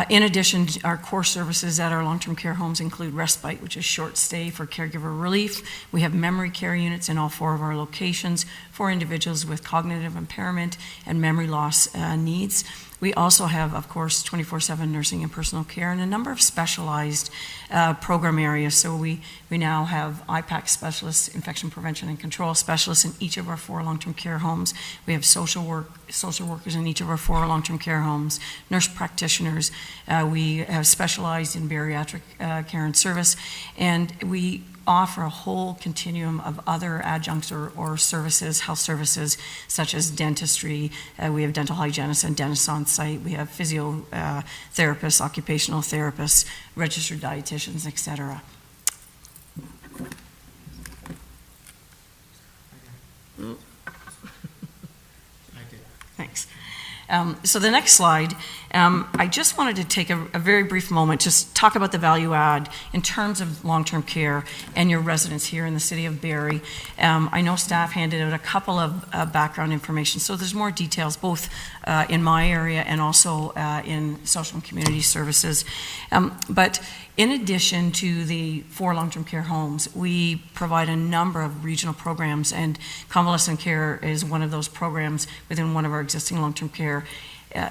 In addition, our core services at our long-term care homes include respite, which is short stay for caregiver relief. We have memory care units in all 4 of our locations for individuals with cognitive impairment and memory loss needs. We also have, of course, 24/7 nursing and personal care and a number of specialized program areas. So we now have IPAC specialists, infection prevention and control specialists in each of our 4 long-term care homes. We have social workers in each of our 4 long-term care homes, nurse practitioners. We have specialized in bariatric care and service, and we offer a whole continuum of other adjuncts or services, health services, such as dentistry. We have dental hygienists and dentists on site. We have physiotherapists, occupational therapists, registered dietitians, etc. Thanks. So the next slide, I just wanted to take a very brief moment, just talk about the value add in terms of long-term care and your residents here in the City of Barrie. I know staff handed out a couple of background information, so there's more details both in my area and also in social and community services. But in addition to the 4 long-term care homes, we provide a number of regional programs, and convalescent care is one of those programs within one of our existing long-term care.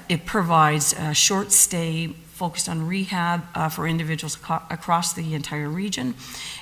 It provides a short stay focused on rehab for individuals across the entire region.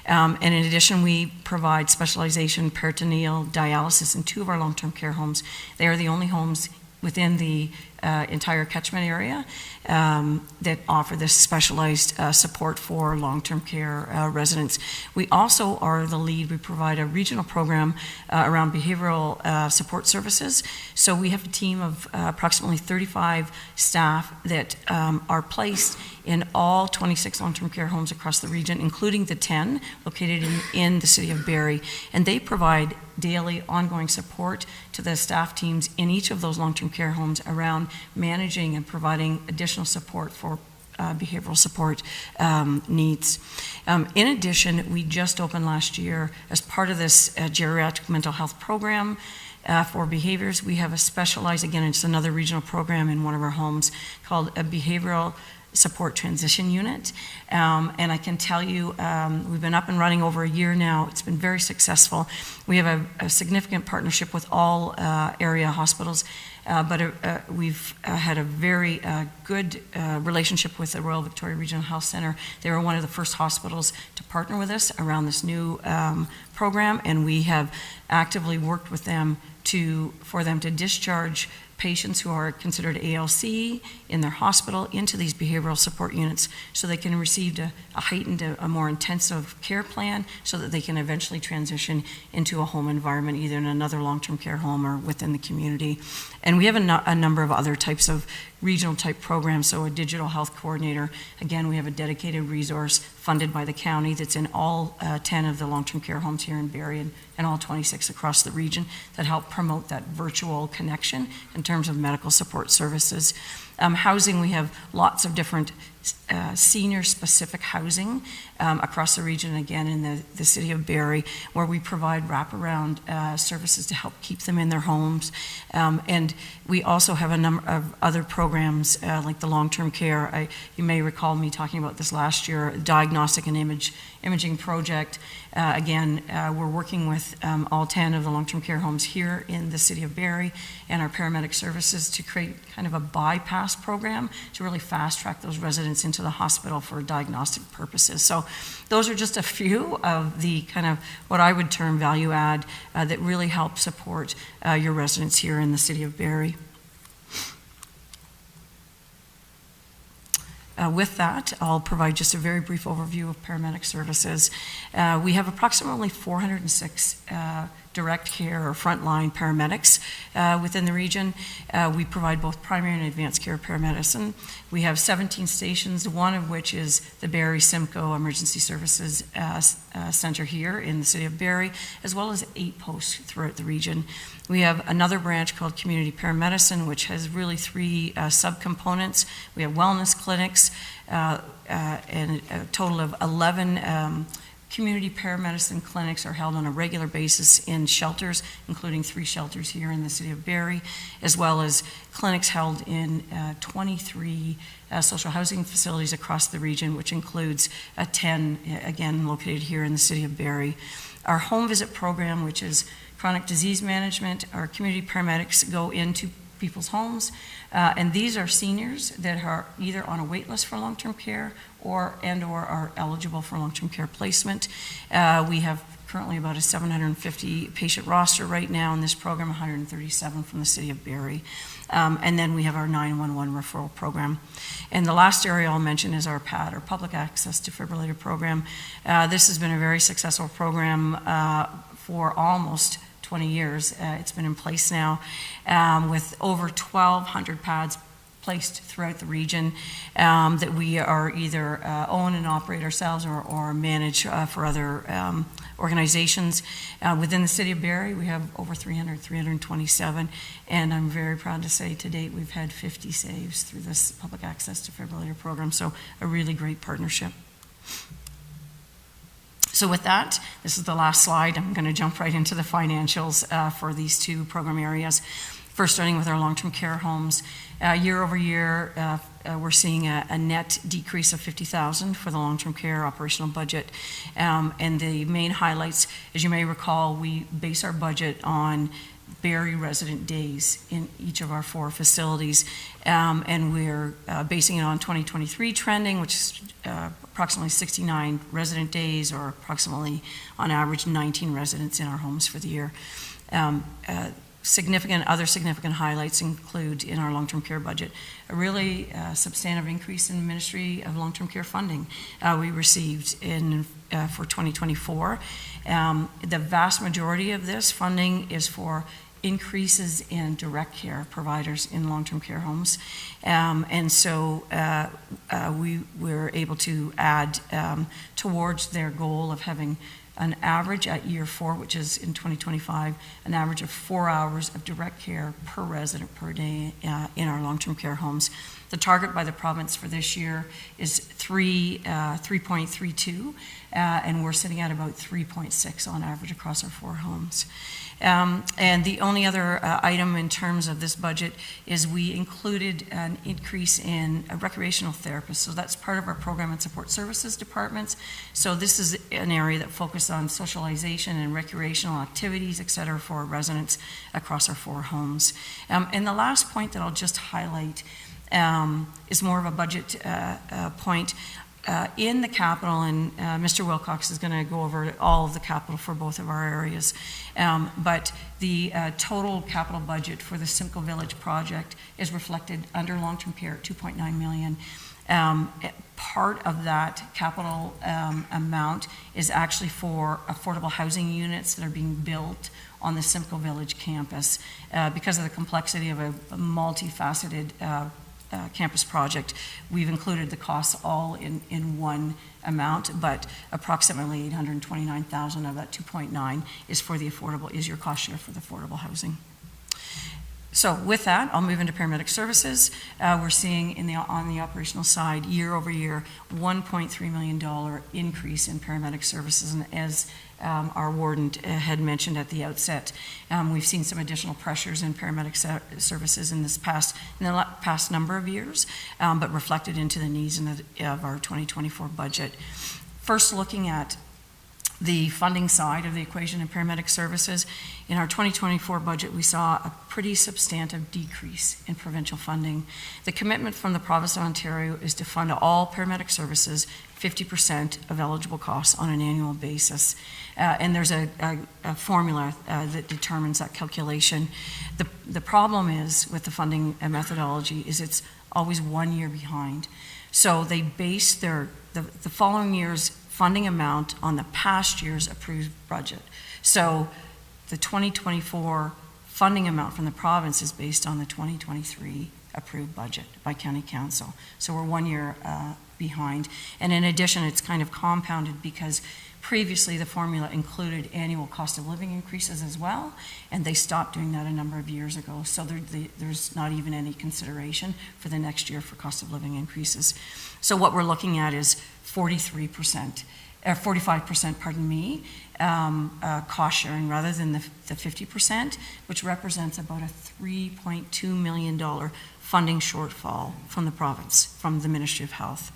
And in addition, we provide specialization peritoneal dialysis in 2 of our long-term care homes. They are the only homes within the entire catchment area that offer this specialized support for long-term care residents. We also are the lead. We provide a regional program around behavioral support services. So we have a team of approximately 35 staff that are placed in all 26 long-term care homes across the region, including the 10 located in the City of Barrie. And they provide daily ongoing support to the staff teams in each of those long-term care homes around managing and providing additional support for behavioral support needs. In addition, we just opened last year as part of this geriatric mental health program for behaviors. We have a specialized, again, it's another regional program in one of our homes called a behavioral support transition unit. And I can tell you, we've been up and running over a year now. It's been very successful. We have a significant partnership with all area hospitals, but we've had a very good relationship with the Royal Victoria Regional Health Centre. They were one of the first hospitals to partner with us around this new program, and we have actively worked with them for them to discharge patients who are considered ALC in their hospital into these behavioral support units so they can receive a heightened, a more intensive care plan so that they can eventually transition into a home environment, either in another long-term care home or within the community. And we have a number of other types of regional type programs. So a digital health coordinator, again, we have a dedicated resource funded by the county that's in all 10 of the long-term care homes here in Barrie and all 26 across the region that help promote that virtual connection in terms of medical support services. Housing, we have lots of different senior-specific housing across the region, again in the City of Barrie, where we provide wraparound services to help keep them in their homes. And we also have a number of other programs like the long-term care. You may recall me talking about this last year, diagnostic and imaging project. Again, we're working with all 10 of the long-term care homes here in the City of Barrie and our paramedic services to create kind of a bypass program to really fast-track those residents into the hospital for diagnostic purposes. So those are just a few of the kind of what I would term value add that really help support your residents here in the City of Barrie. With that, I'll provide just a very brief overview of paramedic services. We have approximately 406 direct care or frontline paramedics within the region. We provide both primary and advanced care paramedicine. We have 17 stations, one of which is the Barrie Simcoe Emergency Services Center here in the City of Barrie, as well as 8 posts throughout the region. We have another branch called Community Paramedicine, which has really 3 subcomponents. We have wellness clinics, and a total of 11 community paramedicine clinics are held on a regular basis in shelters, including 3 shelters here in the City of Barrie, as well as clinics held in 23 social housing facilities across the region, which includes 10, again, located here in the City of Barrie. Our home visit program, which is chronic disease management, our community paramedics go into people's homes, and these are seniors that are either on a wait list for long-term care or are eligible for long-term care placement. We have currently about a 750 patient roster right now in this program, 137 from the City of Barrie. And then we have our 911 referral program. And the last area I'll mention is our PAD, our Public Access Defibrillator program. This has been a very successful program for almost 20 years. It's been in place now with over 1,200 pads placed throughout the region that we are either own and operate ourselves or manage for other organizations. Within the City of Barrie, we have over 327, and I'm very proud to say to date we've had 50 saves through this Public Access Defibrillator program, so a really great partnership. So with that, this is the last slide. I'm going to jump right into the financials for these 2 program areas. First, starting with our long-term care homes. Year over year, we're seeing a net decrease of $50,000 for the long-term care operational budget. And the main highlights, as you may recall, we base our budget on Barrie resident days in each of our 4 facilities. And we're basing it on 2023 trending, which is approximately 69 resident days, or approximately on average 19 residents in our homes for the year. Other significant highlights include in our long-term care budget a really substantive increase in Ministry of Long-Term Care funding we received for 2024. The vast majority of this funding is for increases in direct care providers in long-term care homes. And so we were able to add towards their goal of having an average at year 4, which is in 2025, an average of 4 hours of direct care per resident per day in our long-term care homes. The target by the province for this year is 3.32, and we're sitting at about 3.6 on average across our 4 homes. And the only other item in terms of this budget is we included an increase in recreational therapists. So that's part of our program and support services departments. So this is an area that focuses on socialization and recreational activities, et cetera, for residents across our 4 homes. And the last point that I'll just highlight is more of a budget point. In the capital, and Mr. Wilcox is going to go over all of the capital for both of our areas, but the total capital budget for the Simcoe Village project is reflected under long-term care at $2.9 million. Part of that capital amount is actually for affordable housing units that are being built on the Simcoe Village campus because of the complexity of a multifaceted campus project. We've included the costs all in one amount, but approximately $829,000 of that 2.9 is for the is your cost share for the affordable housing. So with that, I'll move into paramedic services. We're seeing on the operational side, year over year, $1.3 million increase in paramedic services. And as our warden had mentioned at the outset, we've seen some additional pressures in paramedic services in the past number of years, but reflected into the needs of our 2024 budget. First, looking at the funding side of the equation in paramedic services, in our 2024 budget, we saw a pretty substantive decrease in provincial funding. The commitment from the province of Ontario is to fund all paramedic services 50% of eligible costs on an annual basis. And there's a formula that determines that calculation. The problem is with the funding methodology is it's always 1 year behind. So they base the following year's funding amount on the past year's approved budget. So the 2024 funding amount from the province is based on the 2023 approved budget by County Council. So we're 1 year behind. And in addition, it's kind of compounded because previously the formula included annual cost of living increases as well, and they stopped doing that a number of years ago. So there's not even any consideration for the next year for cost of living increases. So what we're looking at is 45%, pardon me, cost sharing rather than the 50%, which represents about a $3.2 million funding shortfall from the province, from the Ministry of Health.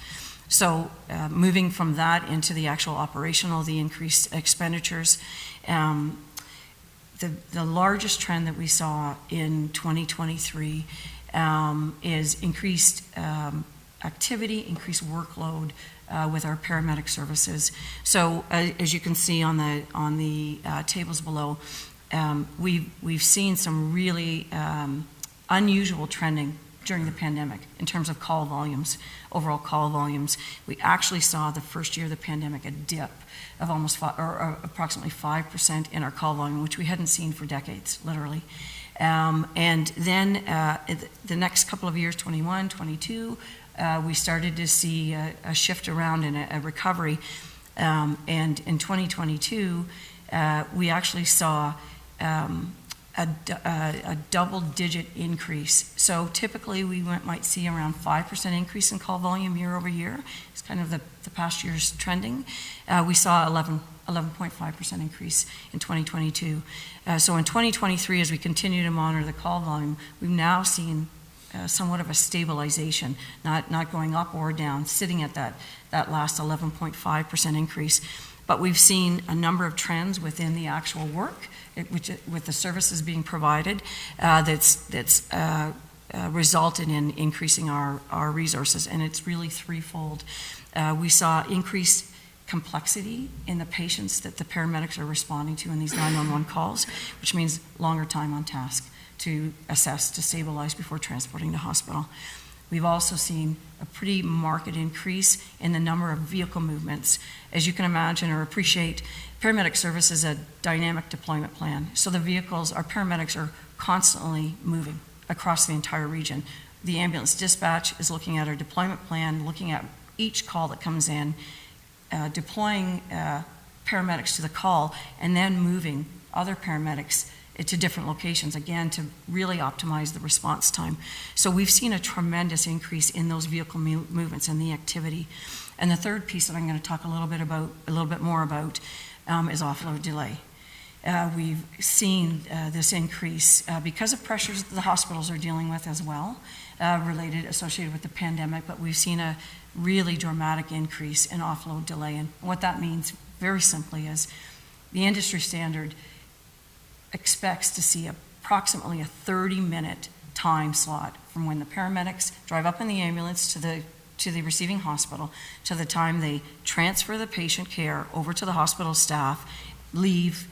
So moving from that into the actual operational, the increased expenditures, the largest trend that we saw in 2023 is increased activity, increased workload with our paramedic services. So as you can see on the tables below, we've seen some really unusual trending during the pandemic in terms of call volumes, overall call volumes. We actually saw the first year of the pandemic a dip of approximately 5% in our call volume, which we hadn't seen for decades, literally. And then the next couple of years, 21, 22, we started to see a shift around and a recovery. And in 2022, we actually saw a double-digit increase. So typically we might see around 5% increase in call volume year over year. It's kind of the past year's trending. We saw 11.5% increase in 2022. So in 2023, as we continue to monitor the call volume, we've now seen somewhat of a stabilization, not going up or down, sitting at that last 11.5% increase. But we've seen a number of trends within the actual work, with the services being provided, that's resulted in increasing our resources, and it's really threefold. We saw increased complexity in the patients that the paramedics are responding to in these 911 calls, which means longer time on task to assess, to stabilize before transporting to hospital. We've also seen a pretty marked increase in the number of vehicle movements. As you can imagine or appreciate, paramedic service is a dynamic deployment plan. So the vehicles, our paramedics are constantly moving across the entire region. The ambulance dispatch is looking at our deployment plan, looking at each call that comes in, deploying paramedics to the call, and then moving other paramedics to different locations, again, to really optimize the response time. So we've seen a tremendous increase in those vehicle movements and the activity. And the third piece that I'm going to talk a little bit more about is offload delay. We've seen this increase because of pressures that the hospitals are dealing with as well, associated with the pandemic, but we've seen a really dramatic increase in offload delay. And what that means, very simply, is the industry standard expects to see approximately a 30-minute time slot from when the paramedics drive up in the ambulance to the receiving hospital to the time they transfer the patient care over to the hospital staff, leave,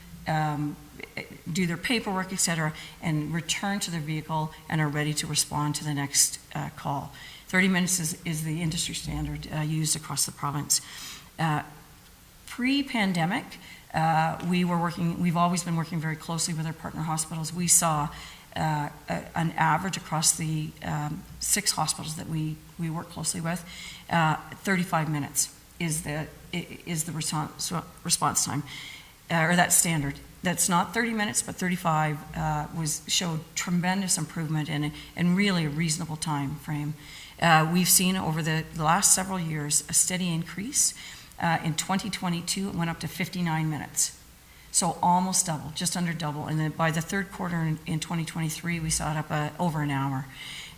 do their paperwork, etc., and return to their vehicle and are ready to respond to the next call. 30 minutes is the industry standard used across the province. Pre-pandemic, we've always been working very closely with our partner hospitals. We saw an average across the 6 hospitals that we work closely with, 35 minutes is the response time, or that standard. That's not 30 minutes, but 35 showed tremendous improvement and really a reasonable time frame. We've seen over the last several years a steady increase. In 2022, it went up to 59 minutes. So almost double, just under double. And then by the third quarter in 2023, we saw it up over an hour.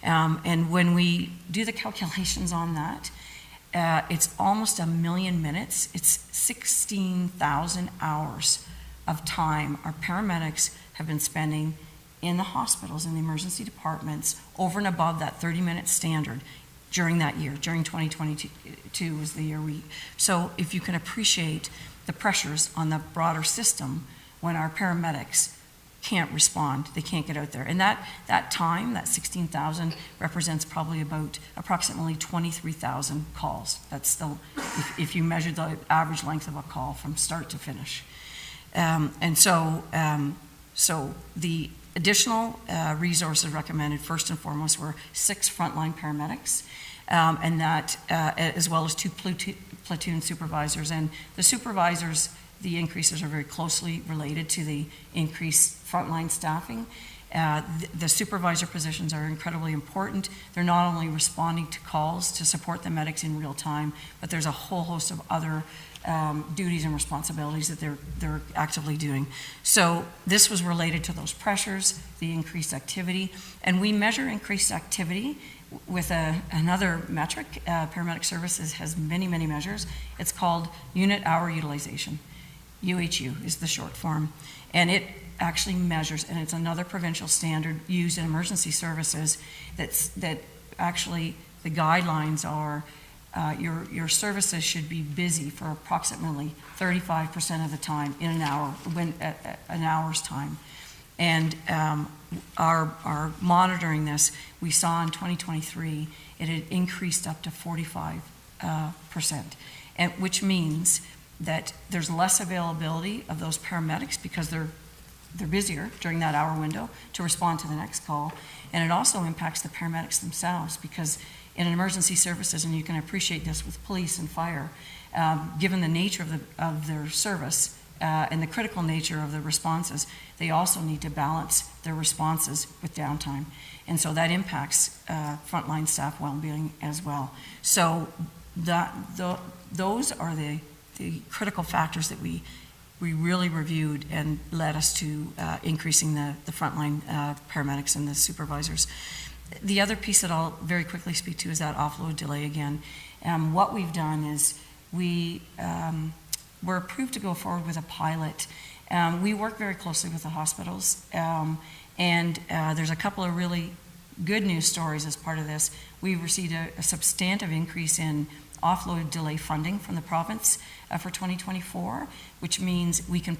And when we do the calculations on that, it's almost 1 million minutes. It's 16,000 hours of time our paramedics have been spending in the hospitals, in the emergency departments, over and above that 30-minute standard during that year. During 2022 was the year so if you can appreciate the pressures on the broader system when our paramedics can't respond, they can't get out there. And that time, that 16,000, represents probably approximately 23,000 calls. That's still, if you measure the average length of a call from start to finish. And so So the additional resources recommended, first and foremost, were 6 frontline paramedics, and that, as well as 2 platoon supervisors. And the supervisors, the increases are very closely related to the increased frontline staffing. The supervisor positions are incredibly important. They're not only responding to calls to support the medics in real time, but there's a whole host of other duties and responsibilities that they're actively doing. So this was related to those pressures, the increased activity, and we measure increased activity with another metric. Paramedic Services has many, many measures. It's called unit hour utilization. UHU is the short form, and it actually measures, and it's another provincial standard used in emergency services that actually the guidelines are your services should be busy for approximately 35% of the time in an hour, an hour's time. And our monitoring this, we saw in 2023, it had increased up to 45%, and which means that there's less availability of those paramedics because they're busier during that hour window to respond to the next call. And it also impacts the paramedics themselves because in emergency services, and you can appreciate this with police and fire, given the nature of their service and the critical nature of the responses, they also need to balance their responses with downtime. And so that impacts frontline staff well-being as well. So those are the critical factors that we really reviewed and led us to increasing the frontline paramedics and the supervisors. The other piece that I'll very quickly speak to is that offload delay again. What we've done is we're approved to go forward with a pilot. We work very closely with the hospitals, and there's a couple of really good news stories as part of this. We've received a substantive increase in offload delay funding from the province for 2024, which means we can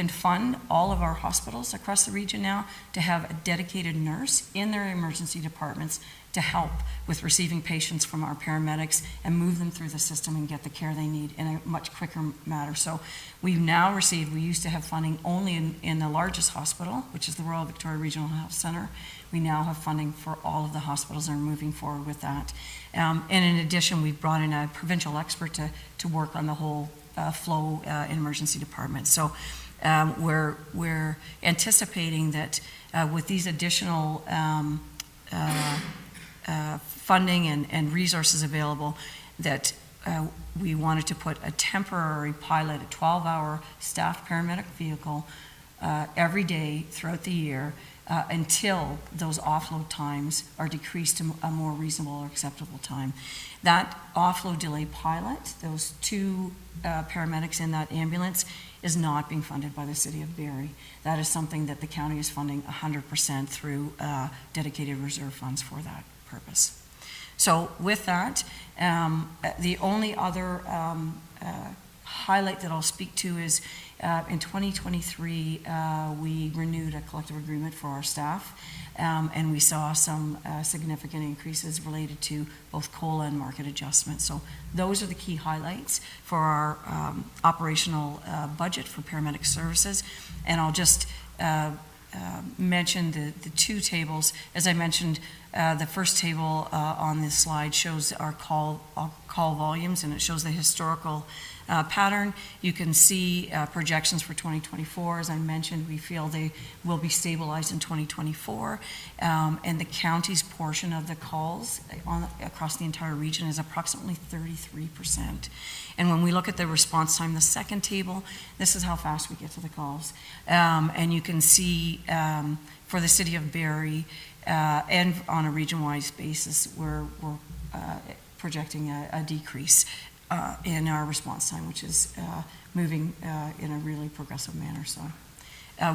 fund all of our hospitals across the region now to have a dedicated nurse in their emergency departments to help with receiving patients from our paramedics and move them through the system and get the care they need in a much quicker manner. So we've now received, we used to have funding only in the largest hospital, which is the Royal Victoria Regional Health Centre. We now have funding for all of the hospitals and are moving forward with that. And in addition, we've brought in a provincial expert to work on the whole flow in emergency departments. So we're anticipating that with these additional funding and resources available, that we wanted to put a temporary pilot, a 12-hour staff paramedic vehicle every day throughout the year until those offload times are decreased to a more reasonable or acceptable time. That offload delay pilot, those 2 paramedics in that ambulance, is not being funded by the City of Barrie. That is something that the county is funding 100% through dedicated reserve funds for that purpose. So with that, the only other highlight that I'll speak to is in 2023, we renewed a collective agreement for our staff, and we saw some significant increases related to both COLA and market adjustments. So those are the key highlights for our operational budget for paramedic services. And I'll just mention the 2 tables. As I mentioned, the first table on this slide shows our call volumes, and it shows the historical pattern. You can see projections for 2024. As I mentioned, we feel they will be stabilized in 2024. And the county's portion of the calls across the entire region is approximately 33%. And when we look at the response time, the second table, this is how fast we get to the calls. And you can see for the City of Barrie and on a region-wide basis, we're projecting a decrease in our response time, which is moving in a really progressive manner. So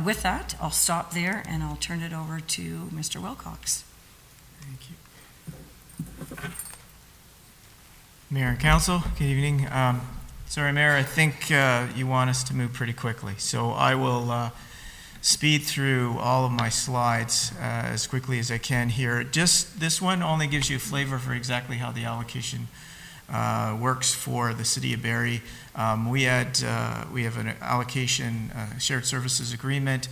with that, I'll stop there and I'll turn it over to Mr. Wilcox. Thank you. Mayor and Council, good evening. Sorry, Mayor, I think you want us to move pretty quickly. So I will speed through all of my slides as quickly as I can here. Just this one only gives you a flavor for exactly how the allocation works for the City of Barrie. We have an allocation shared services agreement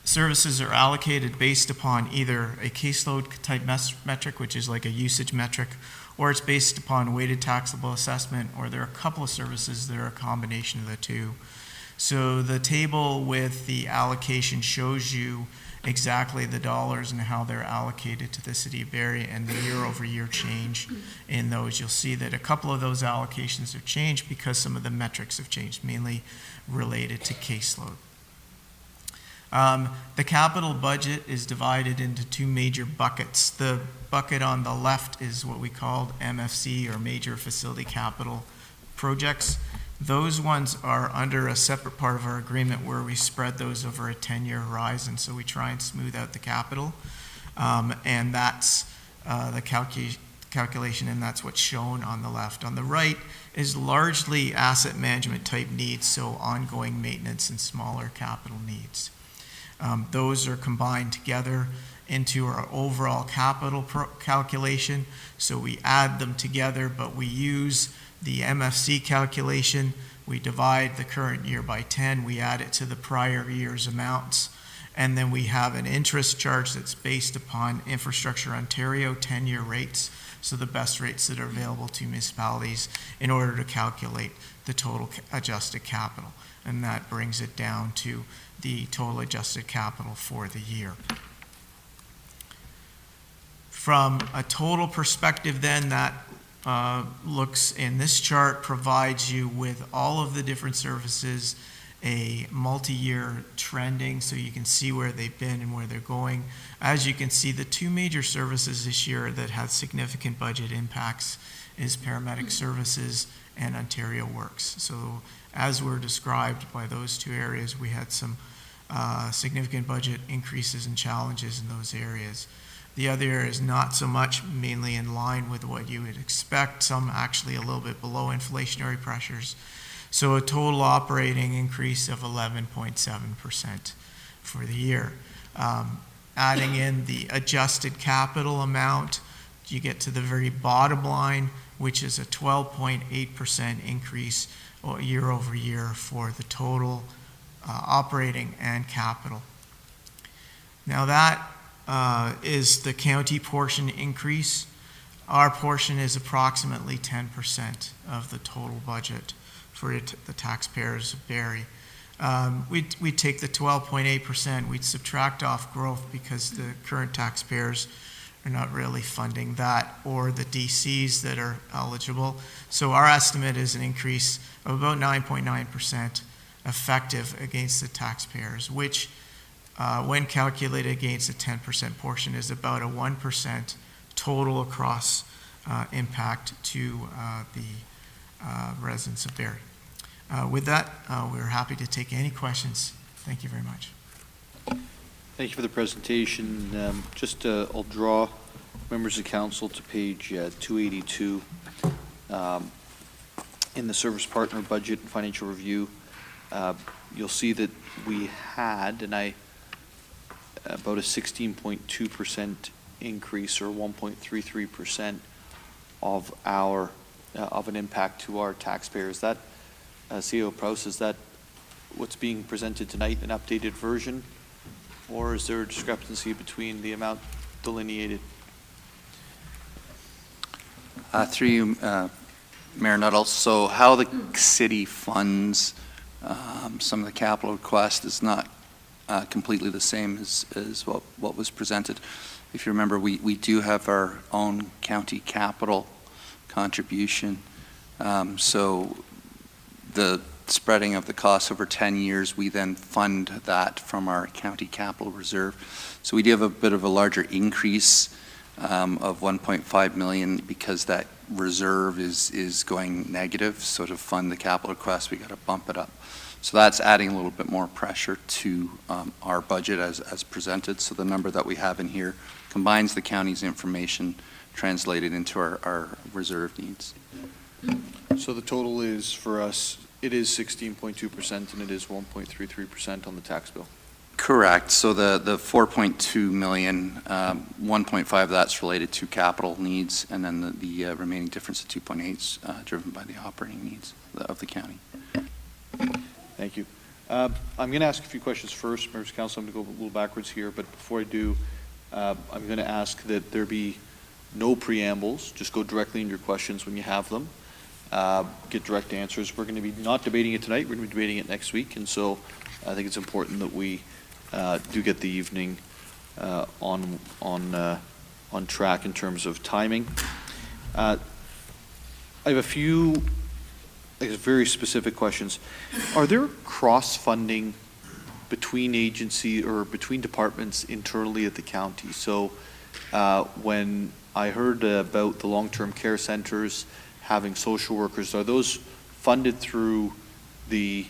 services are allocated based upon either a caseload type metric, which is like a usage metric, or it's based upon weighted taxable assessment, or there are a couple of services that are a combination of the two. So the table with the allocation shows you exactly the dollars and how they're allocated to the City of Barrie and the year-over-year change in those. You'll see that a couple of those allocations have changed because some of the metrics have changed, mainly related to caseload. The capital budget is divided into two major buckets. The bucket on the left is what we called MFC, or Major Facility Capital Projects. Those ones are under a separate part of our agreement where we spread those over a 10-year horizon, so we try and smooth out the capital. And that's the calculation, and that's what's shown on the left. On the right is largely asset management type needs, so ongoing maintenance and smaller capital needs. Those are combined together into our overall capital calculation, so we add them together, but we use the MFC calculation. We divide the current year by 10, we add it to the prior year's amounts, and then we have an interest charge that's based upon Infrastructure Ontario 10-year rates, so the best rates that are available to municipalities, in order to calculate the total adjusted capital. And that brings it down to the total adjusted capital for the year. From a total perspective then, that looks in this chart, provides you with all of the different services, a multi-year trending, so you can see where they've been and where they're going. As you can see, the two major services this year that had significant budget impacts is paramedic services and Ontario Works. So as were described by those two areas, we had some significant budget increases and challenges in those areas. The other area is not so much, mainly in line with what you would expect, some actually a little bit below inflationary pressures. So a total operating increase of 11.7% for the year. Adding in the adjusted capital amount, you get to the very bottom line, which is a 12.8% increase year over year for the total operating and capital. Now that is the county portion increase. Our portion is approximately 10% of the total budget for the taxpayers of Barrie. We'd take the 12.8%, we'd subtract off growth because the current taxpayers are not really funding that, or the DCs that are eligible. So our estimate is an increase of about 9.9% effective against the taxpayers, which when calculated against a 10% portion is about a 1% total across impact to the residents of Barrie. With that, we're happy to take any questions. Thank you very much. Thank you for the presentation. I'll draw members of council to page 282 in the service partner budget and financial review. You'll see that we had, about a 16.2% increase, or 1.33% of an impact to our taxpayers. That CEO Prowse, is that what's being presented tonight, an updated version, or is there a discrepancy between the amount delineated? Through you, Mayor Nuttall. So how the city funds some of the capital request is not completely the same as what was presented. If you remember, we do have our own county capital contribution. So the spreading of the costs over 10 years, we then fund that from our county capital reserve. So we do have a bit of a larger increase of 1.5 million because that reserve is going negative. So to fund the capital request, we got to bump it up. So that's adding a little bit more pressure to our budget as presented. So the number that we have in here combines the county's information translated into our reserve needs. So the total is, for us, it is 16.2% and it is 1.33% on the tax bill. Correct. So the 4.2 million, 1.5 of that's related to capital needs, and then the remaining difference of 2.8 is driven by the operating needs of the county. Thank you. I'm going to ask a few questions first, members of council. I'm going to go a little backwards here, but before I do, I'm going to ask that there be no preambles. Just go directly into your questions when you have them. Get direct answers. We're going to be not debating it tonight. We're going to be debating it next week, and so I think it's important that we do get the evening on track in terms of timing. I have a few very specific questions. Are there cross-funding between agency or between departments internally at the county? So when I heard about the long-term care centers having social workers, are those funded through the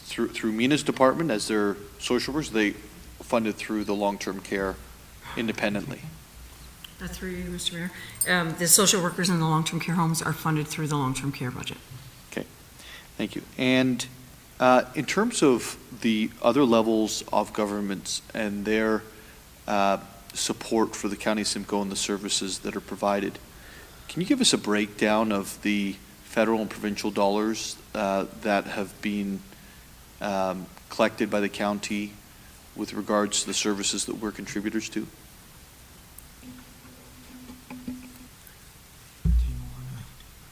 through Mina's department as their social workers? Are they funded through the long-term care independently? Through you, Mr. Mayor. The social workers in the long-term care homes are funded through the long-term care budget. Okay, thank you. And in terms of the other levels of governments and their support for the County of Simcoe and the services that are provided, can you give us a breakdown of the federal and provincial dollars that have been collected by the county with regards to the services that we're contributors to?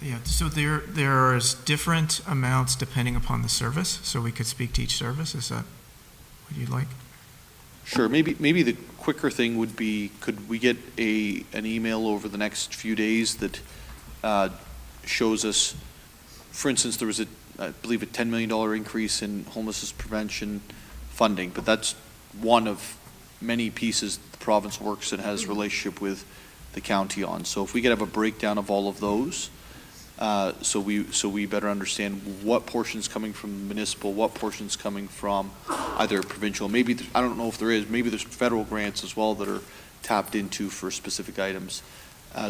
Yeah, so there is different amounts depending upon the service, so we could speak to each service. Is that what you'd like? Sure. Maybe the quicker thing would be, could we get an email over the next few days that shows us, for instance, there was I believe a $10 million increase in homelessness prevention funding, but that's one of many pieces the province works and has a relationship with the county on. So if we could have a breakdown of all of those, so we better understand what portion's coming from municipal, what portion's coming from either provincial. Maybe I don't know if there is. Maybe there's federal grants as well that are tapped into for specific items,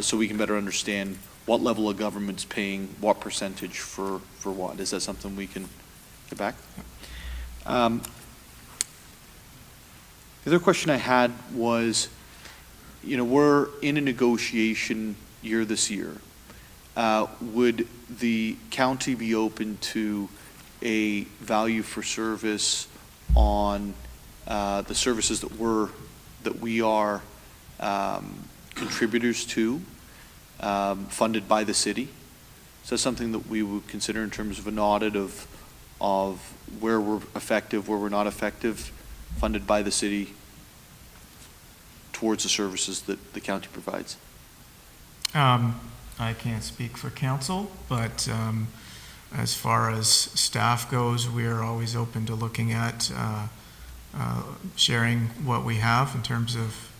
so we can better understand what level of government's paying what percentage for what. Is that something we can get back? The other question I had was, we're in a negotiation year this year. Would the county be open to a value for service on the services that we are contributors to, funded by the city? Is that something that we would consider in terms of an audit of where we're effective, where we're not effective, funded by the city towards the services that the county provides? I can't speak for council, but as far as staff goes, we are always open to looking at sharing what we have in terms of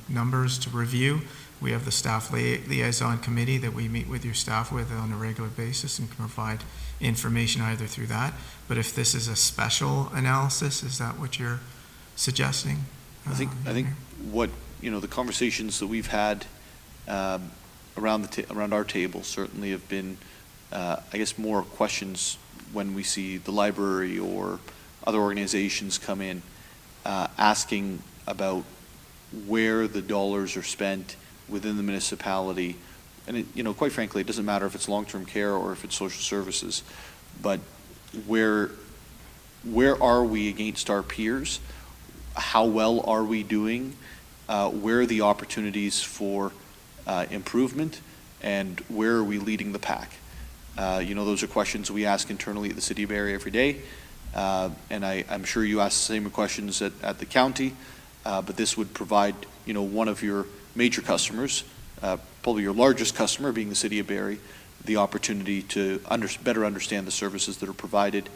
numbers to review. We have the staff liaison committee that we meet with your staff with on a regular basis and can provide information either through that. But if this is a special analysis, is that what you're suggesting? I think what the conversations that we've had around our table certainly have been, I guess, more questions when we see the library or other organizations come in asking about where the dollars are spent within the municipality. And quite frankly, it doesn't matter if it's long-term care or if it's social services, but where are we against our peers? How well are we doing? Where are the opportunities for improvement, and where are we leading the pack? Those are questions we ask internally at the City of Barrie every day, and I'm sure you ask the same questions at the county, but this would provide one of your major customers, probably your largest customer being the City of Barrie, the opportunity to better understand the services that are provided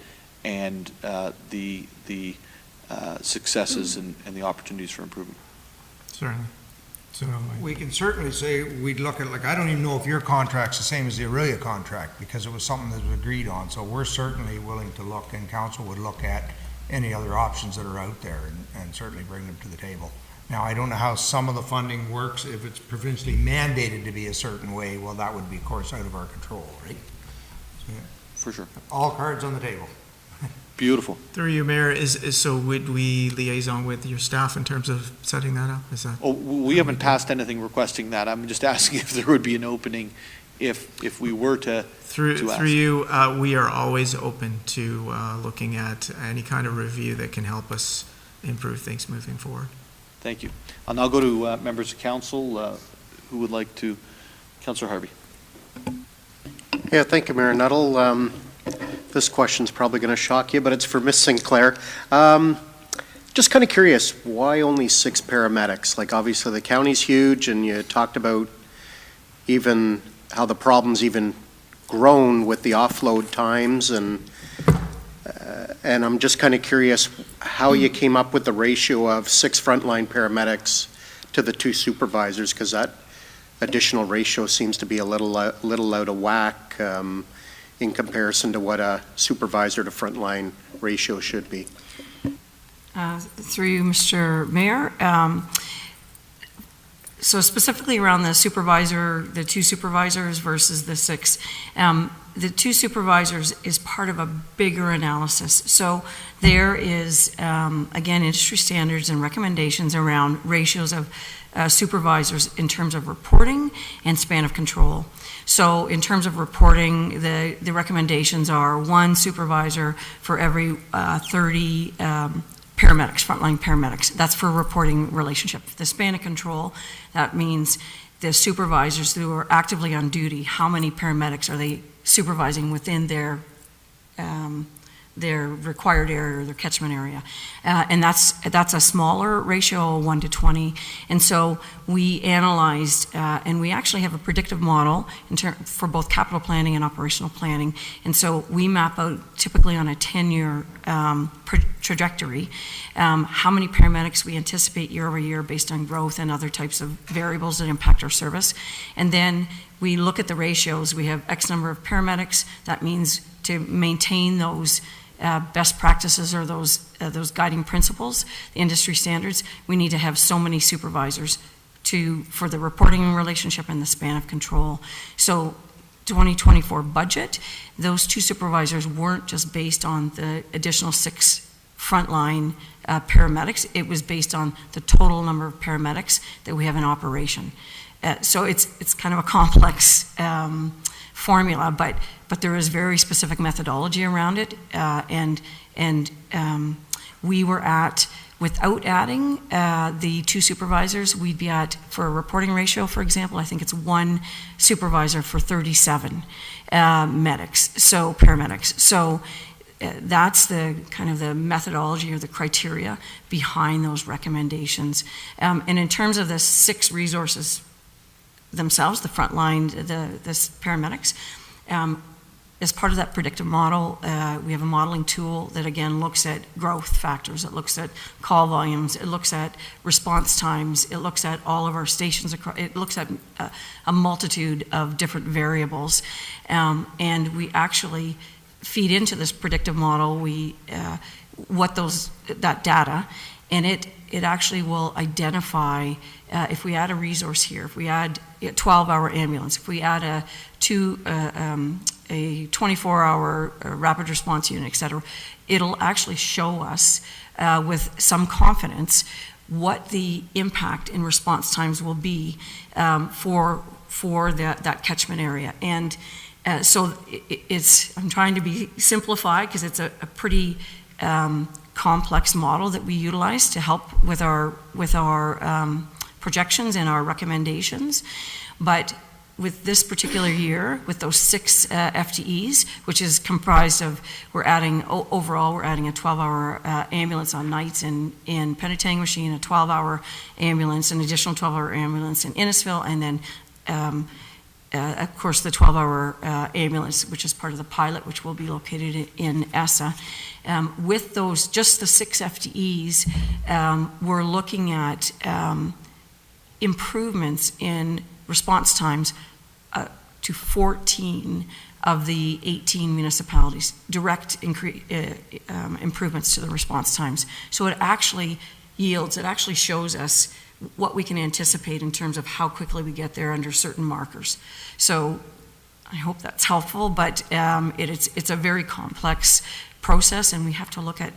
and the successes and the opportunities for improvement. Certainly. So we can certainly say we'd look at, I don't even know if your contract's the same as the Aurelia contract, because it was something that was agreed on. So we're certainly willing to look, and council would look at any other options that are out there and certainly bring them to the table. Now, I don't know how some of the funding works. If it's provincially mandated to be a certain way, well, that would be, of course, out of our control, right? So, yeah. For sure. All cards on the table. Beautiful. Through you, Mayor, so would we liaison with your staff in terms of setting that up? Is that? Oh, we haven't passed anything requesting that. I'm just asking if there would be an opening if we were to Through ask. you, we are always open to looking at any kind of review that can help us improve things moving forward. Thank you. I'll now go to members of council who would like to. Councillor Harvey. Yeah, thank you, Mayor Nuttall. This question's probably going to shock you, but it's for Miss Sinclair. Just kind of curious, why only 6 paramedics? Like, obviously the county's huge, and you talked about even how the problem's even grown with the offload times, and I'm just kind of curious how you came up with the ratio of 6 frontline paramedics to the 2 supervisors, because that additional ratio seems to be a little out of whack in comparison to what a supervisor to frontline ratio should be. Through you, Mr. Mayor. So specifically around the supervisor, the 2 supervisors versus the 6, the 2 supervisors is part of a bigger analysis. So there is, again, industry standards and recommendations around ratios of supervisors in terms of reporting and span of control. So in terms of reporting, the recommendations are 1 supervisor for every 30 paramedics, frontline paramedics. That's for reporting relationship. The span of control, that means the supervisors who are actively on duty, how many paramedics are they supervising within their required area or their catchment area. And that's a smaller ratio, 1 to 20. And so we analyzed, and we actually have a predictive model for both capital planning and operational planning. And so we map out typically on a 10-year trajectory how many paramedics we anticipate year over year based on growth and other types of variables that impact our service. And then we look at the ratios. We have X number of paramedics. That means to maintain those best practices or those guiding principles, the industry standards, we need to have so many supervisors for the reporting relationship and the span of control. So 2024 budget, those 2 supervisors weren't just based on the additional 6 frontline paramedics. It was based on the total number of paramedics that we have in operation. So it's kind of a complex formula, but there is very specific methodology around it, and we were at, without adding the 2 supervisors, we'd be at, for a reporting ratio, for example, I think it's 1 supervisor for 37 paramedics. So that's the kind of the methodology or the criteria behind those recommendations. And in terms of the 6 resources themselves, the frontline, the paramedics, as part of that predictive model, we have a modeling tool that again looks at growth factors, it looks at call volumes, it looks at response times, it looks at all of our stations, it looks at a multitude of different variables, and we actually feed into this predictive model that data, and it actually will identify if we add a resource here, if we add a 12-hour ambulance, if we add a 24-hour rapid response unit, et cetera, it'll actually show us with some confidence what the impact in response times will be for that catchment area. And so I'm trying to be simplified because it's a pretty complex model that we utilize to help with our projections and our recommendations. But with this particular year, with those 6 FTEs, which is comprised of, overall we're adding a 12-hour ambulance on nights in Penetang, a 12-hour ambulance, an additional 12-hour ambulance in Innisfil, and then of course the 12-hour ambulance, which is part of the pilot, which will be located in ESSA. With those, just the 6 FTEs, we're looking at improvements in response times to 14 of the 18 municipalities, direct improvements to the response times. So it actually shows us what we can anticipate in terms of how quickly we get there under certain markers. So I hope that's helpful, but it's a very complex process, and we have to look at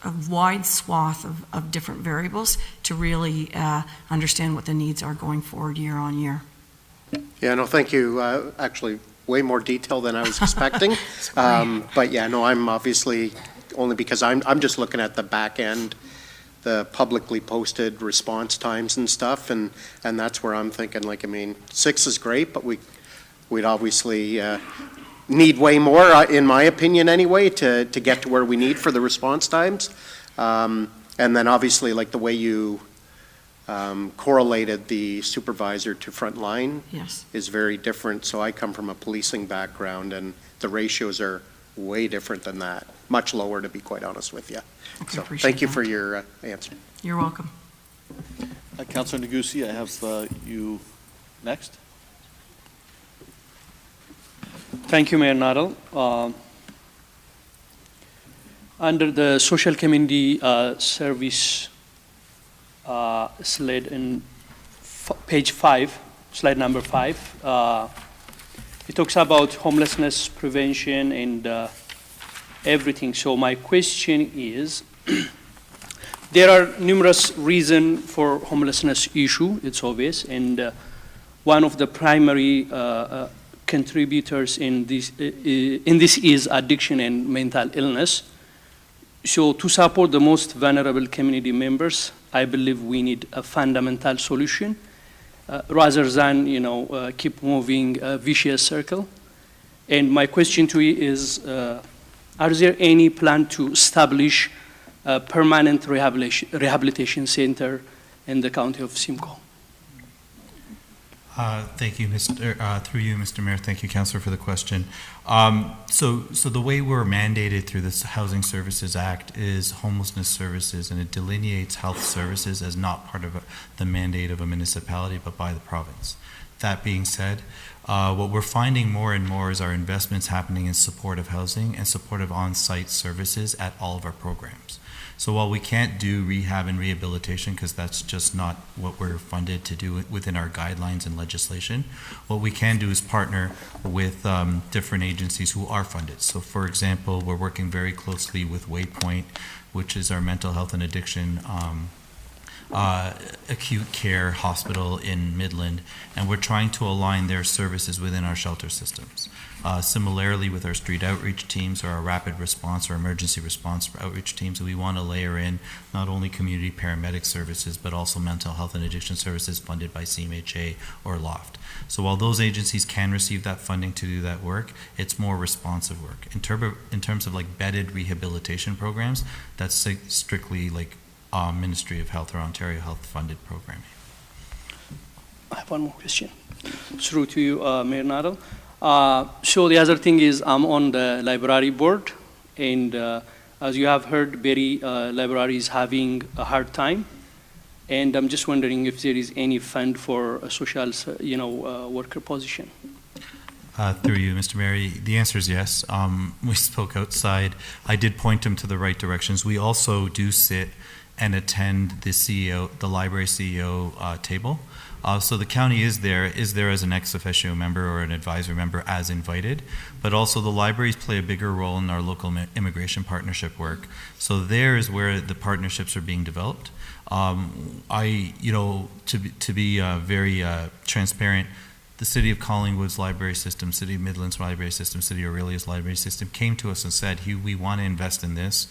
a wide swath of different variables to really understand what the needs are going forward year on year. Yeah, no, thank you. Actually, way more detail than I was expecting. But yeah, no, I'm obviously, only because I'm just looking at the back end, the publicly posted response times and stuff, and that's where I'm thinking, like, I mean, 6 is great, but we'd obviously need way more, in my opinion anyway, to get to where we need for the response times. And then obviously, like the way you correlated the supervisor to frontline Yes. is very different. So I come from a policing background, and the ratios are way different than that, much lower, to be quite honest with you. So thank you for your answer. You're welcome. Councilor Negussi, I have you next. Thank you, Mayor Noddle. Under the social community service slide in page 5, slide number 5, it talks about homelessness prevention and everything. So my question is, there are numerous reasons for homelessness issue, it's obvious, and one of the primary contributors in this is addiction and mental illness. So to support the most vulnerable community members, I believe we need a fundamental solution rather than keep moving a vicious circle. And my question to you is, are there any plan to establish a permanent rehabilitation center in the county of Simcoe? Thank you, through you, Mr. Mayor. Thank you, Councillor, for the question. So the way we're mandated through this Housing Services Act is homelessness services, and it delineates health services as not part of the mandate of a municipality, but by the province. That being said, what we're finding more and more is our investments happening in supportive housing and supportive on-site services at all of our programs. So while we can't do rehab and rehabilitation, because that's just not what we're funded to do within our guidelines and legislation, what we can do is partner with different agencies who are funded. So for example, we're working very closely with Waypoint, which is our mental health and addiction acute care hospital in Midland, and we're trying to align their services within our shelter systems. Similarly, with our street outreach teams or our rapid response or emergency response outreach teams, we want to layer in not only community paramedic services, but also mental health and addiction services funded by CMHA or LOFT. So while those agencies can receive that funding to do that work, it's more responsive work. In terms of like bedded rehabilitation programs, that's strictly like Ministry of Health or Ontario Health funded programming. I have one more question. Through to you, Mayor Noddle. So the other thing is I'm on the library board, and as you have heard, Barrie Library is having a hard time, and I'm just wondering if there is any fund for a social, worker position. Through you, Mr. Mayor, the answer is yes. We spoke outside. I did point him to the right directions. We also do sit and attend the library CEO table. So the county is there as an ex officio member or an advisory member as invited, but also the libraries play a bigger role in our local immigration partnership work. So there is where the partnerships are being developed. To be very transparent, the City of Collingwood's library system, City of Midland's library system, City of Aurelia's library system came to us and said, "Hugh, we want to invest in this.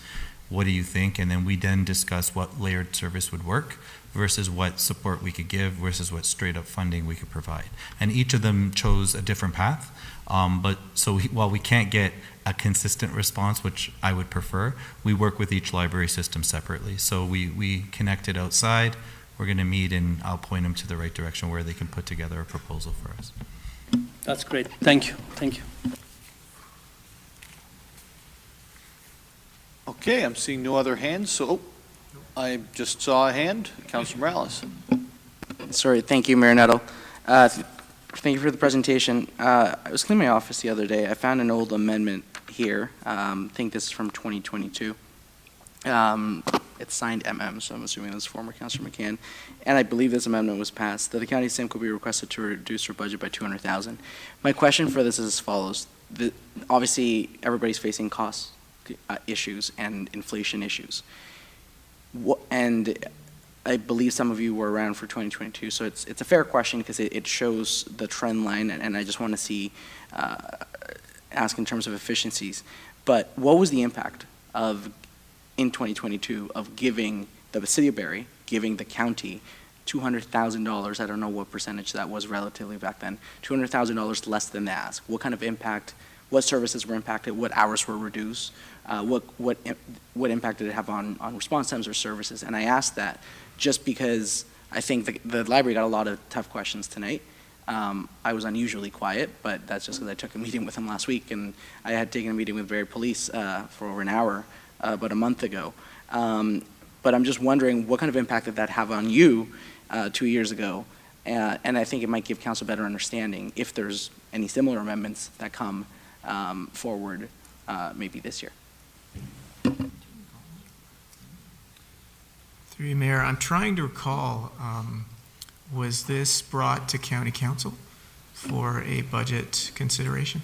What do you think?" And then we discuss what layered service would work versus what support we could give versus what straight up funding we could provide. And each of them chose a different path. While we can't get a consistent response, which I would prefer, we work with each library system separately. So we connected outside. We're going to meet, and I'll point them to the right direction where they can put together a proposal for us. That's great. Thank you. Thank you. Okay, I'm seeing no other hands, so I just saw a hand. Councilor Morales. Sorry, thank you, Mayor Nettle. Thank you for the presentation. I was cleaning my office the other day. I found an old amendment here. I think this is from 2022. It's signed MM, so I'm assuming that's former Councilor McCann. And I believe this amendment was passed, that the county of Simcoe be requested to reduce her budget by $200,000. My question for this is as follows. Obviously, everybody's facing cost issues and inflation issues. And I believe some of you were around for 2022, so it's a fair question because it shows the trend line, and I just want to see, ask in terms of efficiencies. But what was the impact of, in 2022, of giving the City of Barrie, giving the county $200,000, I don't know what percentage that was relatively back then, $200,000 less than the ask? What kind of impact, what services were impacted, what hours were reduced, what impact did it have on response times or services? And I asked that just because I think the library got a lot of tough questions tonight. I was unusually quiet, but that's just because I took a meeting with him last week, and I had taken a meeting with Barrie Police for over an hour about a month ago. But I'm just wondering, what kind of impact did that have on you 2 years ago? And I think it might give council better understanding if there's any similar amendments that come forward maybe this year. Through you, Mayor, I'm trying to recall, was this brought to County Council for a budget consideration?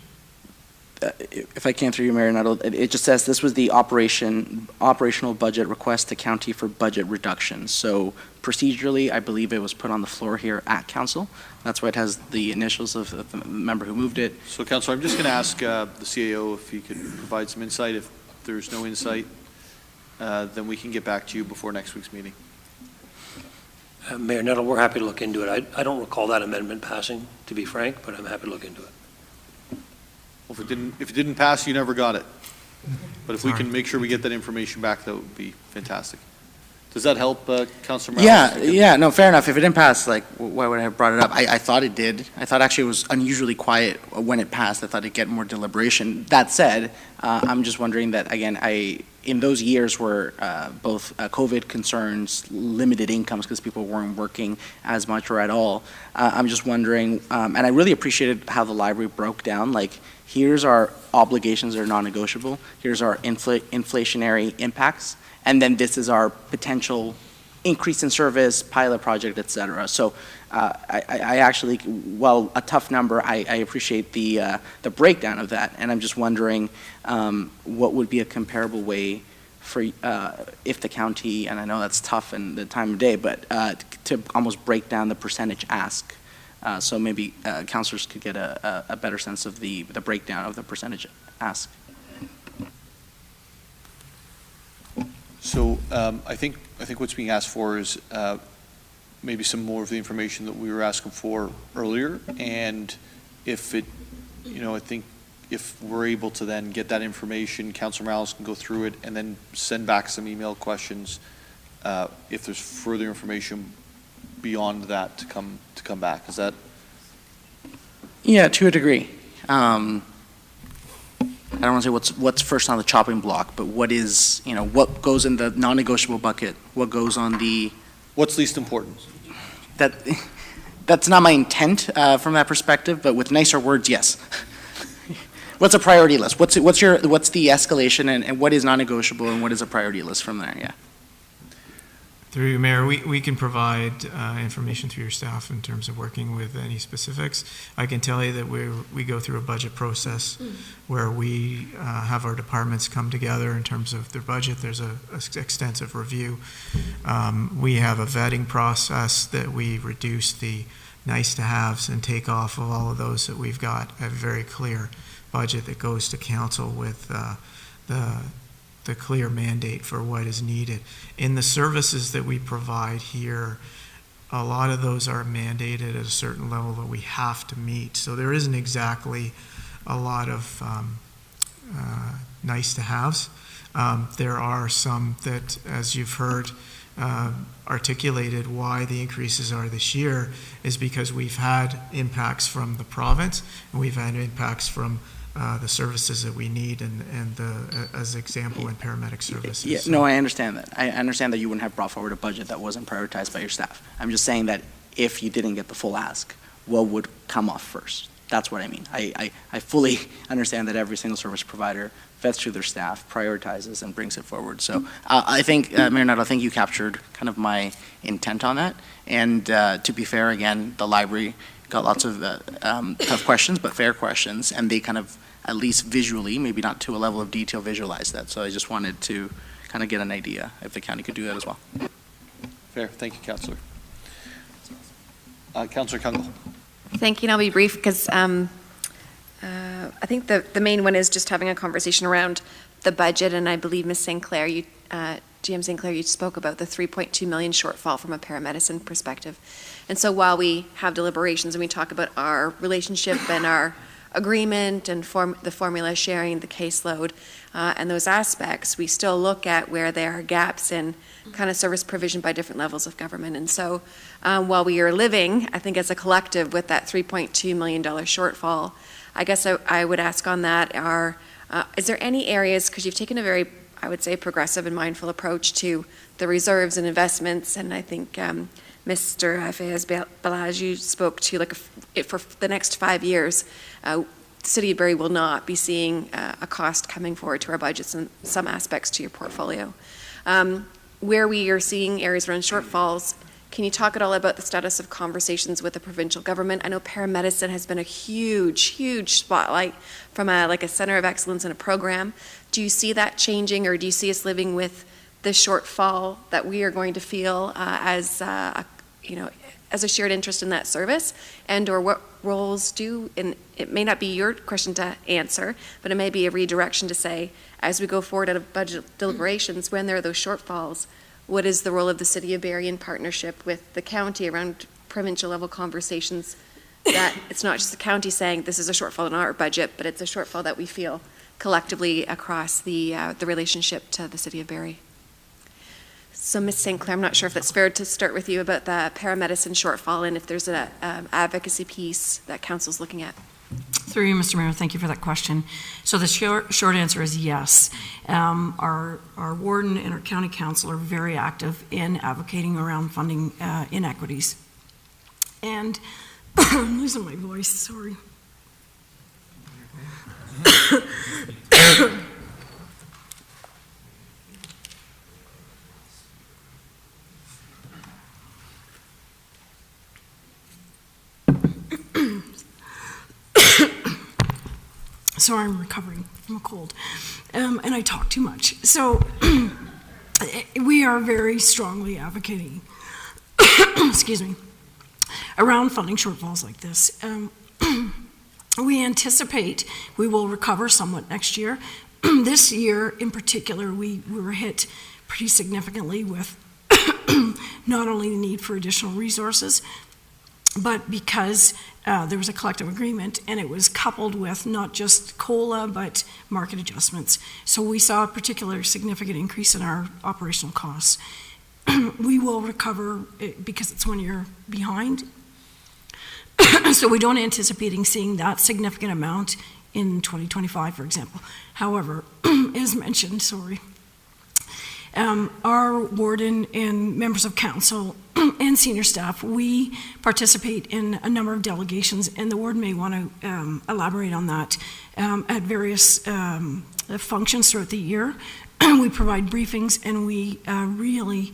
If I can, through you, Mayor Nuttall, it just says this was the operational budget request to county for budget reduction. So procedurally, I believe it was put on the floor here at council. That's why it has the initials of the member who moved it. So, Councilor, I'm just going to ask the CAO if he could provide some insight. If there's no insight, then we can get back to you before next week's meeting. Mayor Nuttall, we're happy to look into it. I don't recall that amendment passing, to be frank, but I'm happy to look into it. Well, if it didn't pass, you never got it. But if we can make sure we get that information back, that would be fantastic. Does that help, Councilor Morales? Yeah, no, fair enough. If it didn't pass, like, why would I have brought it up? I thought it did. I thought actually it was unusually quiet when it passed. I thought it'd get more deliberation. That said, I'm just wondering that, again, in those years where both COVID concerns, limited incomes because people weren't working as much or at all, I'm just wondering, and I really appreciated how the library broke down, like, here's our obligations that are non-negotiable, here's our inflationary impacts, and then this is our potential increase in service, pilot project, et cetera. So I actually, while a tough number, I appreciate the breakdown of that, and I'm just wondering what would be a comparable way for if the county, and I know that's tough in the time of day, but to almost break down the percentage ask. So maybe councilors could get a better sense of the breakdown of the percentage ask. So I think what's being asked for is maybe some more of the information that we were asking for earlier, and if it, I think if we're able to then get that information, Councilor Morales can go through it and then send back some email questions if there's further information beyond that to come back. Is that? Yeah, to a degree. I don't want to say what's first on the chopping block, but what is, what goes in the non-negotiable bucket? What goes on the? What's least important? That's not my intent from that perspective, but with nicer words, yes. What's a priority list? What's the escalation and what is non-negotiable and what is a priority list from there? Yeah. Through you, Mayor, we can provide information through your staff in terms of working with any specifics. I can tell you that we go through a budget process where we have our departments come together in terms of their budget. There's a extensive review. We have a vetting process that we reduce the nice-to-haves and take off of all of those that we've got a very clear budget that goes to council with the clear mandate for what is needed. In the services that we provide here, a lot of those are mandated at a certain level that we have to meet. So there isn't exactly a lot of nice to haves. There are some that, as you've heard, articulated why the increases are this year is because we've had impacts from the province and we've had impacts from the services that we need and as example in paramedic services. Yeah, no, I understand that. I understand that you wouldn't have brought forward a budget that wasn't prioritized by your staff. I'm just saying that if you didn't get the full ask, what would come off first? That's what I mean. I fully understand that every single service provider vets through their staff, prioritizes, and brings it forward. So I think, Mayor Nuttall, I think you captured kind of my intent on that. And to be fair, again, the library got lots of tough questions, but fair questions, and they kind of, at least visually, maybe not to a level of detail, visualize that. So I just wanted to kind of get an idea if the county could do that as well. Fair. Thank you, Councillor. Councillor Kungle. Thank you, and I'll be brief because I think the main one is just having a conversation around the budget, and I believe Ms. St. Clair, GM St. Clair, you spoke about the 3.2 million shortfall from a paramedicine perspective. And so while we have deliberations and we talk about our relationship and our agreement and the formula sharing, the caseload, and those aspects, we still look at where there are gaps in kind of service provision by different levels of government. And so while we are living, I think as a collective, with that $3.2 million shortfall, I guess I would ask on that is there any areas, because you've taken a very, I would say, progressive and mindful approach to the reserves and investments, and I think Mr. Fayez you spoke to, like, for the next 5 years, the City of Barrie will not be seeing a cost coming forward to our budgets in some aspects to your portfolio. Where we are seeing areas around shortfalls, can you talk at all about the status of conversations with the provincial government? I know paramedicine has been a huge, huge spotlight from a center of excellence in a program. Do you see that changing, or do you see us living with the shortfall that we are going to feel as a shared interest in that service? And or what roles and it may not be your question to answer, but it may be a redirection to say, as we go forward out of budget deliberations, when there are those shortfalls, what is the role of the City of Barrie in partnership with the county around provincial level conversations, that it's not just the county saying this is a shortfall in our budget, but it's a shortfall that we feel collectively across the relationship to the City of Barrie? So Ms. St. Clair, I'm not sure if it's fair to start with you about the paramedicine shortfall and if there's an advocacy piece that Council's looking at. Through you, Mr. Mayor, thank you for that question. So the short answer is yes. Our warden and our county council are very active in advocating around funding inequities. And I'm losing my voice, sorry. So I'm recovering from a cold, and I talk too much. So we are very strongly advocating, excuse me, around funding shortfalls like this. We anticipate we will recover somewhat next year. This year in particular, we were hit pretty significantly with not only the need for additional resources, but because there was a collective agreement and it was coupled with not just COLA, but market adjustments. So we saw a particular significant increase in our operational costs. We will recover because it's 1 year behind. So we don't anticipate seeing that significant amount in 2025, for example. However, as mentioned, our warden and members of council and senior staff, we participate in a number of delegations, and the warden may want to elaborate on that at various functions throughout the year. We provide briefings, and we really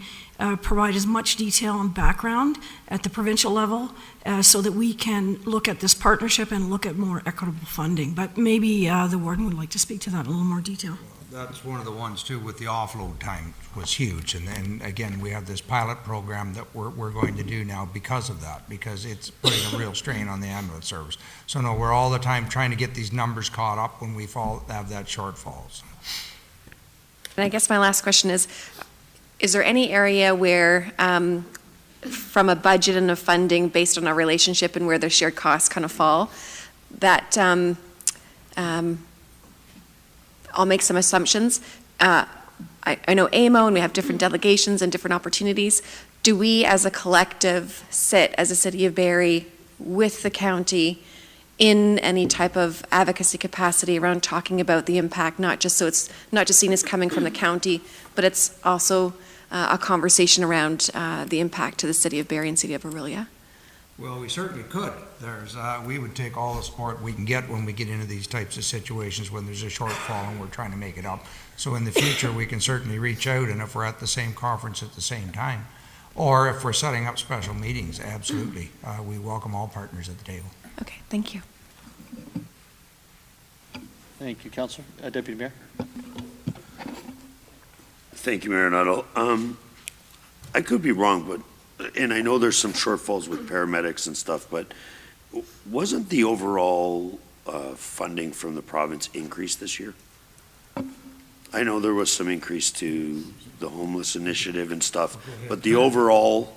provide as much detail and background at the provincial level so that we can look at this partnership and look at more equitable funding. But maybe the warden would like to speak to that in a little more detail. That's one of the ones too, with the offload time was huge. And again, we have this pilot program that we're going to do now because of that, because it's putting a real strain on the ambulance service. So no, we're all the time trying to get these numbers caught up when we have that shortfall. So. And I guess my last question is there any area where, from a budget and a funding based on our relationship and where the shared costs kind of fall, that I'll make some assumptions. I know AMO, and we have different delegations and different opportunities. Do we as a collective sit as a City of Barrie with the county in any type of advocacy capacity around talking about the impact, not just so it's not just seen as coming from the county, but it's also a conversation around the impact to the City of Barrie and City of Orillia? Well, we certainly could. We would take all the support we can get when we get into these types of situations when there's a shortfall and we're trying to make it up. So in the future, we can certainly reach out, and if we're at the same conference at the same time, or if we're setting up special meetings, absolutely. We welcome all partners at the table. Okay, thank you. Thank you, Councillor. Deputy Mayor. Thank you, Mayor Nuttall. I could be wrong, but, and I know there's some shortfalls with paramedics and stuff, but wasn't the overall funding from the province increased this year? I know there was some increase to the homeless initiative and stuff, but the overall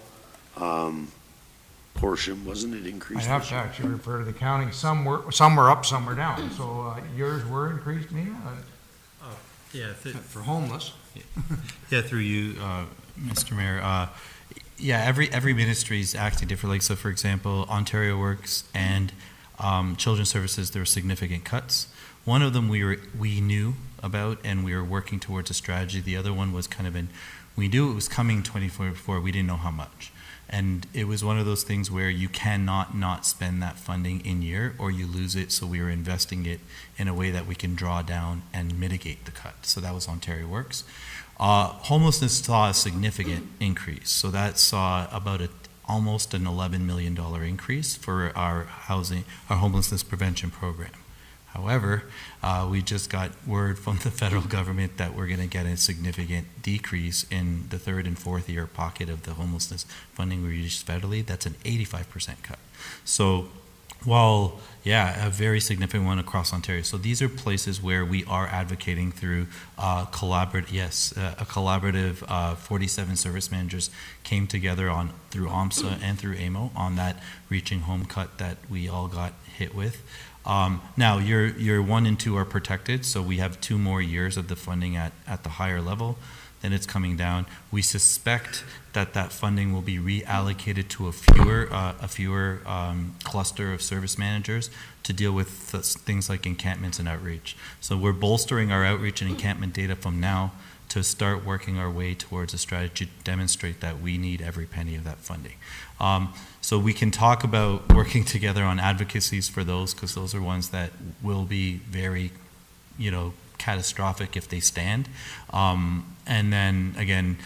portion, wasn't it increased? I have this to year? actually refer to the county. Some were up, some were down. So yours were increased, Nina? Yeah. For homeless. Yeah, through you, Mr. Mayor. Yeah, every ministry is acting differently. So, for example, Ontario Works and Children's Services, there were significant cuts. One of them we knew about, and we were working towards a strategy. The other one was we knew it was coming 2024, we didn't know how much. And it was one of those things where you cannot not spend that funding in year or you lose it, so we were investing it in a way that we can draw down and mitigate the cut. So that was Ontario Works. Homelessness saw a significant increase. So that saw about almost an $11 million increase for our homelessness prevention program. However, we just got word from the federal government that we're going to get a significant decrease in the third and fourth year pocket of the homelessness funding we released federally. That's an 85% cut. So while, a very significant one across Ontario. So these are places where we are advocating through a collaborative 47 service managers came together through OMSA and through AMO on that Reaching Home cut that we all got hit with. Now, year 1 and 2 are protected, so we have 2 more years of the funding at the higher level. Then it's coming down. We suspect that funding will be reallocated to a fewer cluster of service managers to deal with things like encampments and outreach. So we're bolstering our outreach and encampment data from now to start working our way towards a strategy to demonstrate that we need every penny of that funding. So we can talk about working together on advocacies for those, because those are ones that will be very, catastrophic if they stand. And then again,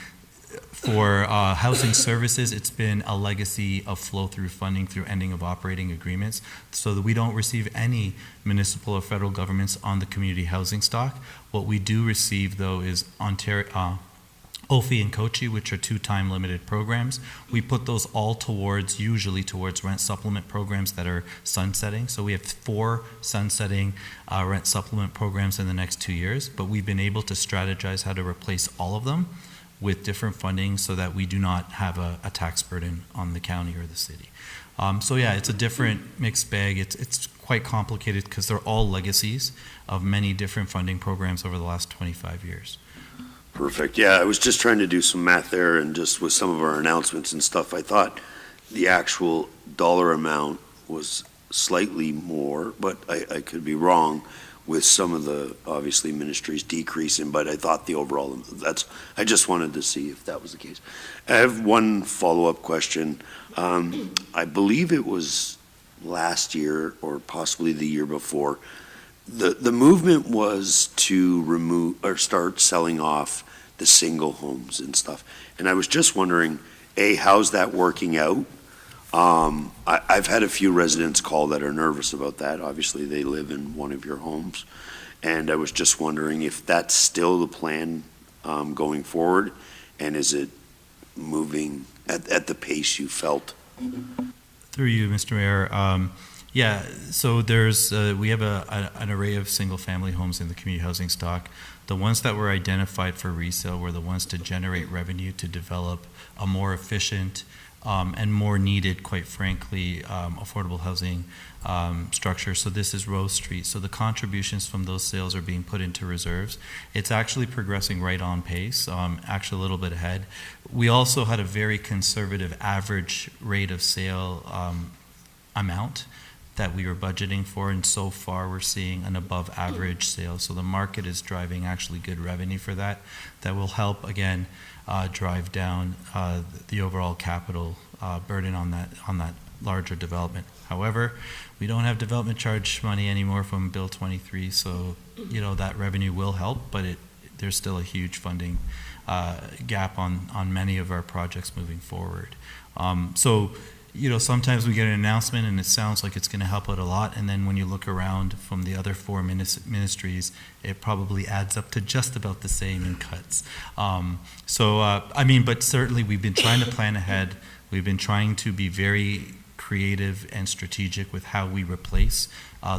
for housing services, it's been a legacy of flow-through funding through ending of operating agreements, so that we don't receive any municipal or federal governments on the community housing stock. What we do receive, though, is Ontario, OFI and COCHI, which are 2 time limited programs. We put those all usually towards rent supplement programs that are sunsetting. So we have 4 sunsetting rent supplement programs in the next 2 years, but we've been able to strategize how to replace all of them with different funding so that we do not have a tax burden on the county or the city. It's a different mixed bag. It's quite complicated because they're all legacies of many different funding programs over the last 25 years. Perfect. Yeah, I was just trying to do some math there, and just with some of our announcements and stuff, I thought the actual dollar amount was slightly more, but I could be wrong with some of the, obviously, ministries decreasing, but I thought the overall, I just wanted to see if that was the case. I have one follow-up question. I believe it was last year or possibly the year before, the movement was to remove or start selling off the single homes and stuff. And I was just wondering, how's that working out? I've had a few residents call that are nervous about that. Obviously, they live in one of your homes. And I was just wondering if that's still the plan going forward, and is it moving at the pace you felt? Through you, Mr. Mayor. So we have an array of single-family homes in the community housing stock. The ones that were identified for resale were the ones to generate revenue to develop a more efficient and more needed, quite frankly, affordable housing structure. So this is Rose Street. So the contributions from those sales are being put into reserves. It's actually progressing right on pace, actually a little bit ahead. We also had a very conservative average rate of sale amount that we were budgeting for, and so far we're seeing an above average sale. So the market is driving actually good revenue for that will help, again, drive down the overall capital burden on that larger development. However, we don't have development charge money anymore from Bill 23, so that revenue will help, but there's still a huge funding gap on many of our projects moving forward. sometimes we get an announcement and it sounds like it's going to help out a lot, and then when you look around from the other four ministries, it probably adds up to just about the same in cuts. But certainly we've been trying to plan ahead. We've been trying to be very creative and strategic with how we replace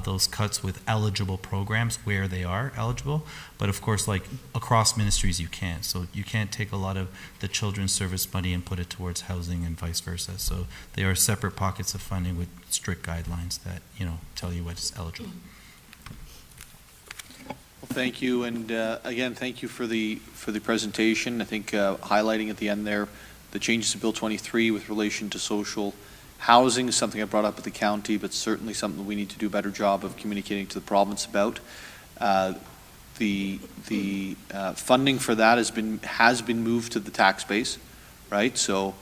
those cuts with eligible programs where they are eligible. But of course, like across ministries, you can't. So you can't take a lot of the children's service money and put it towards housing and vice versa. So they are separate pockets of funding with strict guidelines that, tell you what's eligible. Well, thank you, and again, thank you for the presentation. I think highlighting at the end there, the changes to Bill 23 with relation to social housing is something I brought up at the county, but certainly something we need to do a better job of communicating to the province about. The funding for that has been moved to the tax base, right? So,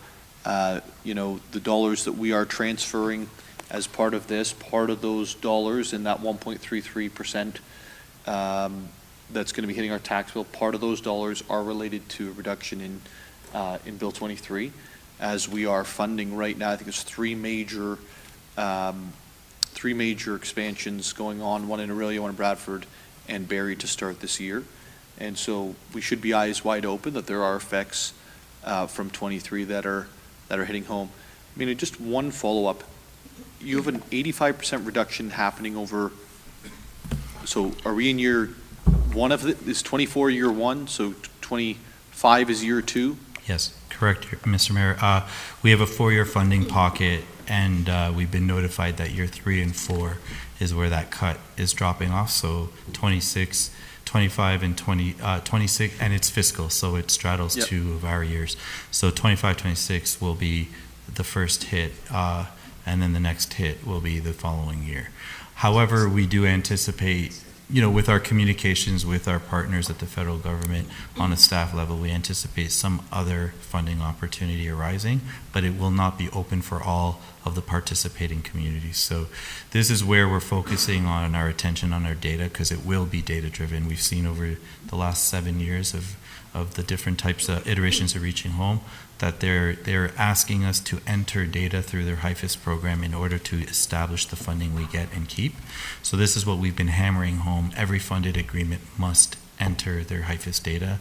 the dollars that we are transferring as part of this, part of those dollars in that 1.33% that's going to be hitting our tax bill, part of those dollars are related to a reduction in Bill 23. As we are funding right now, I think there's three major expansions going on, one in Orillia, one in Bradford, and Barrie to start this year. And so we should be eyes wide open that there are effects from 23 that are hitting home. I mean, just one follow-up. You have an 85% reduction happening over, so are we in year one of it? Is 24 year one, so 25 is year two? Yes, correct, Mr. Mayor. We have a 4-year funding pocket, and we've been notified that year 3 and 4 is where that cut is dropping off. So 26, 25, and 26, and it's fiscal, so it straddles two of our years. So 25, 26 will be the first hit, and then the next hit will be the following year. However, we do anticipate, with our communications with our partners at the federal government on a staff level, we anticipate some other funding opportunity arising, but it will not be open for all of the participating communities. So this is where we're focusing on our attention on our data, because it will be data driven. We've seen over the last 7 years of the different types of iterations of Reaching Home that they're asking us to enter data through their HIFIS program in order to establish the funding we get and keep. So this is what we've been hammering home. Every funded agreement must enter their HIFIS data.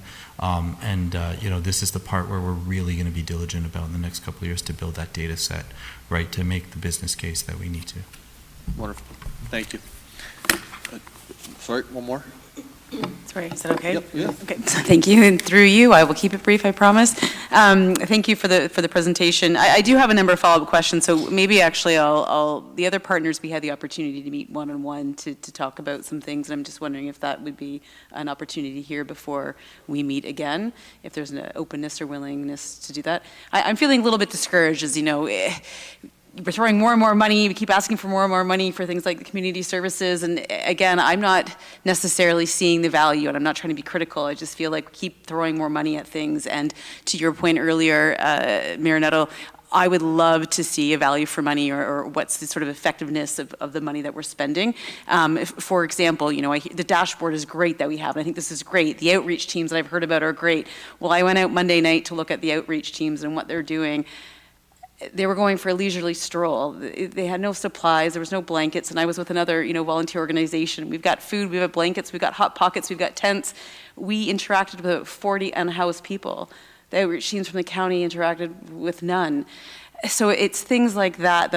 This is the part where we're really going to be diligent about in the next couple of years to build that data set, right, to make the business case that we need to. Wonderful. Thank you. Sorry, one more? Sorry, is that okay? Yep, yeah. Okay, so thank you, and through you, I will keep it brief, I promise. Thank you for the presentation. I do have a number of follow-up questions, so maybe actually the other partners, we had the opportunity to meet one-on-one to talk about some things, and I'm just wondering if that would be an opportunity here before we meet again, if there's an openness or willingness to do that. I'm feeling a little bit discouraged, as you know, we're throwing more and more money. We keep asking for more and more money for things like the community services. And again, I'm not necessarily seeing the value, and I'm not trying to be critical. I just feel like we keep throwing more money at things. And to your point earlier, Mayor Nettle, I would love to see a value for money, or what's the sort of effectiveness of the money that we're spending. For example, the dashboard is great that we have, and I think this is great. The outreach teams that I've heard about are great. Well, I went out Monday night to look at the outreach teams and what they're doing. They were going for a leisurely stroll. They had no supplies, there was no blankets, and I was with another, volunteer organization. We've got food, we've got blankets, we've got hot pockets, we've got tents. We interacted with about 40 unhoused people. The outreach teams from the county interacted with none. So it's things like that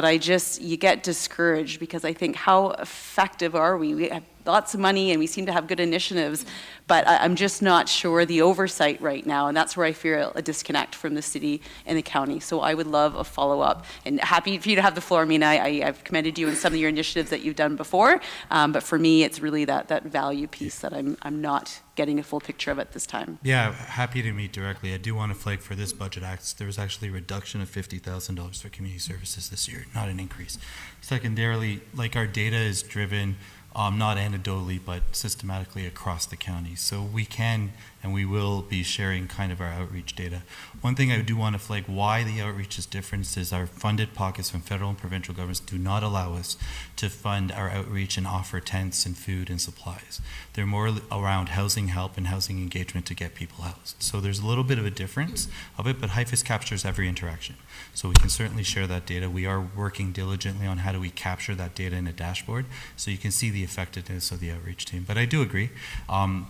you get discouraged, because I think, how effective are we? We have lots of money and we seem to have good initiatives, but I'm just not sure the oversight right now, and that's where I feel a disconnect from the city and the county. So I would love a follow-up, and happy for you to have the floor. I mean, I've commended you in some of your initiatives that you've done before, but for me, it's really that value piece that I'm not getting a full picture of at this time. Yeah, happy to meet directly. I do want to flag for this budget act, there was actually a reduction of $50,000 for community services this year, not an increase. Secondarily, like, our data is driven not anecdotally, but systematically across the county. So we can and we will be sharing kind of our outreach data. One thing I do want to flag why the outreach is different is our funded pockets from federal and provincial governments do not allow us to fund our outreach and offer tents and food and supplies. They're more around housing help and housing engagement to get people housed. So there's a little bit of a difference of it, but HIFIS captures every interaction. So we can certainly share that data. We are working diligently on how do we capture that data in a dashboard so you can see the effectiveness of the outreach team. But I do agree,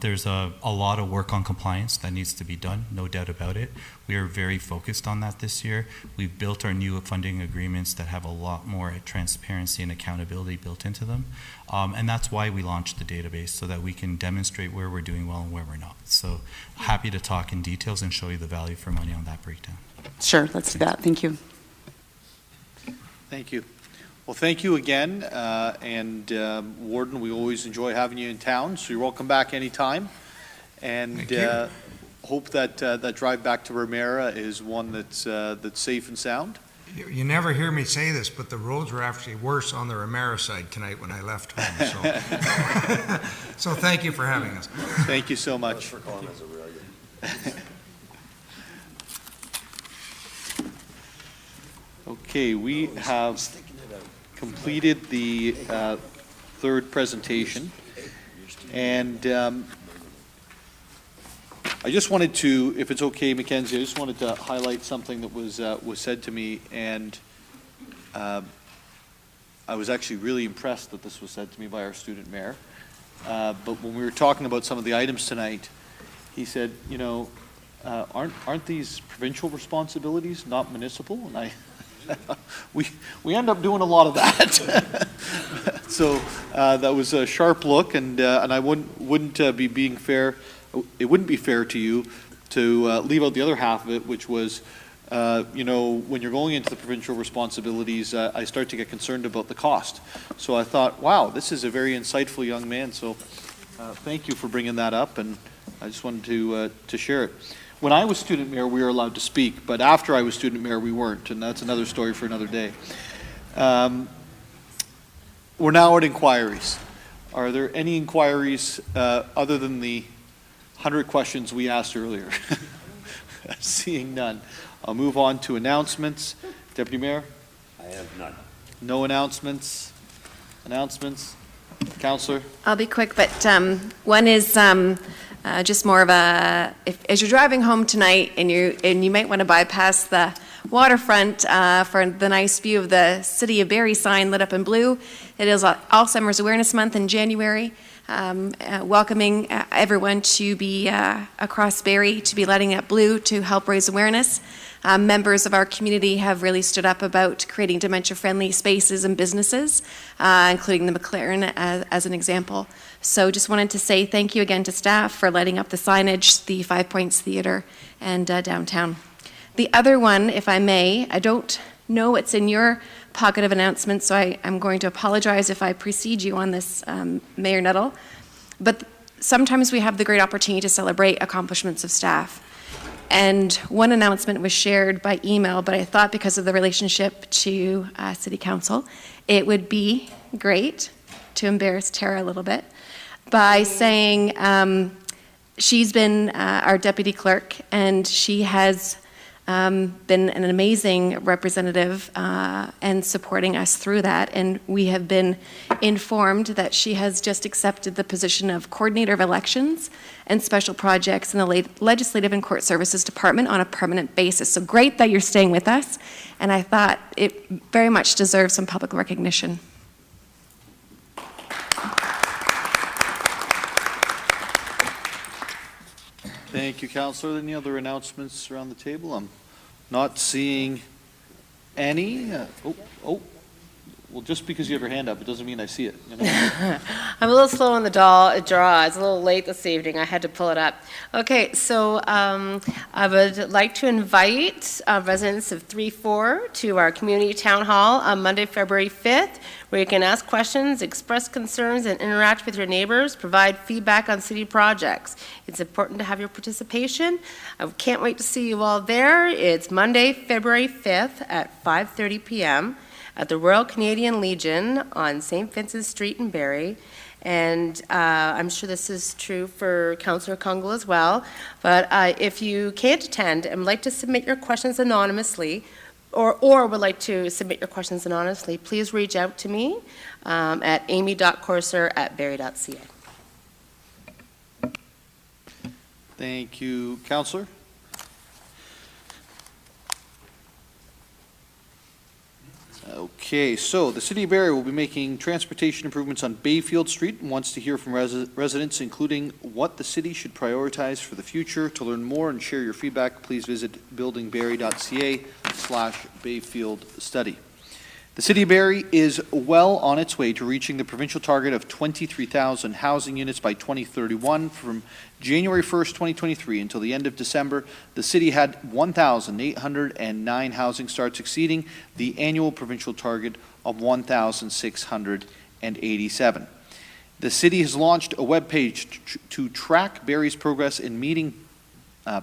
there's a lot of work on compliance that needs to be done, no doubt about it. We are very focused on that this year. We've built our new funding agreements that have a lot more transparency and accountability built into them. And that's why we launched the database, so that we can demonstrate where we're doing well and where we're not. So happy to talk in details and show you the value for money on that breakdown. Sure, let's do that. Thank you. Thank you. Well, thank you again. Warden, we always enjoy having you in town, so you're welcome back anytime. And hope that that drive back to Ramera is one that's safe and sound. You never hear me say this, but the roads were actually worse on the Ramera side tonight when I left home. So, so thank you for having us. Thank you so much. Okay, we have completed the third presentation, and I just wanted to, if it's okay, Mackenzie, I just wanted to highlight something that was said to me, and I was actually really impressed that this was said to me by our student mayor. But when we were talking about some of the items tonight, he said, you know, aren't these provincial responsibilities, not municipal? And we end up doing a lot of that. So that was a sharp look, and I wouldn't be being fair. It wouldn't be fair to you to leave out the other half of it, which was, you know, when you're going into the provincial responsibilities, I start to get concerned about the cost. So I thought, wow, this is a very insightful young man. So thank you for bringing that up, and I just wanted to share it. When I was student mayor, we were allowed to speak, but after I was student mayor, we weren't, and that's another story for another day. We're now at inquiries. Are there any inquiries other than the 100 questions we asked earlier? Seeing none. I'll move on to announcements. Deputy Mayor? I have none. No announcements? Announcements? Councillor? I'll be quick, but one is just more of a, as you're driving home tonight and you might want to bypass the waterfront for the nice view of the City of Barrie sign lit up in blue. It is Alzheimer's Awareness Month in January. Welcoming everyone to be across Barrie to be lighting up blue to help raise awareness. Members of our community have really stood up about creating dementia-friendly spaces and businesses, including the McLaren as an example. So just wanted to say thank you again to staff for lighting up the signage, the Five Points Theatre, and downtown. The other one, if I may, I don't know what's in your pocket of announcements, so I'm going to apologize if I precede you on this, Mayor Nuttall. But sometimes we have the great opportunity to celebrate accomplishments of staff. And one announcement was shared by email, but I thought because of the relationship to City Council, it would be great to embarrass Tara a little bit by saying she's been our deputy clerk, and she has been an amazing representative and supporting us through that. And we have been informed that she has just accepted the position of Coordinator of Elections and Special Projects in the Legislative and Court Services Department on a permanent basis. So great that you're staying with us, and I thought it very much deserves some public recognition. Thank you, Councillor. Any other announcements around the table? I'm not seeing any. Well, just because you have your hand up, it doesn't mean I see it. You know? I'm a little slow on the draw. It's a little late this evening. I had to pull it up. Okay, so I would like to invite residents of 3-4 to our community town hall on Monday, February 5th, where you can ask questions, express concerns, and interact with your neighbors, provide feedback on city projects. It's important to have your participation. I can't wait to see you all there. It's Monday, February 5th at 5:30 p.m. at the Royal Canadian Legion on St. Vincent Street in Barrie. And I'm sure this is true for Councillor Kungl as well. But if you can't attend and would like to submit your questions anonymously, or would like to submit your questions anonymously, please reach out to me at amy.courser@barrie.ca. Thank you, Councillor. Okay, so the City of Barrie will be making transportation improvements on Bayfield Street and wants to hear from residents, including what the city should prioritize for the future. To learn more and share your feedback, please visit buildingbarrie.ca/Bayfield study. The City of Barrie is well on its way to reaching the provincial target of 23,000 housing units by 2031. From January 1st, 2023 until the end of December, the city had 1,809 housing starts, exceeding the annual provincial target of 1,687. The city has launched a webpage to track Barrie's progress in meeting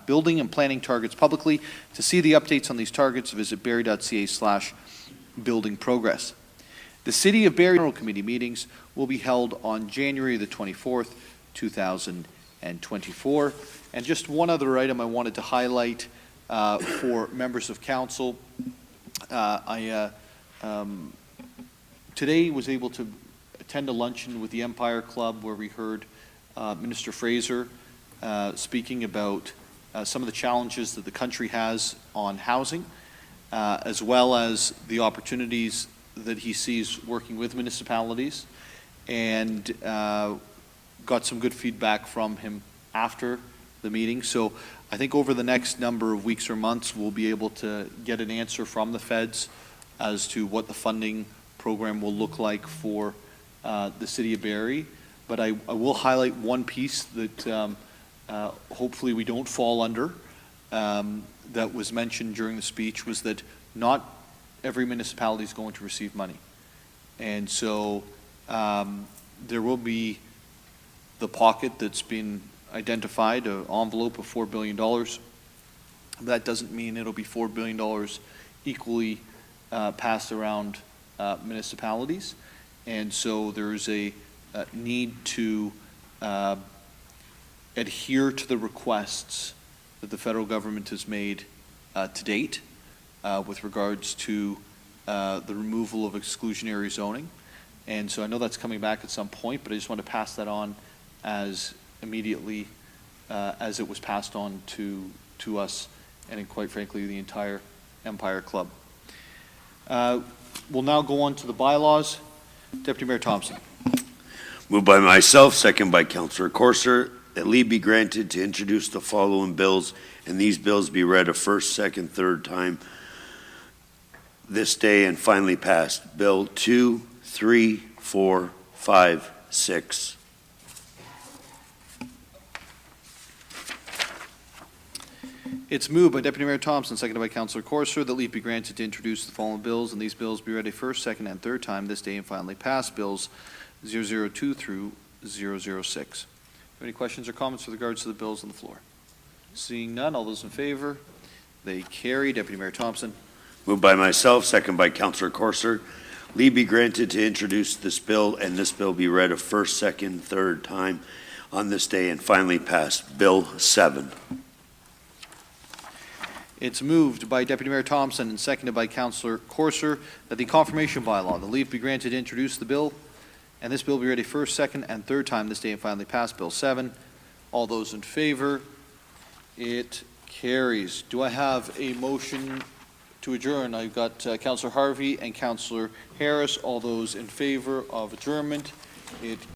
building and planning targets publicly. To see the updates on these targets, visit barrie.ca/building progress. The City of Barrie General Committee meetings will be held on January the 24th, 2024. And just one other item I wanted to highlight for members of council. Today was able to attend a luncheon with the Empire Club where we heard Minister Fraser speaking about some of the challenges that the country has on housing, as well as the opportunities that he sees working with municipalities, and got some good feedback from him after the meeting. So I think over the next number of weeks or months, we'll be able to get an answer from the feds as to what the funding program will look like for the City of Barrie. But I will highlight one piece that hopefully we don't fall under, that was mentioned during the speech, was that not every municipality is going to receive money. And so there will be the pocket that's been identified, an envelope of $4 billion. That doesn't mean it'll be $4 billion equally passed around municipalities. And so there's a need to adhere to the requests that the federal government has made to date with regards to the removal of exclusionary zoning. And so I know that's coming back at some point, but I just want to pass that on as immediately as it was passed on to us, and quite frankly, the entire Empire Club. We'll now go on to the bylaws. Deputy Mayor Thompson. Moved by myself, second by Councillor Courser, that leave be granted to introduce the following bills, and these bills be read a first, second, third time this day and finally passed. Bill 2, 3, 4, 5, 6. It's moved by Deputy Mayor Thompson, seconded by Councillor Courser, that leave be granted to introduce the following bills, and these bills be read a first, second, and third time this day and finally passed. Bills 002 through 006. Any questions or comments with regards to the bills on the floor? Seeing none, all those in favor, they carry. Deputy Mayor Thompson. Moved by myself, second by Councillor Courser. Leave be granted to introduce this bill, and this bill be read a first, second, third time on this day and finally passed. Bill 7. It's moved by Deputy Mayor Thompson and seconded by Councillor Courser that the confirmation bylaw, the leave be granted to introduce the bill, and this bill be read a first, second, and third time this day and finally passed. Bill 7. All those in favor, it carries. Do I have a motion to adjourn? I've got Councillor Harvey and Councillor Harris. All those in favor of adjournment, it